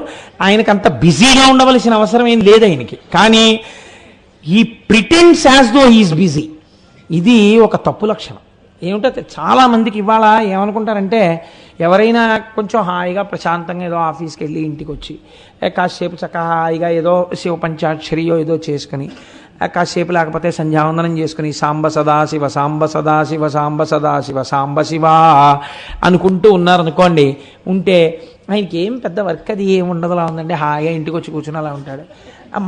ఆయనకు అంత బిజీగా ఉండవలసిన అవసరం ఏం లేదు ఆయనకి. కానీ ఈ pretends as though he's busy, ఇది ఒక తప్పు లక్షణం. ఏమిటంటే చాలామందికి ఇవాళ ఏమనుకుంటారంటే, ఎవరైనా కొంచెం హాయిగా ప్రశాంతంగా ఏదో ఆఫీస్కి వెళ్ళి ఇంటికి వచ్చి కాసేపు చక్కగా హాయిగా ఏదో శివ పంచాక్షరియో ఏదో చేసుకుని, కాసేపు లేకపోతే సంధ్యావందనం చేసుకుని సాంబ సదాశివ సాంబ సదాశివ సాంబ సదాశివ సాంబ శివ అనుకుంటూ ఉన్నారనుకోండి, ఉంటే ఆయనకి ఏం పెద్ద వర్క్ అది ఏమి ఉండదులా ఉందండి, హాయిగా ఇంటికి వచ్చి కూర్చుని అలా ఉంటాడు.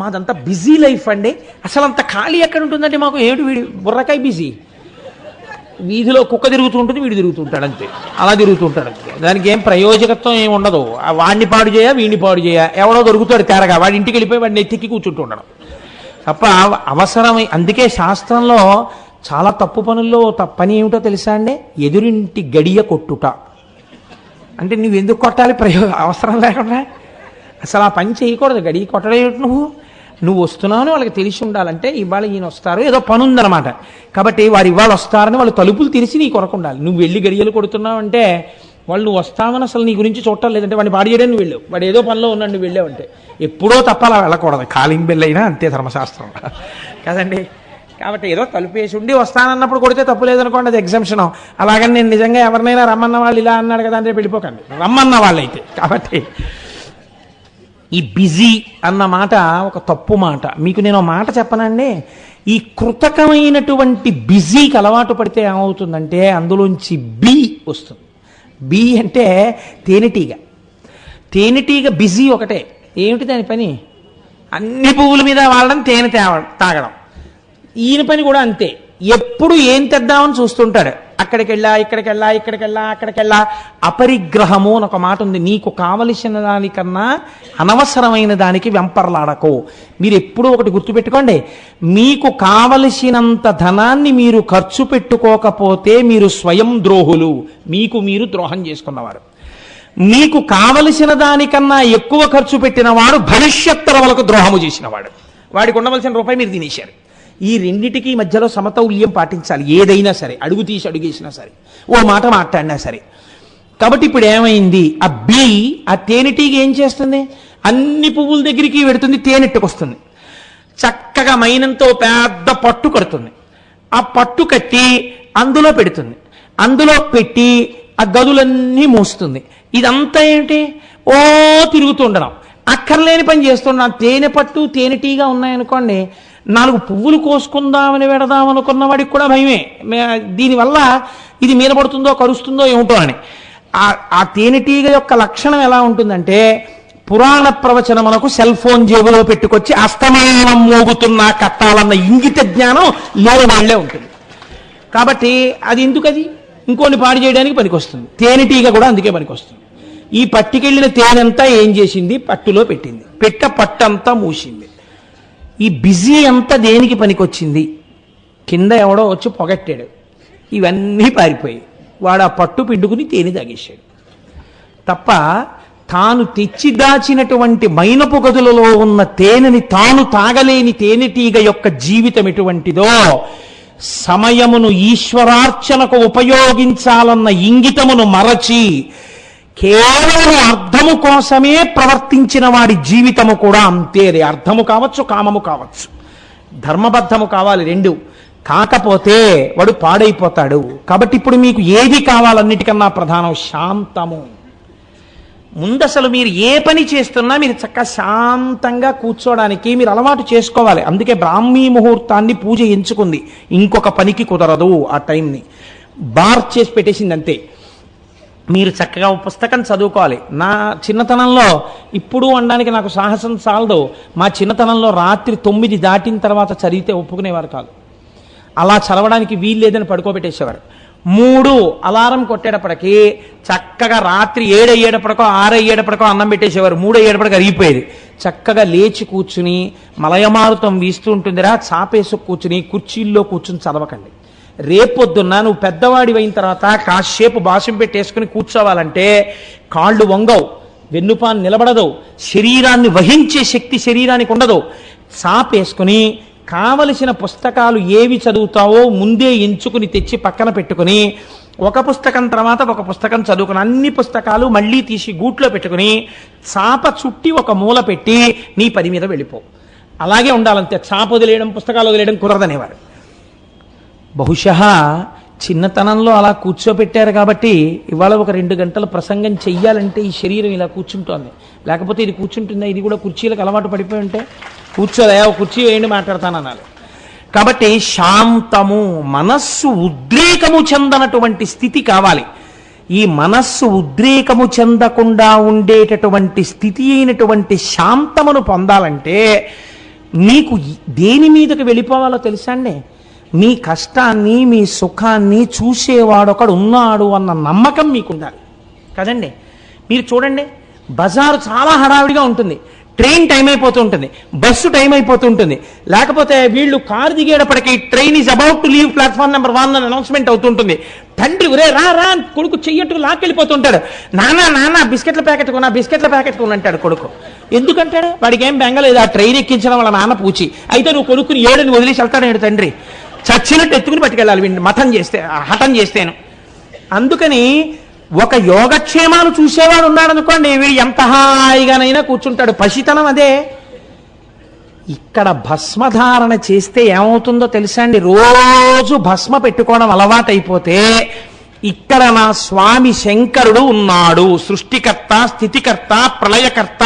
మాదంతా బిజీ లైఫ్ అండి, అసలు అంత ఖాళీ ఎక్కడ ఉంటుందంటే మాకు. ఏమిటి వీడి బుర్రకాయ బిజీ? వీధిలో కుక్క తిరుగుతూ ఉంటుంది, వీడు తిరుగుతుంటాడు అంతే, అలా తిరుగుతుంటాడు అంతే. దానికి ఏం ప్రయోజకత్వం ఏమి ఉండదు. వాడిని పాడు చేయ, వీడిని పాడు చేయ, ఎవడో దొరుకుతాడు తేరగా, వాడి ఇంటికి వెళ్ళిపోయి వాడిని ఎత్తికి కూర్చుంటుండడం తప్ప అవసరమై. అందుకే శాస్త్రంలో చాలా తప్పు పనుల్లో పని ఏమిటో తెలుసా అండి? ఎదురింటి గడియ కొట్టుట. అంటే నువ్వు ఎందుకు కొట్టాలి అవసరం లేకుండా? అసలు ఆ పని చేయకూడదు. గడి కొట్టడం ఏమిటి నువ్వు వస్తున్నావు వాళ్ళకి తెలిసి ఉండాలంటే ఇవాళ ఈయన వస్తారు, ఏదో పని ఉందన్నమాట. కాబట్టి వారు ఇవాళ వస్తారని వాళ్ళు తలుపులు తెరిచి నీ కొరకు ఉండాలి. నువ్వు వెళ్ళి గడియలు కొడుతున్నావు అంటే వాళ్ళు నువ్వు వస్తామని అసలు నీ గురించి చూడటం లేదంటే వాడిని పాడు చేయడానికి నువ్వు వెళ్ళావు, వాడు ఏదో పనిలో ఉన్నాడు నువ్వు వెళ్ళావంటే. ఎప్పుడో తప్ప అలా వెళ్ళకూడదు. కాలింగ్ బెల్ అయినా అంతే ధర్మశాస్త్రం కదండి. కాబట్టి ఏదో తలుపు వేసి ఉండి వస్తానన్నప్పుడు కొడితే తప్పు లేదనుకోండి, అది ఎగ్జామ్షన్. అలాగని నేను నిజంగా ఎవరినైనా రమ్మన్న వాళ్ళు ఇలా అన్నాడు కదా అంటే వెళ్ళిపోకండి, రమ్మన్న వాళ్ళైతే. కాబట్టి ఈ బిజీ అన్న మాట ఒక తప్పు మాట. మీకు నేను ఒక మాట చెప్పనండి, ఈ కృతకమైనటువంటి బిజీకి అలవాటు పడితే ఏమవుతుందంటే అందులోంచి బి వస్తుంది. బి అంటే తేనెటీగ. తేనెటీగ బిజీ ఒకటే. ఏమిటి దాని పని? అన్ని పువ్వుల మీద వాడడం, తేనె తాగడం. ఈయన పని కూడా అంతే. ఎప్పుడు ఏం తెద్దామని చూస్తుంటాడు. అక్కడికెళ్ళా ఇక్కడికెళ్ళా ఇక్కడికెళ్ళా అక్కడికెళ్ళా. అపరిగ్రహము అని ఒక మాట ఉంది. నీకు కావలసిన దానికన్నా అనవసరమైన దానికి వెంపర్లాడకో. మీరు ఎప్పుడూ ఒకటి గుర్తుపెట్టుకోండి, మీకు కావలసినంత ధనాన్ని మీరు ఖర్చు పెట్టుకోకపోతే మీరు స్వయం ద్రోహులు, మీకు మీరు ద్రోహం చేసుకున్నవారు. మీకు కావలసిన దానికన్నా ఎక్కువ ఖర్చు పెట్టిన వాడు భవిష్యత్తరవలకు ద్రోహము చేసినవాడు. వాడికి ఉండవలసిన రూపాయి మీరు తినేశారు. ఈ రెండిటికి మధ్యలో సమతౌల్యం పాటించాలి. ఏదైనా సరే, అడుగు తీసి అడుగేసినా సరే, ఓ మాట మాట్లాడినా సరే. కాబట్టి ఇప్పుడు ఏమైంది, ఆ బి, ఆ తేనెటీగ ఏం చేస్తుంది? అన్ని పువ్వుల దగ్గరికి పెడుతుంది, తేనెట్టుకొస్తుంది. చక్కగా మైనంతో పెద్ద పట్టు కడుతుంది. ఆ పట్టు కట్టి అందులో పెడుతుంది. అందులో పెట్టి ఆ గదులన్నీ మోస్తుంది. ఇదంతా ఏంటి? ఓ తిరుగుతూ ఉండడం, అక్కర్లేని పని చేస్తున్నాం. తేనె పట్టు తేనెటీగా ఉన్నాయనుకోండి, 4 పువ్వులు కోసుకుందామని పెడదామనుకున్న వాడికి కూడా భయమే. దీనివల్ల ఇది మీద పడుతుందో కరుస్తుందో ఏమిటో అని. ఆ తేనెటీగ యొక్క లక్షణం ఎలా ఉంటుందంటే, పురాణ ప్రవచనములకు సెల్ ఫోన్ జేబులో పెట్టుకొచ్చి అస్తమానం మోగుతున్నా కట్టాలన్న ఇంగిత జ్ఞానం లేని వాళ్లే ఉంటుంది. కాబట్టి అది ఎందుకు, అది ఇంకోని పాడు చేయడానికి పనికొస్తుంది. తేనెటీగ కూడా అందుకే పనికొస్తుంది. ఈ పట్టుకెళ్ళిన తేనెంతా ఏం చేసింది? పట్టులో పెట్టింది. పట్టంతా మూసింది. ఈ బిజీ అంతా దేనికి పనికొచ్చింది? కింద ఎవడో వచ్చి పొగట్టాడు, ఇవన్నీ పారిపోయి వాడు ఆ పట్టు పిండుకుని తేనె తాగేశాడు తప్ప, తాను తెచ్చి దాచినటువంటి మైనపు గదులలో ఉన్న తేనెని తాను తాగలేని తేనెటీగ యొక్క జీవితం ఎటువంటిదో, సమయమును ఈశ్వరార్చనకు ఉపయోగించాలన్న ఇంగితమును మరచి కేవలం అర్థము కోసమే ప్రవర్తించిన వాడి జీవితము కూడా అంతే. అర్థము కావచ్చు, కామము కావచ్చు, ధర్మబద్ధము కావాలి, రెండు. కాకపోతే వాడు పాడైపోతాడు. కాబట్టి ఇప్పుడు మీకు ఏది కావాలన్నిటికన్నా ప్రధానం? శాంతము. ముందసలు మీరు ఏ పని చేస్తున్నా మీరు చక్కగా శాంతంగా కూర్చోడానికి మీరు అలవాటు చేసుకోవాలి. అందుకే బ్రాహ్మీ ముహూర్తాన్ని పూజ ఎంచుకుంది. ఇంకొక పనికి కుదరదు. ఆ టైంని బార్ చేసి పెట్టేసింది అంతే. మీరు చక్కగా పుస్తకం చదువుకోవాలి. నా చిన్నతనంలో, ఇప్పుడు అనడానికి నాకు సాహసం చాలదు, మా చిన్నతనంలో రాత్రి 9 దాటిన తర్వాత చదివితే ఒప్పుకునేవారు కాదు. అలా చదవడానికి వీలు లేదని పడుకోబెట్టేసేవారు. 3 అలారం కొట్టేటప్పటికి చక్కగా రాత్రి 7 అయ్యేటప్పటికో 6 అయ్యేటప్పటికో అన్నం పెట్టేసేవారు. 3 అయ్యేటప్పటికి అరిగిపోయేది. చక్కగా లేచి కూర్చుని మలయమారుతం వీస్తూ ఉంటుందిరా, చాపేసు కూర్చుని కుర్చీల్లో కూర్చుని చదవకండి. రేపొద్దున్న నువ్వు పెద్దవాడి అయిన తర్వాత కాసేపు బాసం పెట్టేసుకుని కూర్చోవాలంటే కాళ్ళు వంగవు, వెన్నుపాన్ నిలబడదు, శరీరాన్ని వహించే శక్తి శరీరానికి ఉండదు. చాపేసుకుని కావలసిన పుస్తకాలు ఏవి చదువుతావో ముందే ఎంచుకుని తెచ్చి పక్కన పెట్టుకుని ఒక పుస్తకం తర్వాత ఒక పుస్తకం చదువుకుని అన్ని పుస్తకాలు మళ్ళీ తీసి గూట్లో పెట్టుకుని చాప చుట్టి ఒక మూల పెట్టి నీ పని మీద వెళ్ళిపో. అలాగే ఉండాలంతే. చాప వదిలేయడం, పుస్తకాలు వదిలేయడం కుదరదనేవారు. బహుశా చిన్నతనంలో అలా కూర్చోపెట్టారు కాబట్టి ఇవాళ ఒక 2 గంటల ప్రసంగం చెయ్యాలంటే ఈ శరీరం ఇలా కూర్చుంటోంది. లేకపోతే ఇది కూర్చుంటుందా? ఇది కూడా కుర్చీలకు అలవాటు పడిపోయి ఉంటే కూర్చోలే, కుర్చీ వేయండి మాట్లాడతానన్నాను. కాబట్టి శాంతము, మనస్సు ఉద్రేకము చెందనటువంటి స్థితి కావాలి. ఈ మనస్సు ఉద్రేకము చెందకుండా ఉండేటటువంటి స్థితి అయినటువంటి శాంతమును పొందాలంటే మీకు దేని మీదకి వెళ్ళిపోవాలో తెలుసా అండి? మీ కష్టాన్ని, మీ సుఖాన్ని చూసేవాడొకడు ఉన్నాడు అన్న నమ్మకం మీకు ఉండాలి కదండి. మీరు చూడండి, బజారు చాలా హడావిడిగా ఉంటుంది. ట్రైన్ టైం అయిపోతూ ఉంటుంది, బస్సు టైం అయిపోతూ ఉంటుంది. లేకపోతే వీళ్ళు కారు దిగేటప్పటికి train is about to leave platform number 1 అని అనౌన్స్మెంట్ అవుతుంటుంది. తండ్రి ఒరే రా రా కొడుకు చెయ్యట్టుకు లాక్కెళ్ళిపోతుంటాడు. నాన్న బిస్కెట్ల ప్యాకెట్ కొను అంటాడు కొడుకు. ఎందుకంటాడు? వాడికి ఏం బెంగలేదు, ఆ ట్రైన్ ఎక్కించడం వాళ్ళ నాన్న పూచి. అయితే నువ్వు కొడుకుని ఏడని వదిలేసి వెళ్తాడు తండ్రి. చచ్చినట్టు ఎత్తుకుని పట్టుకెళ్ళాలి వీడిని హఠం చేస్తేను. అందుకని ఒక యోగక్షేమాలు చూసేవాడు ఉన్నాడనుకోండి, వీడు ఎంత హాయిగానైనా కూర్చుంటాడు. పసితనం అదే. ఇక్కడ భస్మధారణ చేస్తే ఏమవుతుందో తెలుసా అండి? రోజు భస్మ పెట్టుకోవడం అలవాటైపోతే ఇక్కడ నా స్వామి శంకరుడు ఉన్నాడు, సృష్టికర్త, స్థితికర్త, ప్రళయకర్త,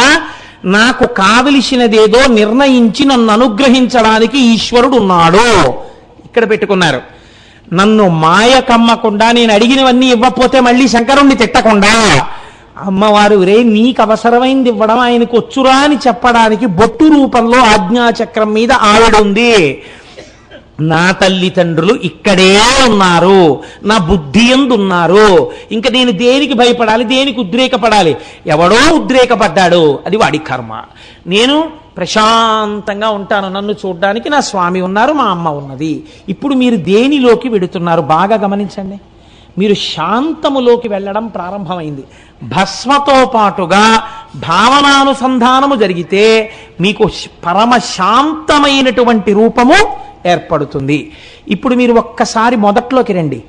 నాకు కావలసినదేదో నిర్ణయించి నన్ను అనుగ్రహించడానికి ఈశ్వరుడు ఉన్నాడు. ఇక్కడ పెట్టుకున్నారు. నన్ను మాయ కమ్మకుండా, నేను అడిగినవన్నీ ఇవ్వకపోతే మళ్ళీ శంకరుణ్ణి తిట్టకుండా, అమ్మవారు రే నీకు అవసరమైంది ఇవ్వడం ఆయనకు వచ్చురా అని చెప్పడానికి బొట్టు రూపంలో ఆజ్ఞాచక్రం మీద ఆవిడుంది. నా తల్లిదండ్రులు ఇక్కడే ఉన్నారు, నా బుద్ధి యందు ఉన్నారు. ఇంకా నేను దేనికి భయపడాలి, దేనికి ఉద్రేకపడాలి? ఎవడో ఉద్రేకపడ్డాడు, అది వాడి కర్మ. నేను ప్రశాంతంగా ఉంటాను. నన్ను చూడ్డానికి నా స్వామి ఉన్నారు, మా అమ్మ ఉన్నది. ఇప్పుడు మీరు దేనిలోకి వెడుతున్నారు బాగా గమనించండి. మీరు శాంతములోకి వెళ్ళడం ప్రారంభమైంది. భస్మతో పాటుగా భావనానుసంధానము జరిగితే మీకు పరమ శాంతమైనటువంటి రూపము ఏర్పడుతుంది. ఇప్పుడు మీరు ఒక్కసారి మొదట్లోకి రండి.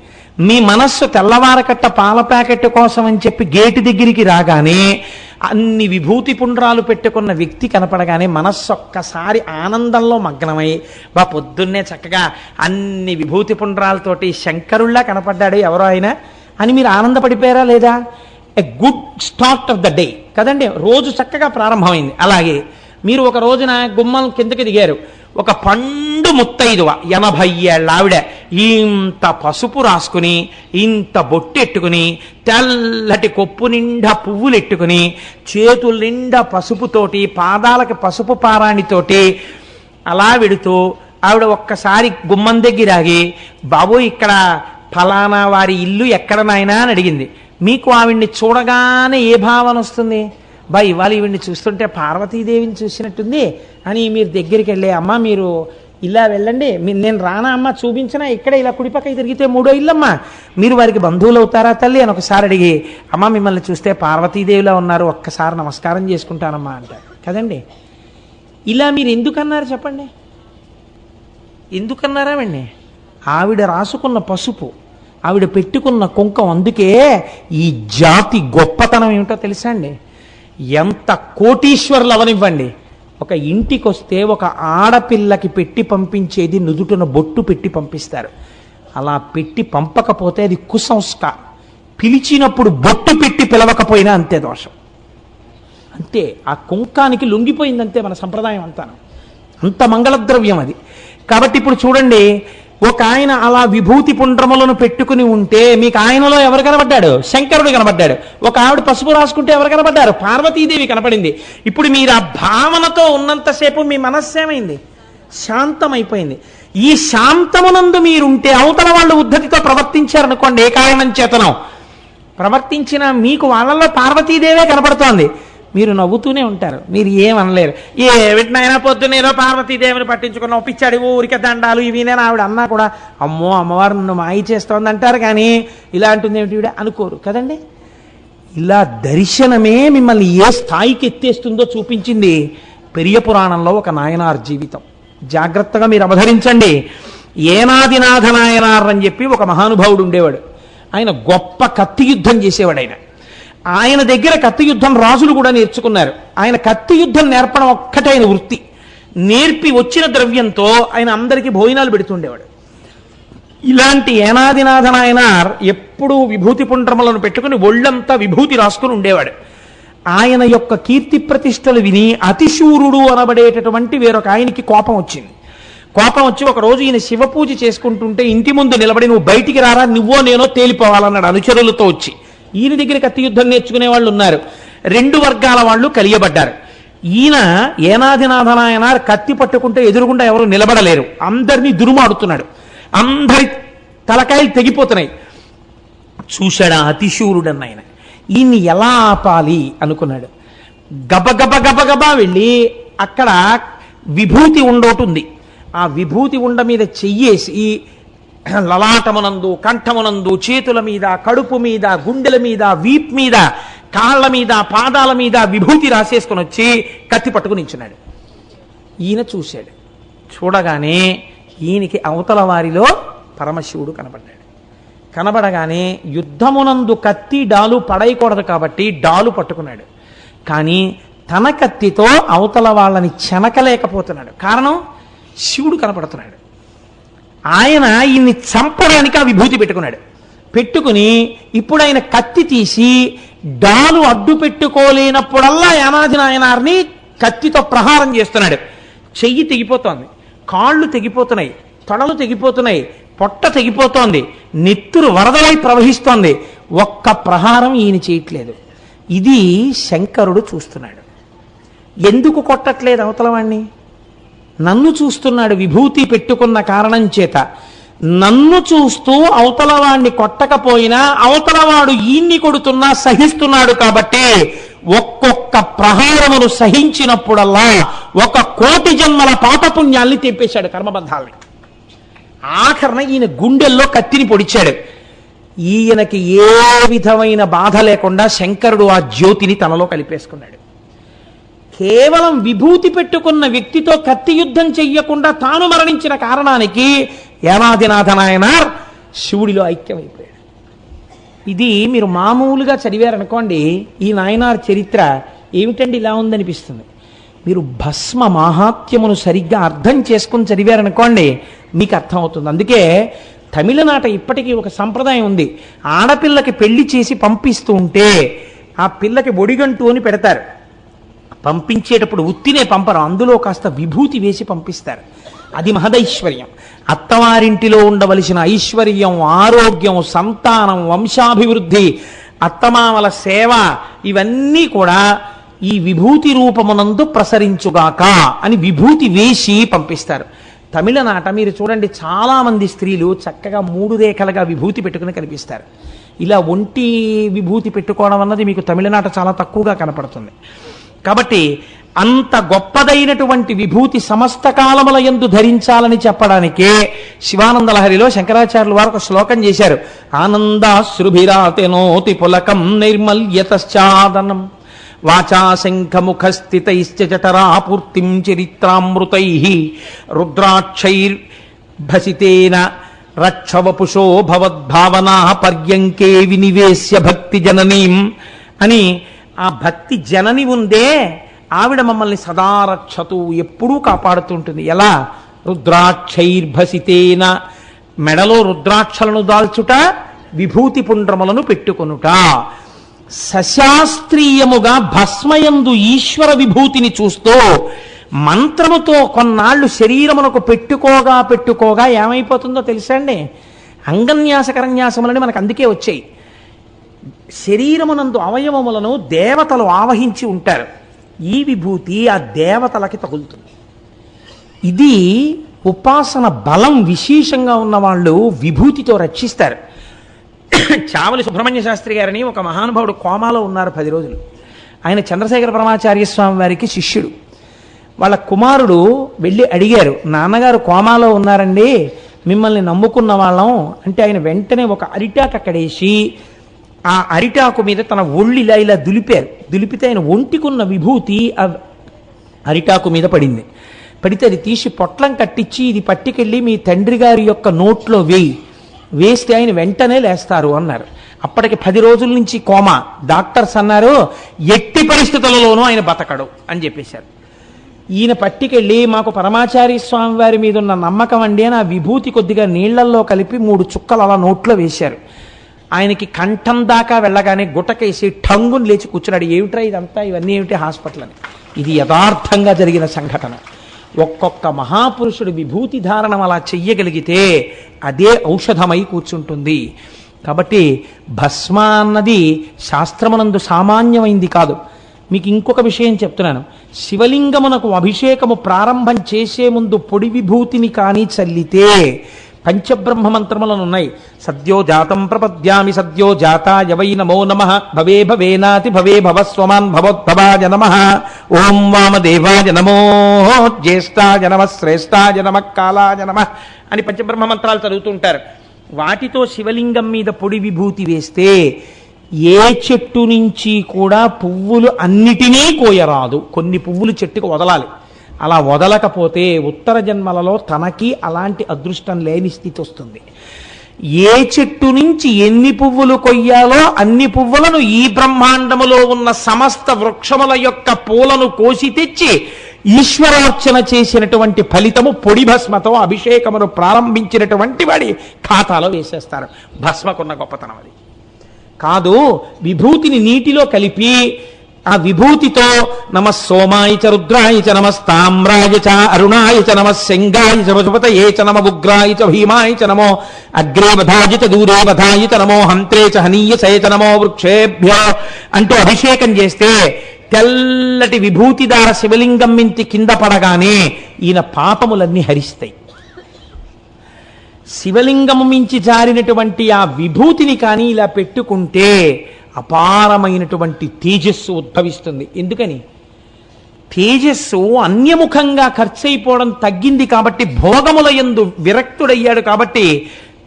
మీ మనస్సు తెల్లవారకట్ట పాల ప్యాకెట్ కోసం అని చెప్పి గేటు దగ్గరికి రాగానే అన్ని విభూతి పుండ్రాలు పెట్టుకున్న వ్యక్తి కనపడగానే మనస్సు ఒక్కసారి ఆనందంలో మగ్నమై, పొద్దున్నే చక్కగా అన్ని విభూతి పుండ్రాలతోటి శంకరుల్లా కనపడ్డాడు ఎవరో ఆయన అని మీరు ఆనందపడిపోయారా లేదా? A good start of the day కదండి. రోజు చక్కగా ప్రారంభమైంది. అలాగే మీరు ఒక రోజున గుమ్మం కిందకి దిగారు. ఒక పండు ముత్తైదువ 80 ఏళ్ళ ఆవిడ ఇంత పసుపు రాసుకుని, ఇంత బొట్టెట్టుకుని, తెల్లటి కొప్పు నిండా పువ్వులు ఎట్టుకుని, చేతుల నిండా పసుపుతోటి, పాదాలకి పసుపు పారాణితోటి అలా వెడుతూ ఆవిడ ఒక్కసారి గుమ్మం దగ్గర ఆగి, బాబు ఇక్కడ ఫలానా వారి ఇల్లు ఎక్కడ నాయనా అని అడిగింది. మీకు ఆవిడ్ని చూడగానే ఏ భావన వస్తుంది? ఇవాళ ఈవిడ్ని చూస్తుంటే పార్వతీదేవిని చూసినట్టుంది అని మీరు దగ్గరికి వెళ్ళే, అమ్మ మీరు ఇలా వెళ్ళండి, నేను రానా అమ్మ చూపించినా, ఇక్కడ ఇలా కుడిపక్క తిరిగితే 3వ ఇల్లమ్మా, మీరు వారికి బంధువులు అవుతారా తల్లి అని ఒకసారి అడిగి, అమ్మ మిమ్మల్ని చూస్తే పార్వతీదేవిలా ఉన్నారు, ఒక్కసారి నమస్కారం చేసుకుంటానమ్మా అంటారు కదండి. ఇలా మీరు ఎందుకన్నారు చెప్పండి? ఎందుకన్నారామండి? ఆవిడ రాసుకున్న పసుపు, ఆవిడ పెట్టుకున్న కుంకం. అందుకే ఈ జాతి గొప్పతనం ఏమిటో తెలుసా అండి? ఎంత కోటీశ్వరులు అవనివ్వండి, ఒక ఇంటికి వస్తే ఒక ఆడపిల్లకి పెట్టి పంపించేది నుదుటిన బొట్టు పెట్టి పంపిస్తారు. అలా పెట్టి పంపకపోతే అది కుసంస్కారం. పిలిచినప్పుడు బొట్టు పెట్టి పిలవకపోయినా అంతే దోషం. అంతే, ఆ కుంకానికి లొంగిపోయిందంతే మన సంప్రదాయం అంతా. అంత మంగళద్రవ్యం అది. కాబట్టి ఇప్పుడు చూడండి, ఒక ఆయన అలా విభూతి పుండ్రములను పెట్టుకుని ఉంటే మీకు ఆయనలో ఎవరు కనబడ్డాడు? శంకరుడు కనబడ్డాడు. ఒక ఆవిడ పసుపు రాసుకుంటే ఎవరు కనబడ్డారు? పార్వతీదేవి కనపడింది. ఇప్పుడు మీరు ఆ భావనతో ఉన్నంతసేపు మీ మనస్సు ఏమైంది? శాంతమైపోయింది. ఈ శాంతమునందు మీరుంటే అవతల వాళ్ళు ఉద్ధతితో ప్రవర్తించారనుకోండి, ఏ కారణం చేతనం ప్రవర్తించిన మీకు వాళ్ళలో పార్వతీదేవే కనపడుతోంది, మీరు నవ్వుతూనే ఉంటారు, మీరు ఏమనలేరు. వీటినైనా పొద్దునేదో పార్వతీదేవిని పట్టించుకున్న ఒప్పించాడు ఊరికే దండాలు ఇవినేనా ఆవిడ అన్నా కూడా, అమ్మో అమ్మవారు నన్ను మాయ చేస్తోంది అంటారు, కానీ ఇలా అంటుంది ఏమిటి వీడ అనుకోరు కదండి. ఇలా దర్శనమే మిమ్మల్ని ఏ స్థాయికి ఎత్తేస్తుందో చూపించింది పెరియ పురాణంలో ఒక నాయనార్ జీవితం. జాగ్రత్తగా మీరు అవధరించండి. ఏనాదినాథ నాయనార్ అని చెప్పి ఒక మహానుభావుడు ఉండేవాడు. ఆయన గొప్ప కత్తి యుద్ధం చేసేవాడు. ఆయన దగ్గర కత్తి యుద్ధం రాజులు కూడా నేర్చుకున్నారు. ఆయన కత్తి యుద్ధం నేర్పడం ఒక్కటే ఆయన వృత్తి. నేర్పి వచ్చిన ద్రవ్యంతో ఆయన అందరికీ భోజనాలు పెడుతుండేవాడు. ఇలాంటి ఏనాదినాథ నాయనార్ ఎప్పుడూ విభూతి పుండ్రములను పెట్టుకుని ఒళ్ళంతా విభూతి రాసుకుని ఉండేవాడు. ఆయన యొక్క కీర్తి ప్రతిష్టలు విని అతిశూరుడు అనబడేటటువంటి వేరొక ఆయనకి కోపం వచ్చింది. కోపం వచ్చి ఒక రోజు ఈయన శివ పూజ చేసుకుంటుంటే ఇంటి ముందు నిలబడి, నువ్వు బయటికి రారా, నువ్వో నేనో తేలిపోవాలన్నాడు అనుచరులతో వచ్చి. ఈయన దగ్గర కత్తి యుద్ధం నేర్చుకునే వాళ్ళు ఉన్నారు. 2 వర్గాల వాళ్ళు కలియబడ్డారు. ఈయన ఏనాదినాథ నాయనార్ కత్తి పట్టుకుంటే ఎదురుగుండా ఎవరు నిలబడలేరు, అందరినీ దురుమాడుతున్నాడు, అందరి తలకాయలు తెగిపోతున్నాయి. చూశాడు అతిశూరుడన్న ఆయన. ఈయన్ని ఎలా ఆపాలి అనుకున్నాడు. గబగబ గబగబా వెళ్ళి అక్కడ విభూతి ఉండోటి ఉంది. ఆ విభూతి ఉండ మీద చెయ్యేసి లలాటమునందు, కంఠమునందు, చేతుల మీద, కడుపు మీద, గుండెల మీద, వీప్ మీద, కాళ్ళ మీద, పాదాల మీద విభూతి రాసేసుకొని వచ్చి కత్తి పట్టుకుని నించున్నాడు. ఈయన చూశాడు. చూడగానే ఈయనకి అవతల వారిలో పరమశివుడు కనబడ్డాడు. కనబడగానే యుద్ధమునందు కత్తి డాలు పడైకూడదు కాబట్టి డాలు పట్టుకున్నాడు. కానీ తన కత్తితో అవతల వాళ్ళని చెనకలేకపోతున్నాడు. కారణం శివుడు కనపడుతున్నాడు. ఆయన ఈయన్ని చంపడానికి ఆ విభూతి పెట్టుకున్నాడు. పెట్టుకుని ఇప్పుడు ఆయన కత్తి తీసి డాలు అడ్డు పెట్టుకోలేనప్పుడల్లా యానాది నాయనార్ని కత్తితో ప్రహారం చేస్తున్నాడు. చెయ్యి తెగిపోతోంది, కాళ్ళు తెగిపోతున్నాయి, తొడలు తెగిపోతున్నాయి, పొట్ట తెగిపోతోంది, నెత్తురు వరదలై ప్రవహిస్తోంది. ఒక్క ప్రహారం ఈయన చేయట్లేదు. ఇది శంకరుడు చూస్తున్నాడు. ఎందుకు కొట్టట్లేదు అవతలవాణ్ణి? నన్ను చూస్తున్నాడు విభూతి పెట్టుకున్న కారణం చేత. నన్ను చూస్తూ అవతలవాణ్ణి కొట్టకపోయినా అవతలవాడు ఈయన్ని కొడుతున్నా సహిస్తున్నాడు కాబట్టి ఒక్కొక్క ప్రహారమును సహించినప్పుడల్లా 1,000,000 జన్మల పాపపుణ్యాల్ని తెప్పేశాడు, కర్మబంధాల్ని. ఆఖరణ ఈయన గుండెల్లో కత్తిని పొడిచాడు. ఈయనకి ఏ విధమైన బాధ లేకుండా శంకరుడు ఆ జ్యోతిని తనలో కలిపేసుకున్నాడు. కేవలం విభూతి పెట్టుకున్న వ్యక్తితో కత్తి యుద్ధం చెయ్యకుండా తాను మరణించిన కారణానికి యానాదినాథ నాయనార్ శివుడిలో ఐక్యమైపోయాడు. ఇది మీరు మామూలుగా చదివారనుకోండి, ఈ నాయనార్ చరిత్ర ఏమిటండి ఇలా ఉందనిపిస్తుంది. మీరు భస్మ మాహాత్మ్యమును సరిగ్గా అర్థం చేసుకుని చదివారనుకోండి, మీకు అర్థమవుతుంది. అందుకే తమిళనాట ఇప్పటికీ ఒక సంప్రదాయం ఉంది. ఆడపిల్లకి పెళ్లి చేసి పంపిస్తూ ఉంటే ఆ పిల్లకి ఒడిగంటు అని పెడతారు. పంపించేటప్పుడు ఉత్తినే పంపరు, అందులో కాస్త విభూతి వేసి పంపిస్తారు. అది మహదైశ్వర్యం. అత్తవారింటిలో ఉండవలసిన ఐశ్వర్యం, ఆరోగ్యం, సంతానం, వంశాభివృద్ధి, అత్తమామల సేవ, ఇవన్నీ కూడా ఈ విభూతి రూపమునందు ప్రసరించుగాక అని విభూతి వేసి పంపిస్తారు. తమిళనాట మీరు చూడండి, చాలా మంది స్త్రీలు చక్కగా 3 రేఖలుగా విభూతి పెట్టుకుని కనిపిస్తారు. ఇలా ఒంటి విభూతి పెట్టుకోవడం అన్నది మీకు తమిళనాట చాలా తక్కువగా కనపడుతుంది. కాబట్టి అంత గొప్పదైనటువంటి విభూతి సమస్త కాలముల యందు ధరించాలని చెప్పడానికే శివానంద లహరిలో శంకరాచార్యులు వారు ఒక శ్లోకం చేశారు. ఆనందాశ్రుభిరాతెనోతి పులకం నైర్మల్యతశ్చాదనం వాచా శంఖముఖస్థితైశ్చ జఠరాపూర్తిం చరిత్రామృతైః రుద్రాక్షైర్భసితేన రక్షవపుషో భవద్భావనా పర్యంకే వినివేశ్య భక్తి జననీం అని ఆ భక్తి జనని ఉందే ఆవిడ మమ్మల్ని సదా రక్షతు, ఎప్పుడూ కాపాడుతుంటుంది. ఎలా? రుద్రాక్షైర్భసితేన, మెడలో రుద్రాక్షలను దాల్చుట, విభూతి పుండ్రములను పెట్టుకొనుట. సశాస్త్రీయముగా భస్మయందు ఈశ్వర విభూతిని చూస్తూ మంత్రముతో కొన్నాళ్ళు శరీరమునకు పెట్టుకోగా ఏమైపోతుందో తెలుసా అండి? అంగన్యాస కరన్యాసములని మనకు అందుకే వచ్చాయి. శరీరమునందు అవయవములను దేవతలు ఆవహించి ఉంటారు. ఈ విభూతి ఆ దేవతలకి తగులుతుంది. ఇది ఉపాసన బలం విశేషంగా ఉన్నవాళ్ళు విభూతితో రక్షిస్తారు. చావలి సుబ్రహ్మణ్య శాస్త్రి గారని ఒక మహానుభావుడు కోమాలో ఉన్నారు 10 రోజులు. ఆయన చంద్రశేఖర పరమాచార్య స్వామి వారికి శిష్యుడు. వాళ్ళ కుమారుడు వెళ్ళి అడిగారు, నాన్నగారు కోమాలో ఉన్నారండి, మిమ్మల్ని నమ్ముకున్న వాళ్ళం అంటే. ఆయన వెంటనే ఒక అరిటాకు అక్కడేసి ఆ అరిటాకు మీద తన ఒళ్ళు ఇలా దులిపారు. దులిపితే ఆయన ఒంటికున్న విభూతి ఆ అరిటాకు మీద పడింది. పడితే అది తీసి పొట్లం కట్టించి ఇది పట్టుకెళ్ళి మీ తండ్రి గారి యొక్క నోట్లో వేస్తే ఆయన వెంటనే లేస్తారు అన్నారు. అప్పటికి 10 రోజుల నుంచి కోమా. డాక్టర్స్ అన్నారు ఎట్టి పరిస్థితులలోనూ ఆయన బతకడు అని చెప్పేశారు. ఈయన పట్టుకెళ్ళి మాకు పరమాచార్య స్వామి వారి మీద ఉన్న నమ్మకం అండి అని ఆ విభూతి కొద్దిగా నీళ్లల్లో కలిపి 3 చుక్కలు అలా నోట్లో వేశారు. ఆయనకి కంఠం దాకా వెళ్ళగానే గుటకేసి ఠంగుని లేచి కూర్చున్నాడు. ఏమిట్రా ఇదంతా, ఇవన్నీ ఏమిటి హాస్పిటల్ అని. ఇది యథార్థంగా జరిగిన సంఘటన. ఒక్కొక్క మహాపురుషుడు విభూతి ధారణం అలా చెయ్యగలిగితే అదే ఔషధమై కూర్చుంటుంది. కాబట్టి భస్మ అన్నది శాస్త్రమునందు సామాన్యమైంది కాదు. మీకు ఇంకొక విషయం చెప్తున్నాను. శివలింగమునకు అభిషేకము ప్రారంభం చేసే ముందు పొడి విభూతిని కానీ చల్లితే పంచబ్రహ్మ మంత్రములను ఉన్నాయి. సద్యో జాతం ప్రపద్యామి సద్యో జాతాయ వై నమో నమః భవే భవేనాతి భవే భవస్వమాన్ భవోద్భవాయ నమః ఓం వామదేవాయ నమో జ్యేష్ఠాయ నమః శ్రేష్ఠాయ నమః కాలాయ నమః అని పంచబ్రహ్మ మంత్రాలు చదువుతుంటారు. వాటితో శివలింగం మీద పొడి విభూతి వేస్తే ఏ చెట్టు నుంచి కూడా పువ్వులు అన్నిటినీ కోయరాదు. కొన్ని పువ్వులు చెట్టుకు వదలాలి. అలా వదలకపోతే ఉత్తర జన్మలలో తనకి అలాంటి అదృష్టం లేని స్థితి వస్తుంది. ఏ చెట్టు నుంచి ఎన్ని పువ్వులు కొయ్యాలో అన్ని పువ్వులను ఈ బ్రహ్మాండములో ఉన్న సమస్త వృక్షముల యొక్క పూలను కోసి తెచ్చి ఈశ్వరార్చన చేసినటువంటి ఫలితము పొడి భస్మతో అభిషేకమును ప్రారంభించినటువంటి వాడి ఖాతాలో వేసేస్తారు. భస్మకున్న గొప్పతనం అది కాదు. విభూతిని నీటిలో కలిపి ఆ విభూతితో నమః సోమాయ చ రుద్రాయ చ నమస్తామ్రాయ చ అరుణాయ చ నమః శంగాయ చ పశుపతయే చ నమః ఉగ్రాయ చ భీమాయ చ నమో అగ్రే వధాయ చ దూరే వధాయ చ నమో హంత్రే చ హనీయసే చ నమో వృక్షేభ్యో అంటూ అభిషేకం చేస్తే తెల్లటి విభూతిదార శివలింగం మించి కింద పడగానే ఈయన పాపములన్నీ హరిస్తాయి. శివలింగము మించి జారినటువంటి ఆ విభూతిని కానీ ఇలా పెట్టుకుంటే అపారమైనటువంటి తేజస్సు ఉద్భవిస్తుంది. ఎందుకని? తేజస్సు అన్యముఖంగా ఖర్చయిపోవడం తగ్గింది కాబట్టి, భోగముల యందు విరక్తుడయ్యాడు కాబట్టి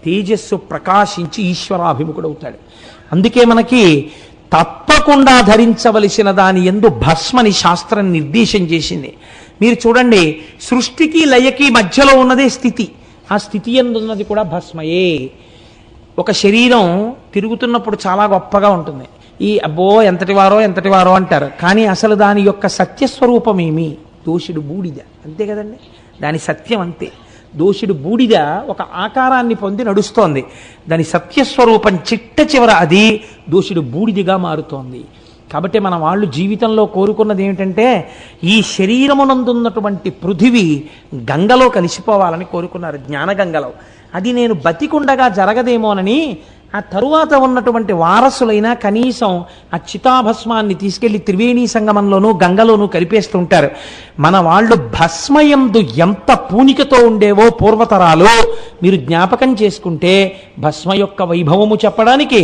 తేజస్సు ప్రకాశించి ఈశ్వరాభిముఖుడవుతాడు. అందుకే మనకి తప్పకుండా ధరించవలసిన దాని యందు భస్మని శాస్త్రం నిర్దేశం చేసింది. మీరు చూడండి, సృష్టికి లయకి మధ్యలో ఉన్నదే స్థితి. ఆ స్థితి ఎందున్నది కూడా భస్మయే. ఒక శరీరం తిరుగుతున్నప్పుడు చాలా గొప్పగా ఉంటుంది. ఈ అబ్బో ఎంతటి వారో అంటారు. కానీ అసలు దాని యొక్క సత్యస్వరూపం ఏమి? దోషుడు బూడిద, అంతే కదండి. దాని సత్యం అంతే. దోషుడు బూడిద ఒక ఆకారాన్ని పొంది నడుస్తోంది. దాని సత్యస్వరూపం చిట్ట చివర అది దోషుడు బూడిదిగా మారుతోంది. కాబట్టి మన వాళ్ళు జీవితంలో కోరుకున్నది ఏమిటంటే ఈ శరీరమునందున్నటువంటి పృథివీ గంగలో కలిసిపోవాలని కోరుకున్నారు, జ్ఞానగంగలో. అది నేను బతికుండగా జరగదేమోనని ఆ తరువాత ఉన్నటువంటి వారసులైనా కనీసం ఆ చితాభస్మాన్ని తీసుకెళ్లి త్రివేణీ సంగమంలోనూ గంగలోనూ కలిపేస్తుంటారు. మన వాళ్ళు భస్మయందు ఎంత పూనికతో ఉండేవో పూర్వతరాలు మీరు జ్ఞాపకం చేసుకుంటే భస్మ యొక్క వైభవము చెప్పడానికి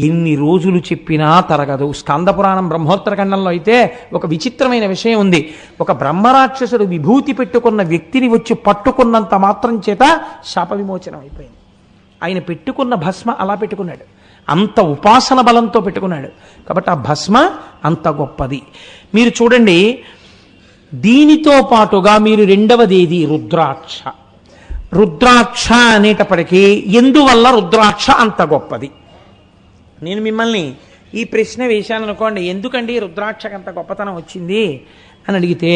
ఎన్ని రోజులు చెప్పినా తరగదు. స్కందపురాణం బ్రహ్మోత్తరఖండంలో అయితే ఒక విచిత్రమైన విషయం ఉంది. ఒక బ్రహ్మరాక్షసుడు విభూతి పెట్టుకున్న వ్యక్తిని వచ్చి పట్టుకున్నంత మాత్రం చేత శాప విమోచనం అయిపోయింది. ఆయన పెట్టుకున్న భస్మ అలా పెట్టుకున్నాడు, అంత ఉపాసన బలంతో పెట్టుకున్నాడు. కాబట్టి ఆ భస్మ అంత గొప్పది. మీరు చూడండి, దీనితో పాటుగా మీరు రెండవది ఏది? రుద్రాక్ష. రుద్రాక్ష అనేటప్పటికీ ఎందువల్ల రుద్రాక్ష అంత గొప్పది? నేను మిమ్మల్ని ఈ ప్రశ్న వేశాను అనుకోండి, ఎందుకండి రుద్రాక్షకు అంత గొప్పతనం వచ్చింది అని అడిగితే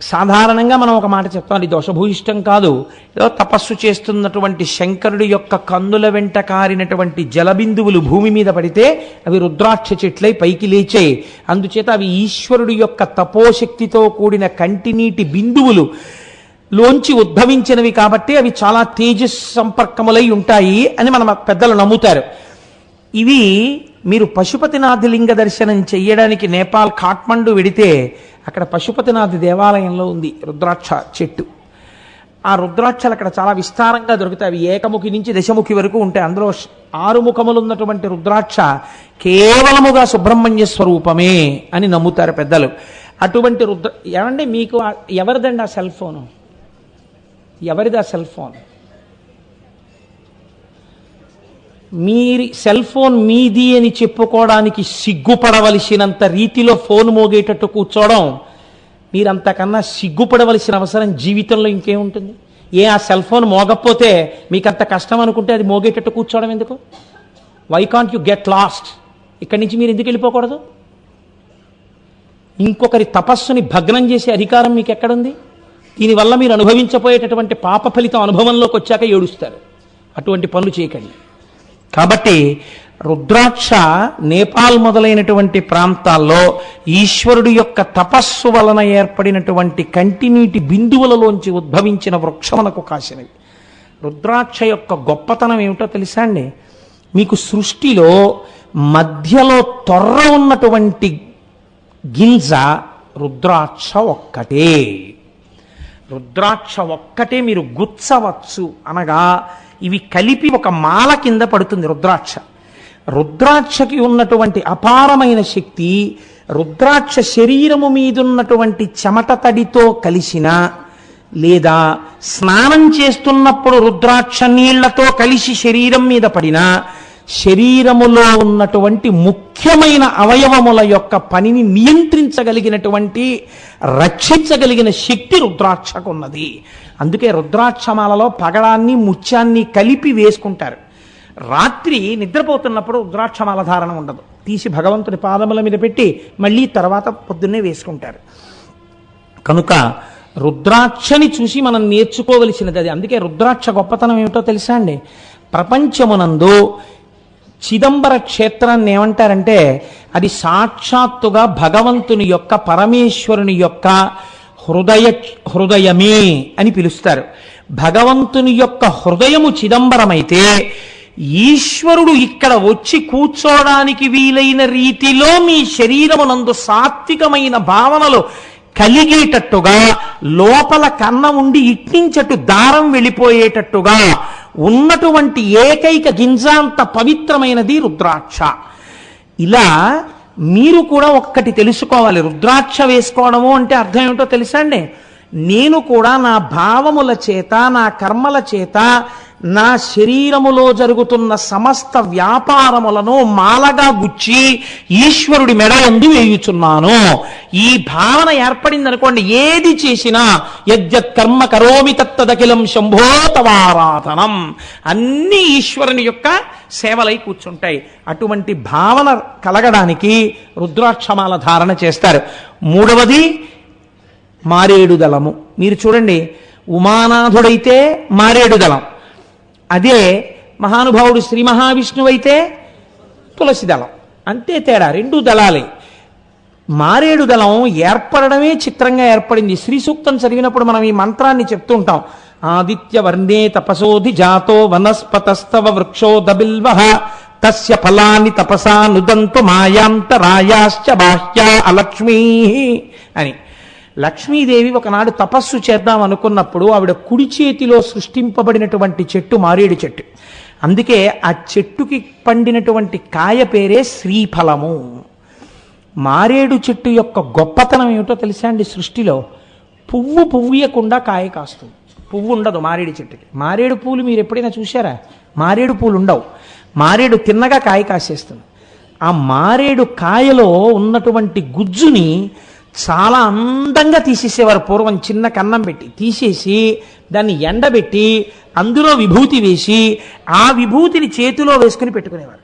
సాధారణంగా మనం ఒక మాట చెప్తాం, అది దోషభూయిష్టం కాదు. ఏదో తపస్సు చేస్తున్నటువంటి శంకరుడి యొక్క కన్నుల వెంట కారినటువంటి జలబిందువులు భూమి మీద పడితే అవి రుద్రాక్ష చెట్లై పైకి లేచాయి. అందుచేత అవి ఈశ్వరుడి యొక్క తపోశక్తితో కూడిన కంటినీటి బిందువులు లోంచి ఉద్భవించినవి కాబట్టి అవి చాలా తేజస్ సంపర్కములై ఉంటాయి అని మన పెద్దలు నమ్ముతారు. ఇవి మీరు పశుపతినాథ్ లింగ దర్శనం చెయ్యడానికి నేపాల్ కాఠ్మండు వెడితే అక్కడ పశుపతినాథ్ దేవాలయంలో ఉంది రుద్రాక్ష చెట్టు. ఆ రుద్రాక్షలు అక్కడ చాలా విస్తారంగా దొరుకుతాయి. అవి ఏకముఖి నుంచి దశముఖి వరకు ఉంటాయి. అందులో 6 ముఖములు ఉన్నటువంటి రుద్రాక్ష కేవలముగా సుబ్రహ్మణ్య స్వరూపమే అని నమ్ముతారు పెద్దలు. అటువంటి ఏమంటే మీకు ఎవరిదండి ఆ సెల్ ఫోను? ఎవరిది ఆ సెల్ ఫోన్? మీరు సెల్ ఫోన్ మీది అని చెప్పుకోవడానికి సిగ్గుపడవలసినంత రీతిలో ఫోన్ మోగేటట్టు కూర్చోవడం, మీరంతకన్నా సిగ్గుపడవలసిన అవసరం జీవితంలో ఇంకేముంటుంది? ఆ సెల్ ఫోన్ మోగకపోతే మీకు అంత కష్టం అనుకుంటే అది మోగేటట్టు కూర్చోవడం ఎందుకు? Why can't you get lost? ఇక్కడి నుంచి మీరు ఎందుకు వెళ్ళిపోకూడదు? ఇంకొకరి తపస్సుని భగ్నం చేసే అధికారం మీకు ఎక్కడుంది? దీనివల్ల మీరు అనుభవించబోయేటటువంటి పాప ఫలితం అనుభవంలోకి వచ్చాక ఏడుస్తారు. అటువంటి పనులు చేయకండి. కాబట్టి రుద్రాక్ష నేపాల్ మొదలైనటువంటి ప్రాంతాల్లో ఈశ్వరుడు యొక్క తపస్సు వలన ఏర్పడినటువంటి కంటినీటి బిందువులలోంచి ఉద్భవించిన వృక్షమునకు కాసినవి. రుద్రాక్ష యొక్క గొప్పతనం ఏమిటో తెలుసా అండి? మీకు సృష్టిలో మధ్యలో తొర్ర ఉన్నటువంటి గింజ రుద్రాక్ష ఒక్కటే. రుద్రాక్ష ఒక్కటే మీరు గుచ్చవచ్చు, అనగా ఇవి కలిపి ఒక మాల కింద పడుతుంది రుద్రాక్ష. రుద్రాక్షకి ఉన్నటువంటి అపారమైన శక్తి రుద్రాక్ష శరీరము మీదున్నటువంటి చెమట తడితో కలిసిన, లేదా స్నానం చేస్తున్నప్పుడు రుద్రాక్ష నీళ్లతో కలిసి శరీరం మీద పడిన, శరీరములో ఉన్నటువంటి ముఖ్యమైన అవయవముల యొక్క పనిని నియంత్రించగలిగినటువంటి, రక్షించగలిగిన శక్తి రుద్రాక్షకు ఉన్నది. అందుకే రుద్రాక్షమాలలో పగడాన్ని ముత్యాన్ని కలిపి వేసుకుంటారు. రాత్రి నిద్రపోతున్నప్పుడు రుద్రాక్షమాల ధారణ ఉండదు, తీసి భగవంతుడి పాదముల మీద పెట్టి మళ్ళీ తర్వాత పొద్దున్నే వేసుకుంటారు. కనుక రుద్రాక్షని చూసి మనం నేర్చుకోవలసినది అది. అందుకే రుద్రాక్ష గొప్పతనం ఏమిటో తెలుసా అండి? ప్రపంచమునందు చిదంబర క్షేత్రాన్ని ఏమంటారంటే అది సాక్షాత్తుగా భగవంతుని యొక్క, పరమేశ్వరుని యొక్క హృదయమే అని పిలుస్తారు. భగవంతుని యొక్క హృదయము చిదంబరమైతే ఈశ్వరుడు ఇక్కడ వచ్చి కూర్చోడానికి వీలైన రీతిలో మీ శరీరమునందు సాత్వికమైన భావనలు కలిగేటట్టుగా, లోపల కన్న ఉండి ఇట్నించట్టు దారం వెళ్ళిపోయేటట్టుగా ఉన్నటువంటి ఏకైక గింజాంత పవిత్రమైనది రుద్రాక్ష. ఇలా మీరు కూడా ఒక్కటి తెలుసుకోవాలి. రుద్రాక్ష వేసుకోవడము అంటే అర్థం ఏమిటో తెలుసా అండి? నేను కూడా నా భావముల చేత, నా కర్మల చేత, నా శరీరములో జరుగుతున్న సమస్త వ్యాపారములను మాలగా గుచ్చి ఈశ్వరుడి మెడ యందు వేయుచున్నాను. ఈ భావన ఏర్పడింది అనుకోండి, ఏది చేసినా యజ్జత్ కర్మ కరోమి తత్తదఖిలం శంభో తవారాధనం, అన్ని ఈశ్వరుని యొక్క సేవలై కూర్చుంటాయి. అటువంటి భావన కలగడానికి రుద్రాక్షమాల ధారణ చేస్తారు. మూడవది మారేడు దళము. మీరు చూడండి, ఉమానాథుడైతే మారేడు దళం, అదే మహానుభావుడు శ్రీ మహావిష్ణువు అయితే తులసి దళం. అంతే తేడా, రెండు దళాలే. మారేడు దళం ఏర్పడమే చిత్రంగా ఏర్పడింది. శ్రీ సూక్తం చదివినప్పుడు మనం ఈ మంత్రాన్ని చెప్తుంటాం. ఆదిత్య వర్ణే తపసోధి జాతో వనస్పతస్తవ వృక్షోదబిల్వః తస్య ఫలాని తపసా నుదంతు మాయాంతరాయాశ్చ బాహ్యా అలక్ష్మీ అని. లక్ష్మీదేవి ఒకనాడు తపస్సు చేద్దాం అనుకున్నప్పుడు ఆవిడ కుడి చేతిలో సృష్టింపబడినటువంటి చెట్టు మారేడు చెట్టు. అందుకే ఆ చెట్టుకి పండినటువంటి కాయ పేరే శ్రీఫలము. మారేడు చెట్టు యొక్క గొప్పతనం ఏమిటో తెలుసా అండి? సృష్టిలో పువ్వు పువ్వుయకుండా కాయ కాస్తుంది. పువ్వు ఉండదు మారేడు చెట్టుకి. మారేడు పూలు మీరు ఎప్పుడైనా చూసారా? మారేడు పూలు ఉండవు. మారేడు తిన్నగా కాయ కాసేస్తుంది. ఆ మారేడు కాయలో ఉన్నటువంటి గుజ్జుని చాలా అందంగా తీసేసేవారు పూర్వం. చిన్న కన్నం పెట్టి తీసేసి దాన్ని ఎండబెట్టి అందులో విభూతి వేసి ఆ విభూతిని చేతిలో వేసుకుని పెట్టుకునేవారు.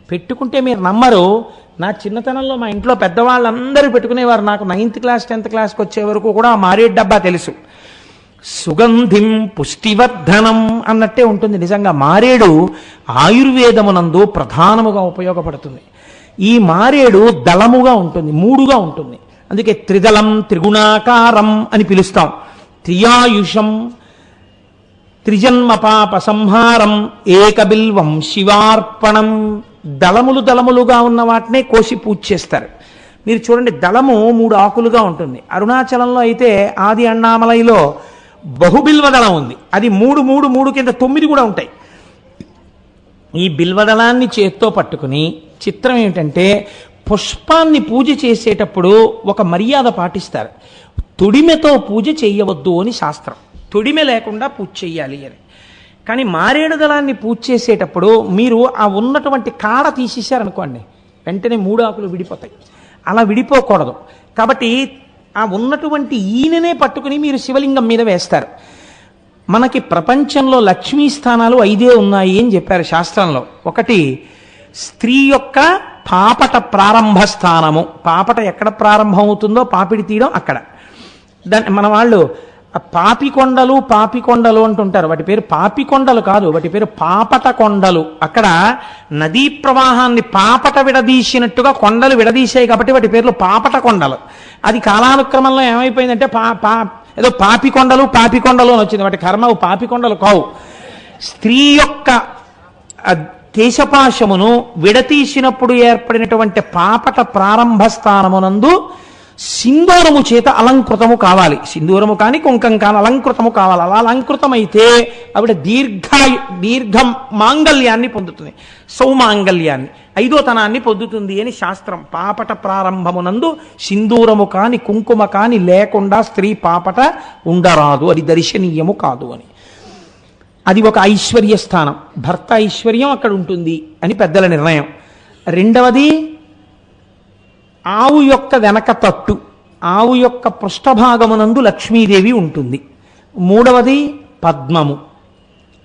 పెట్టుకుంటే మీరు నమ్మరు, నా చిన్నతనంలో మా ఇంట్లో పెద్దవాళ్ళందరూ పెట్టుకునేవారు. నాకు 9th క్లాస్ 10th క్లాస్కి వచ్చే వరకు కూడా ఆ మారేడు డబ్బా తెలుసు. సుగంధిం పుష్టివర్ధనం అన్నట్టే ఉంటుంది. నిజంగా మారేడు ఆయుర్వేదమునందు ప్రధానముగా ఉపయోగపడుతుంది. ఈ మారేడు దళముగా ఉంటుంది, మూడుగా ఉంటుంది. అందుకే త్రిదళం త్రిగుణాకారం అని పిలుస్తాం. త్రియాయుషం త్రిజన్మ పాప సంహారం ఏకబిల్వం శివార్పణం. దళములు దళములుగా ఉన్న వాటినే కోసి పూజ చేస్తారు. మీరు చూడండి, దళము 3 ఆకులుగా ఉంటుంది. అరుణాచలంలో అయితే ఆది అన్నామలైలో బహుబిల్వదళం ఉంది. అది 3 3 3 కింద 9 కూడా ఉంటాయి. ఈ బిల్వదళాన్ని చేత్తో పట్టుకుని, చిత్రం ఏమిటంటే పుష్పాన్ని పూజ చేసేటప్పుడు ఒక మర్యాద పాటిస్తారు. తొడిమెతో పూజ చేయవద్దు అని శాస్త్రం. తొడిమె లేకుండా పూజ చెయ్యాలి అని. కానీ మారేడు దళాన్ని పూజ చేసేటప్పుడు మీరు ఆ ఉన్నటువంటి కాడ తీసేశారనుకోండి, వెంటనే 3 ఆకులు విడిపోతాయి. అలా విడిపోకూడదు. కాబట్టి ఆ ఉన్నటువంటి ఈయననే పట్టుకుని మీరు శివలింగం మీద వేస్తారు. మనకి ప్రపంచంలో లక్ష్మీ స్థానాలు 5 ఉన్నాయి అని చెప్పారు శాస్త్రంలో. ఒకటి స్త్రీ యొక్క పాపట ప్రారంభ స్థానము. పాపట ఎక్కడ ప్రారంభం అవుతుందో పాపిడి తీయడం అక్కడ. దాన్ని మన వాళ్ళు పాపికొండలు అంటుంటారు. వాటి పేరు పాపికొండలు కాదు, వాటి పేరు పాపట కొండలు. అక్కడ నదీ ప్రవాహాన్ని పాపట విడదీసినట్టుగా కొండలు విడదీసాయి కాబట్టి వాటి పేర్లు పాపట కొండలు. అది కాలానుక్రమంలో ఏమైపోయిందంటే ఏదో పాపికొండలు అని వచ్చింది. వాటి కర్మవు పాపికొండలు కావు. స్త్రీ యొక్క కేశపాశమును విడతీసినప్పుడు ఏర్పడినటువంటి పాపట ప్రారంభ స్థానమునందు సింధూరము చేత అలంకృతము కావాలి. సింధూరము కానీ కుంకం కానీ అలంకృతము కావాలి. అలా అలంకృతమైతే ఆవిడ దీర్ఘ మాంగళ్యాన్ని పొందుతుంది, సౌమాంగళ్యాన్ని, ఐదోతనాన్ని పొందుతుంది అని శాస్త్రం. పాపట ప్రారంభమునందు సింధూరము కాని కుంకుమ కాని లేకుండా స్త్రీ పాపట ఉండరాదు, అది దర్శనీయము కాదు అని. అది ఒక ఐశ్వర్య స్థానం, భర్త ఐశ్వర్యం అక్కడ ఉంటుంది అని పెద్దల నిర్ణయం. రెండవది ఆవు యొక్క వెనక తట్టు, ఆవు యొక్క పృష్ఠభాగమునందు లక్ష్మీదేవి ఉంటుంది. మూడవది పద్మము.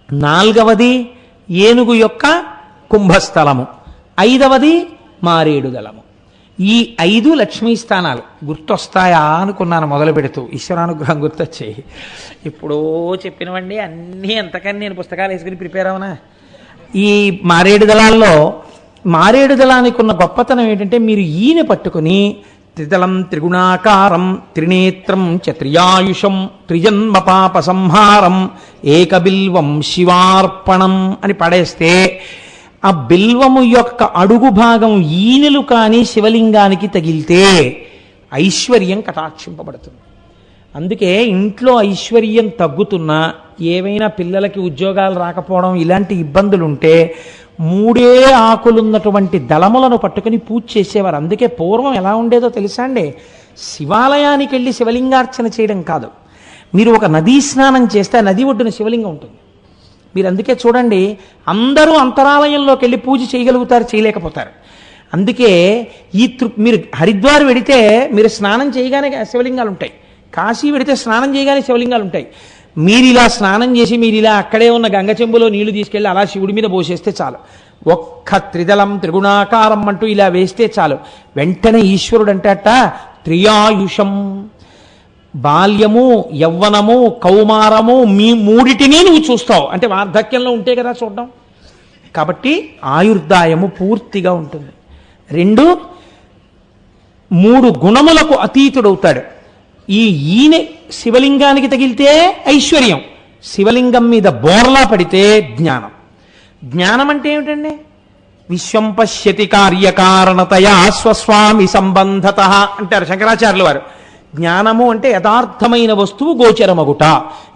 నాలుగవది ఏనుగు యొక్క కుంభస్థలము. ఐదవది మారేడు దళము. ఈ 5 లక్ష్మీ స్థానాలు గుర్తొస్తాయా అనుకున్నాను మొదలు పెడుతూ. ఈశ్వరానుగ్రహం గుర్తొచ్చాయి. ఎప్పుడో చెప్పినవండి అన్నీ, అంతకని నేను పుస్తకాలు వేసుకుని ప్రిపేర్ అవనా. ఈ మారేడు దళాల్లో మారేడు దళానికి ఉన్న గొప్పతనం ఏంటంటే, మీరు ఈయన పట్టుకుని త్రిదళం త్రిగుణాకారం త్రినేత్రం చత్రియాయుషం త్రిజన్మ పాప సంహారం ఏకబిల్వం శివార్పణం అని పడేస్తే, ఆ బిల్వము యొక్క అడుగు భాగం ఈనెలు కానీ శివలింగానికి తగిలితే ఐశ్వర్యం కటాక్షింపబడుతుంది. అందుకే ఇంట్లో ఐశ్వర్యం తగ్గుతున్నా, ఏవైనా పిల్లలకి ఉద్యోగాలు రాకపోవడం ఇలాంటి ఇబ్బందులుంటే 3 ఆకులున్నటువంటి దళములను పట్టుకుని పూజ చేసేవారు. అందుకే పూర్వం ఎలా ఉండేదో తెలుసా అండి, శివాలయానికి వెళ్ళి శివలింగార్చన చేయడం కాదు, మీరు ఒక నదీ స్నానం చేస్తే ఆ నది ఒడ్డున శివలింగం ఉంటుంది. మీరు అందుకే చూడండి, అందరూ అంతరాలయంలోకి వెళ్ళి పూజ చేయగలుగుతారు, చేయలేకపోతారు. అందుకే మీరు హరిద్వార్ వెడితే మీరు స్నానం చేయగానే శివలింగాలు ఉంటాయి, కాశీ వెడితే స్నానం చేయగానే శివలింగాలు ఉంటాయి. మీరు ఇలా స్నానం చేసి మీరు ఇలా అక్కడే ఉన్న గంగ చెంబులో నీళ్లు తీసుకెళ్ళి అలా శివుడి మీద పోసేస్తే చాలు, ఒక్క త్రిదళం త్రిగుణాకారం అంటూ ఇలా వేస్తే చాలు, వెంటనే ఈశ్వరుడు అంటట త్రియాయుషం, బాల్యము యవ్వనము కౌమారము మీ మూడిటిని నువ్వు చూస్తావు. అంటే వార్ధక్యంలో ఉంటే కదా చూడడం. కాబట్టి ఆయుర్దాయము పూర్తిగా ఉంటుంది. 2 3 గుణములకు అతీతుడవుతాడు. ఈయన శివలింగానికి తగిలితే ఐశ్వర్యం, శివలింగం మీద బోర్లా పడితే జ్ఞానం. జ్ఞానం అంటే ఏమిటండి? విశ్వం పశ్యతి కార్యకారణతయా స్వస్వామి సంబంధత అంటారు శంకరాచార్యుల వారు. జ్ఞానము అంటే యథార్థమైన వస్తువు గోచరమగుట.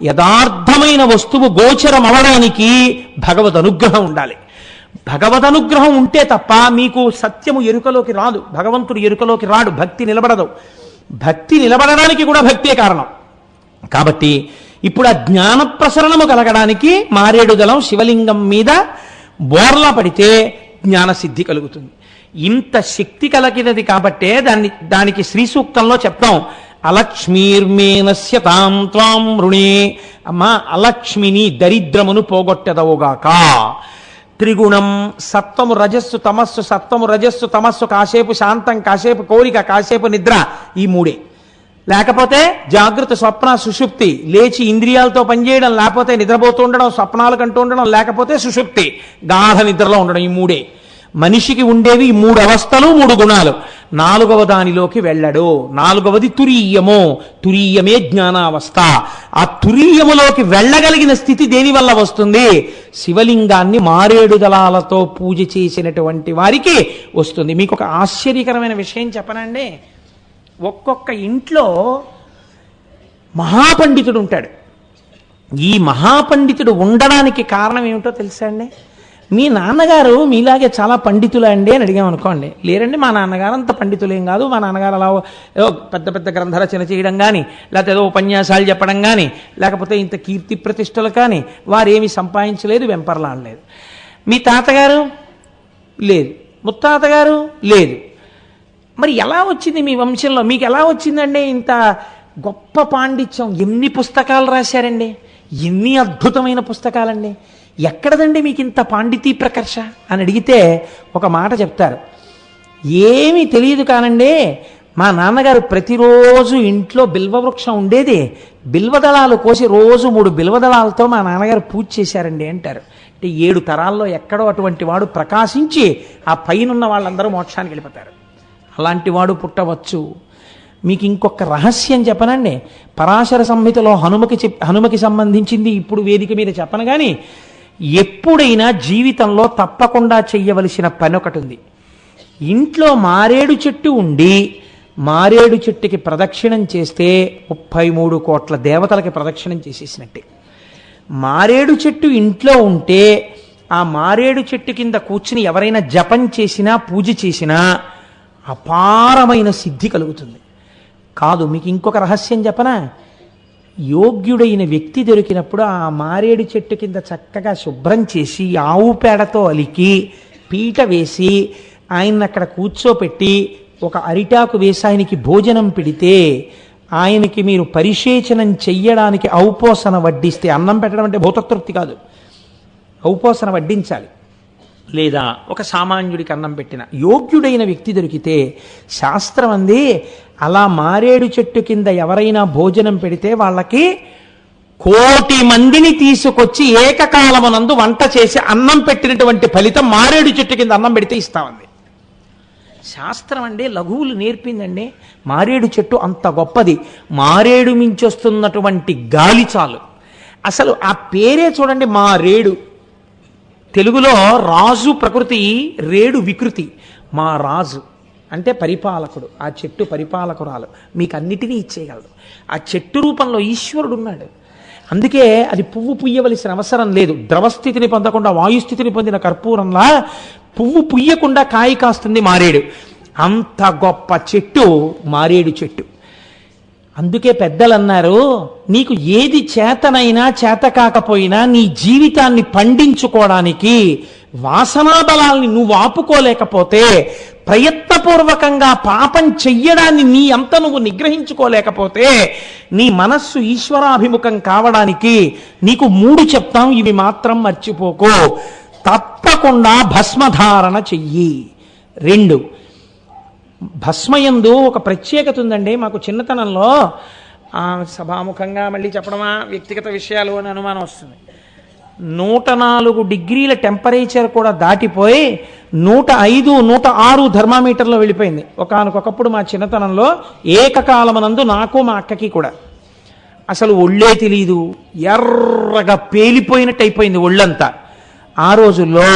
యథార్థమైన వస్తువు గోచరం అవడానికి భగవద్ అనుగ్రహం ఉండాలి. భగవద్ అనుగ్రహం ఉంటే తప్ప మీకు సత్యము ఎరుకలోకి రాదు, భగవంతుడు ఎరుకలోకి రాడు, భక్తి నిలబడదు. భక్తి నిలబడడానికి కూడా భక్తే కారణం. కాబట్టి ఇప్పుడు ఆ జ్ఞాన ప్రసరణము కలగడానికి మారేడు దళం శివలింగం మీద బోర్లా పడితే జ్ఞానసిద్ధి కలుగుతుంది. ఇంత శక్తి కలిగినది కాబట్టే దానికి శ్రీ సూక్తంలో చెప్తాం, అలక్ష్మీర్మేనస్య తాం త్వాం రుణే. అమ్మా, అలక్ష్మిని దరిద్రమును పోగొట్టెదవుగాక. త్రిగుణం సత్వము రజస్సు తమస్సు, సత్వము రజస్సు తమస్సు, కాసేపు శాంతం, కాసేపు కోరిక, కాసేపు నిద్ర, ఈ 3. లేకపోతే జాగృత స్వప్న సుషుప్తి, లేచి ఇంద్రియాలతో పనిచేయడం, లేకపోతే నిద్రపోతూ ఉండడం, స్వప్నాలు కంటూ ఉండడం, లేకపోతే సుషుప్తి గాఢ నిద్రలో ఉండడం, ఈ 3. మనిషికి ఉండేవి 3 అవస్థలు, 3 గుణాలు. 4వ దానిలోకి వెళ్ళడు. 4వది తురీయము. తురీయమే జ్ఞానావస్థ. ఆ తురీయములోకి వెళ్ళగలిగిన స్థితి దేని వల్ల వస్తుంది? శివలింగాన్ని మారేడు దళాలతో పూజ చేసినటువంటి వారికి వస్తుంది. మీకు ఒక ఆశ్చర్యకరమైన విషయం చెప్పనండి. ఒక్కొక్క ఇంట్లో మహాపండితుడు ఉంటాడు. ఈ మహాపండితుడు ఉండడానికి కారణం ఏమిటో తెలుసా అండి? మీ నాన్నగారు మీలాగే చాలా పండితులా అండి అని అడిగామనుకోండి, లేరండి మా నాన్నగారు అంత పండితులేం కాదు, మా నాన్నగారు అలా ఏదో పెద్ద పెద్ద గ్రంథరచన చేయడం కానీ, లేకపోతే ఏదో ఉపన్యాసాలు చెప్పడం కానీ, లేకపోతే ఇంత కీర్తి ప్రతిష్టలు కానీ వారేమి సంపాదించలేదు, వెంపర్లాడలేదు. మీ తాతగారు లేదు, ముత్తాతగారు లేదు. మరి ఎలా వచ్చింది మీ వంశంలో? మీకు ఎలా వచ్చిందండి ఇంత గొప్ప పాండిత్యం? ఎన్ని పుస్తకాలు రాశారండి, ఎన్ని అద్భుతమైన పుస్తకాలండి, ఎక్కడదండి మీకు ఇంత పాండితీ ప్రకర్ష అని అడిగితే ఒక మాట చెప్తారు, ఏమీ తెలియదు కానండి, మా నాన్నగారు ప్రతిరోజు ఇంట్లో బిల్వవృక్షం ఉండేది, బిల్వదళాలు కోసి రోజు 3 బిల్వదళాలతో మా నాన్నగారు పూజ చేశారండి అంటారు. అంటే 7 తరాల్లో ఎక్కడో అటువంటి వాడు ప్రకాశించి ఆ పైనున్న వాళ్ళందరూ మోక్షానికి వెళ్ళిపోతారు. అలాంటి వాడు పుట్టవచ్చు. మీకు ఇంకొక రహస్యం చెప్పనండి. పరాశర సంహితలో హనుమకి సంబంధించింది ఇప్పుడు వేదిక మీద చెప్పను కానీ, ఎప్పుడైనా జీవితంలో తప్పకుండా చెయ్యవలసిన పని ఒకటి ఉంది. ఇంట్లో మారేడు చెట్టు ఉండి మారేడు చెట్టుకి ప్రదక్షిణం చేస్తే 33 కోట్ల దేవతలకి ప్రదక్షిణం చేసేసినట్టే. మారేడు చెట్టు ఇంట్లో ఉంటే ఆ మారేడు చెట్టు కింద కూర్చుని ఎవరైనా జపం చేసినా పూజ చేసినా అపారమైన సిద్ధి కలుగుతుంది. కాదు, మీకు ఇంకొక రహస్యం చెప్పనా? యోగ్యుడైన వ్యక్తి దొరికినప్పుడు ఆ మారేడు చెట్టు కింద చక్కగా శుభ్రం చేసి ఆవు పేడతో అలికి పీట వేసి ఆయన్ని అక్కడ కూర్చోపెట్టి ఒక అరిటాకు వేసి ఆయనకి భోజనం పెడితే ఆయనకి మీరు పరిశేచనం చెయ్యడానికి ఔపోసన వడ్డిస్తే, అన్నం పెట్టడం అంటే భూతతృప్తి కాదు, ఔపోసన వడ్డించాలి. లేదా ఒక సామాన్యుడికి అన్నం పెట్టిన యోగ్యుడైన వ్యక్తి దొరికితే శాస్త్రం అంది అలా మారేడు చెట్టు కింద ఎవరైనా భోజనం పెడితే వాళ్ళకి 1,000,000 మందిని తీసుకొచ్చి ఏకకాలమునందు వంట చేసి అన్నం పెట్టినటువంటి ఫలితం మారేడు చెట్టు కింద అన్నం పెడితే ఇస్తామంది. శాస్త్రం అండి లఘువులు నేర్పిందండి. మారేడు చెట్టు అంత గొప్పది. మారేడు మించొస్తున్నటువంటి గాలి చాలు. అసలు ఆ పేరే చూడండి, మారేడు. తెలుగులో రాజు ప్రకృతి, రేడు వికృతి. మా రాజు అంటే పరిపాలకుడు, ఆ చెట్టు పరిపాలకురాలు, మీకు అన్నిటినీ ఇచ్చేయగలడు. ఆ చెట్టు రూపంలో ఈశ్వరుడు ఉన్నాడు. అందుకే అది పువ్వు పుయ్యవలసిన అవసరం లేదు. ద్రవస్థితిని పొందకుండా వాయుస్థితిని పొందిన కర్పూరంలా పువ్వు పుయ్యకుండా కాయ కాస్తుంది మారేడు. అంత గొప్ప చెట్టు మారేడు చెట్టు. అందుకే పెద్దలు అన్నారు, నీకు ఏది చేతనైనా చేత కాకపోయినా నీ జీవితాన్ని పండించుకోవడానికి వాసనా బలాల్ని నువ్వు ఆపుకోలేకపోతే, ప్రయత్నపూర్వకంగా పాపం చెయ్యడాన్ని నీ అంత నువ్వు నిగ్రహించుకోలేకపోతే, నీ మనస్సు ఈశ్వరాభిముఖం కావడానికి నీకు 3 చెప్తాం, ఇవి మాత్రం మర్చిపోకో. తప్పకుండా భస్మధారణ చెయ్యి. 2, భస్మయందు ఒక ప్రత్యేకత ఉందండి. మాకు చిన్నతనంలో సభాముఖంగా మళ్ళీ చెప్పడమా వ్యక్తిగత విషయాలు అని అనుమానం వస్తుంది. 104 డిగ్రీల టెంపరేచర్ కూడా దాటిపోయి 105, 106 థర్మామీటర్లో వెళ్ళిపోయింది. ఒకనకొకప్పుడు మా చిన్నతనంలో ఏకకాలమనందు నాకు మా అక్కకి కూడా అసలు ఒళ్ళే తెలీదు, ఎర్రగా పేలిపోయినట్టు అయిపోయింది ఒళ్ళంతా. ఆ రోజుల్లో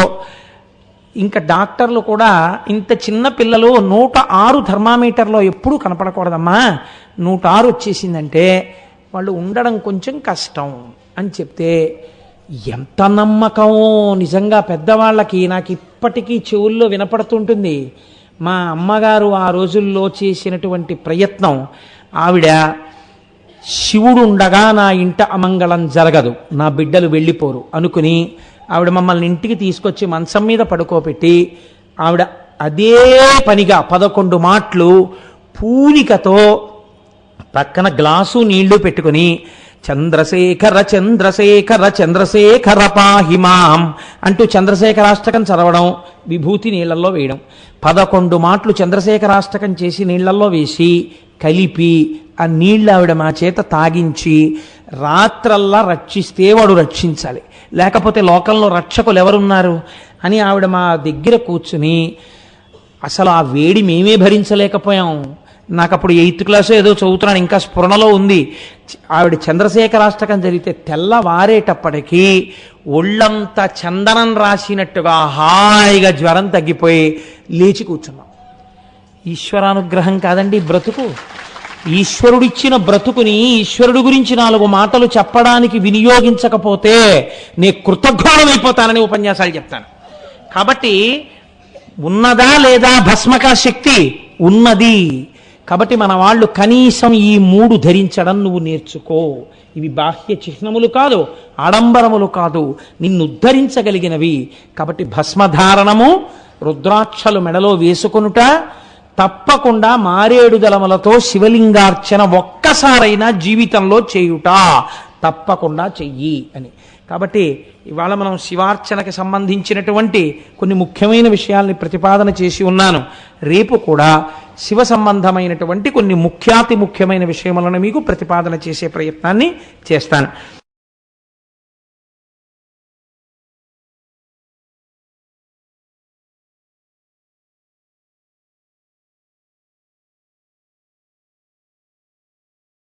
ఇంకా డాక్టర్లు కూడా ఇంత చిన్న పిల్లలు 106 థర్మామీటర్లో ఎప్పుడూ కనపడకూడదమ్మా, 106 వచ్చేసిందంటే వాళ్ళు ఉండడం కొంచెం కష్టం అని చెప్తే, ఎంత నమ్మకమో నిజంగా పెద్దవాళ్ళకి. నాకు ఇప్పటికీ చెవుల్లో వినపడుతుంటుంది. మా అమ్మగారు ఆ రోజుల్లో చేసినటువంటి ప్రయత్నం. ఆవిడ శివుడు ఉండగా నా ఇంట అమంగళం జరగదు, నా బిడ్డలు వెళ్ళిపోరు అనుకుని ఆవిడ మమ్మల్ని ఇంటికి తీసుకొచ్చి మంచం మీద పడుకోబెట్టి ఆవిడ అదే పనిగా 11 మాటలు పూనికతో పక్కన గ్లాసు నీళ్లు పెట్టుకుని చంద్రశేఖర చంద్రశేఖర చంద్రశేఖర పాహిమాం అంటూ చంద్రశేఖరాష్టకం చదవడం, విభూతి నీళ్లలో వేయడం. 11 మాటలు చంద్రశేఖరాష్టకం చేసి నీళ్లలో వేసి కలిపి ఆ నీళ్ళు ఆవిడ మా చేత తాగించి రాత్రల్లా రక్షిస్తే వాడు రక్షించాలి, లేకపోతే లోకంలో రక్షకులు ఎవరున్నారు అని ఆవిడ మా దగ్గర కూర్చుని, అసలు ఆ వేడి మేమే భరించలేకపోయాం. నాకు అప్పుడు 8th క్లాస్ ఏదో చదువుతున్నాను, ఇంకా స్ఫురణలో ఉంది. ఆవిడ చంద్రశేఖరాష్టకం జరిగితే తెల్లవారేటప్పటికీ ఒళ్ళంతా చందనం రాసినట్టుగా హాయిగా జ్వరం తగ్గిపోయి లేచి కూర్చున్నాం. ఈశ్వరానుగ్రహం కాదండి బ్రతుకు. ఈశ్వరుడిచ్చిన బ్రతుకుని ఈశ్వరుడు గురించి 4 మాటలు చెప్పడానికి వినియోగించకపోతే నే కృతజ్ఞుడమైపోతానని ఉపన్యాసాలు చెప్తాను. కాబట్టి ఉన్నదా లేదా భస్మక శక్తి? ఉన్నది. కాబట్టి మన వాళ్ళు కనీసం ఈ 3 ధరించడం నువ్వు నేర్చుకో. ఇవి బాహ్య చిహ్నములు కాదు, ఆడంబరములు కాదు, నిన్ను ఉద్ధరించగలిగినవి. కాబట్టి భస్మధారణము, రుద్రాక్షలు మెడలో వేసుకొనుట, తప్పకుండా మారేడు దళములతో శివలింగార్చన ఒక్కసారైనా జీవితంలో చేయుట తప్పకుండా చెయ్యి అని. కాబట్టి ఇవాళ మనం శివార్చనకి సంబంధించినటువంటి కొన్ని ముఖ్యమైన విషయాల్ని ప్రతిపాదన చేసి ఉన్నాను. రేపు కూడా శివ సంబంధమైనటువంటి కొన్ని ముఖ్యాతి ముఖ్యమైన విషయములను మీకు ప్రతిపాదన చేసే ప్రయత్నాన్ని చేస్తాను.